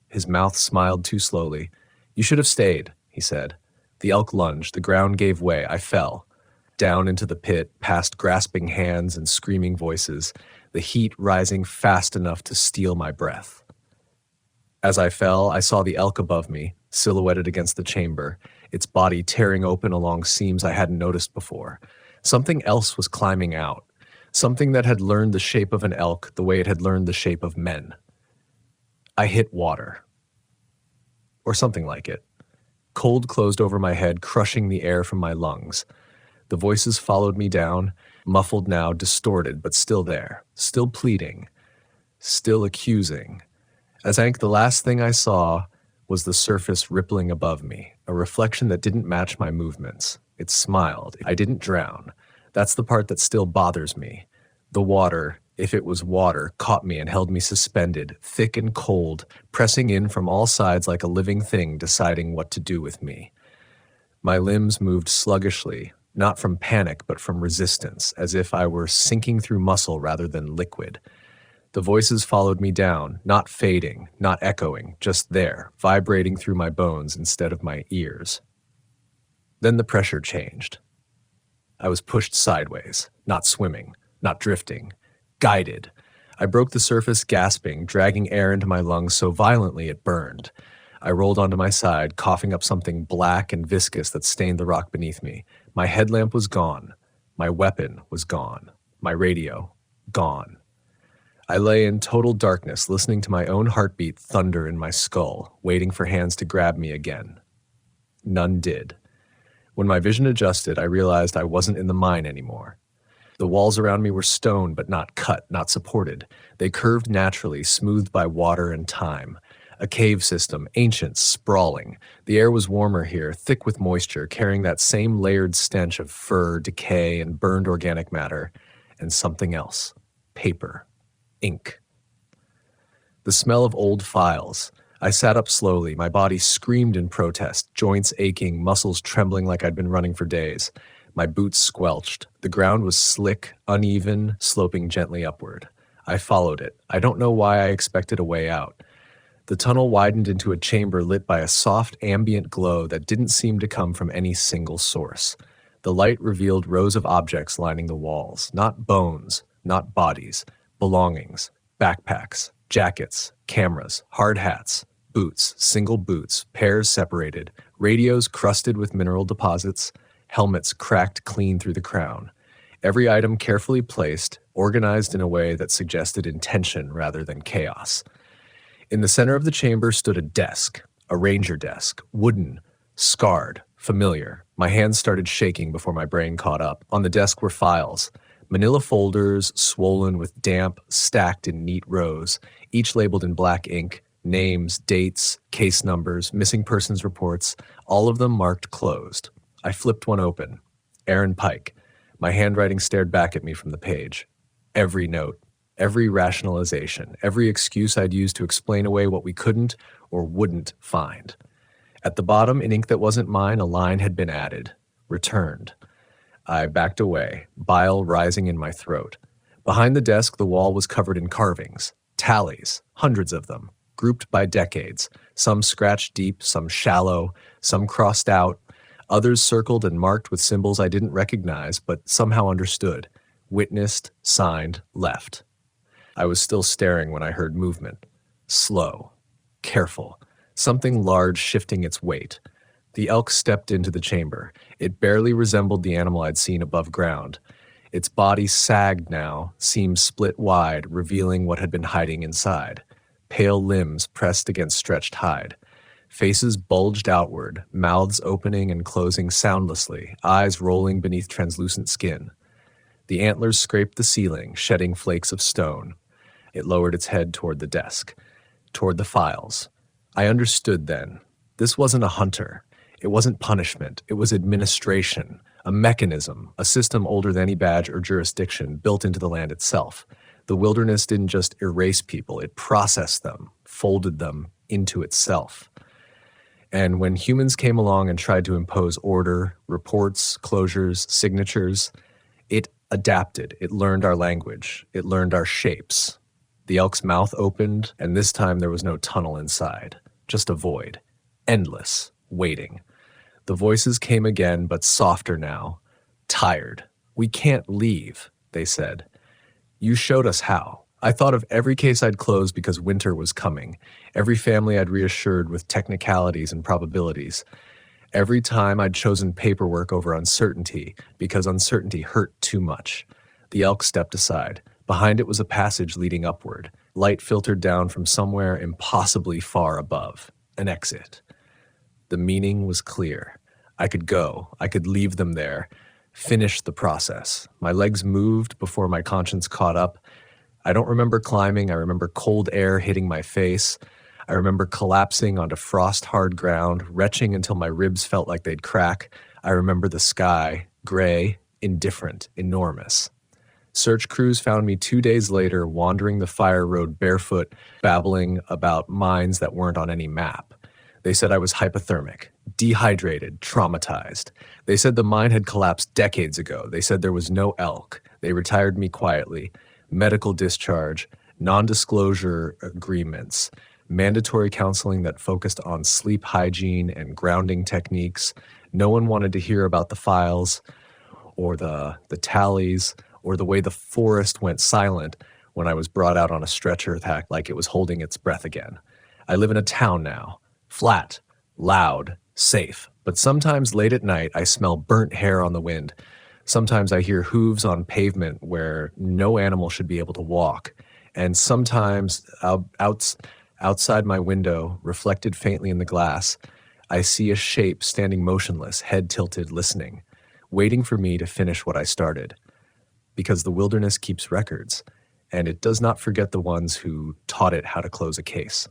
His mouth smiled too slowly. "You should have stayed," he said. The elk lunged. The ground gave way. I fell. Down into the pit, past grasping hands and screaming voices, the heat rising fast enough to steal my breath. As I fell, I saw the elk above me, silhouetted against the chamber, its body tearing open along seams I hadn't noticed before. Something else was climbing out, something that had learned the shape of an elk the way it had learned the shape of men. I hit water. Or something like it. Cold closed over my head, crushing the air from my lungs. The voices followed me down, muffled now, distorted, but still there, still pleading, still accusing. The last thing I saw was the surface rippling above me, a reflection that didn't match my movements. It smiled. I didn't drown. That's the part that still bothers me. The water, if it was water, caught me and held me suspended, thick and cold, pressing in from all sides like a living thing deciding what to do with me. My limbs moved sluggishly, not from panic but from resistance, as if I were sinking through muscle rather than liquid. The voices followed me down, not fading, not echoing, just there, vibrating through my bones instead of my ears. Then the pressure changed. I was pushed sideways, not swimming, not drifting, guided. I broke the surface gasping, dragging air into my lungs so violently it burned. I rolled onto my side, coughing up something black and viscous that stained the rock beneath me. My headlamp was gone. My weapon was gone. My radio, gone. I lay in total darkness, listening to my own heartbeat thunder in my skull, waiting for hands to grab me again. None did. When my vision adjusted, I realized I wasn't in the mine anymore. The walls around me were stone, but not cut, not supported. They curved naturally, smoothed by water and time. A cave system, ancient, sprawling. The air was warmer here, thick with moisture, carrying that same layered stench of fur, decay, and burned organic matter, and something else. Paper. Ink. The smell of old files, I sat up slowly. My body screamed in protest, joints aching, muscles trembling like I'd been running for days. My boots squelched. The ground was slick, uneven, sloping gently upward. I followed it. I don't know why I expected a way out. The tunnel widened into a chamber lit by a soft, ambient glow that didn't seem to come from any single source. The light revealed rows of objects lining the walls. Not bones, not bodies. Belongings. Backpacks. Jackets. Cameras. Hard hats. Boots. Single boots. Pairs separated. Radios crusted with mineral deposits. Helmets cracked clean through the crown. Every item carefully placed, organized in a way that suggested intention rather than chaos. In the center of the chamber stood a desk, a ranger desk, wooden, scarred, familiar. My hands started shaking before my brain caught up. On the desk were files, manila folders swollen with damp, stacked in neat rows, each labeled in black ink, names, dates, case numbers, missing persons reports, all of them marked closed. I flipped one open. Aaron Pike. My handwriting stared back at me from the page. Every note. Every rationalization, every excuse I'd used to explain away what we couldn't or wouldn't find. At the bottom, in ink that wasn't mine, a line had been added. Returned. I backed away, bile rising in my throat. Behind the desk, the wall was covered in carvings. Tallies, hundreds of them, grouped by decades. Some scratched deep, some shallow, some crossed out. Others circled and marked with symbols I didn't recognize, but somehow understood. Witnessed, signed, left. I was still staring when I heard movement. Slow. Careful. Something large shifting its weight. The elk stepped into the chamber. It barely resembled the animal I'd seen above ground. Its body sagged now, seemed split wide, revealing what had been hiding inside. Pale limbs pressed against stretched hide. Faces bulged outward, mouths opening and closing soundlessly, eyes rolling beneath translucent skin. The antlers scraped the ceiling, shedding flakes of stone. It lowered its head toward the desk, toward the files. I understood then. This wasn't a hunter. It wasn't punishment. It was administration, a mechanism, a system older than any badge or jurisdiction built into the land itself. The wilderness didn't just erase people. It processed them, folded them into itself. And when humans came along and tried to impose order, reports, closures, signatures, it adapted. It learned our language. It learned our shapes. The elk's mouth opened, and this time there was no tunnel inside, just a void, endless, waiting. The voices came again, but softer now, tired. "We can't leave," they said. "You showed us how." I thought of every case I'd closed because winter was coming, every family I'd reassured with technicalities and probabilities, every time I'd chosen paperwork over uncertainty because uncertainty hurt too much. The elk stepped aside. Behind it was a passage leading upward. Light filtered down from somewhere impossibly far above. An exit. The meaning was clear. I could go. I could leave them there. Finish the process. My legs moved before my conscience caught up. I don't remember climbing. I remember cold air hitting my face. I remember collapsing onto frost-hard ground, retching until my ribs felt like they'd crack. I remember the sky, gray, indifferent, enormous. Search crews found me 2 days later wandering the fire road barefoot, babbling about mines that weren't on any map. They said I was hypothermic, dehydrated, traumatized. They said the mine had collapsed decades ago. They said there was no elk. They retired me quietly. Medical discharge, non-disclosure agreements, mandatory counseling that focused on sleep hygiene and grounding techniques. No one wanted to hear about the files or the tallies or the way the forest went silent when I was brought out on a stretcher like it was holding its breath again. I live in a town now, flat, loud, safe, but sometimes late at night I smell burnt hair on the wind. Sometimes I hear hooves on pavement where no animal should be able to walk. And sometimes outside my window, reflected faintly in the glass, I see a shape standing motionless, head tilted, listening, waiting for me to finish what I started. Because the wilderness keeps records, and it does not forget the ones who taught it how to close a case.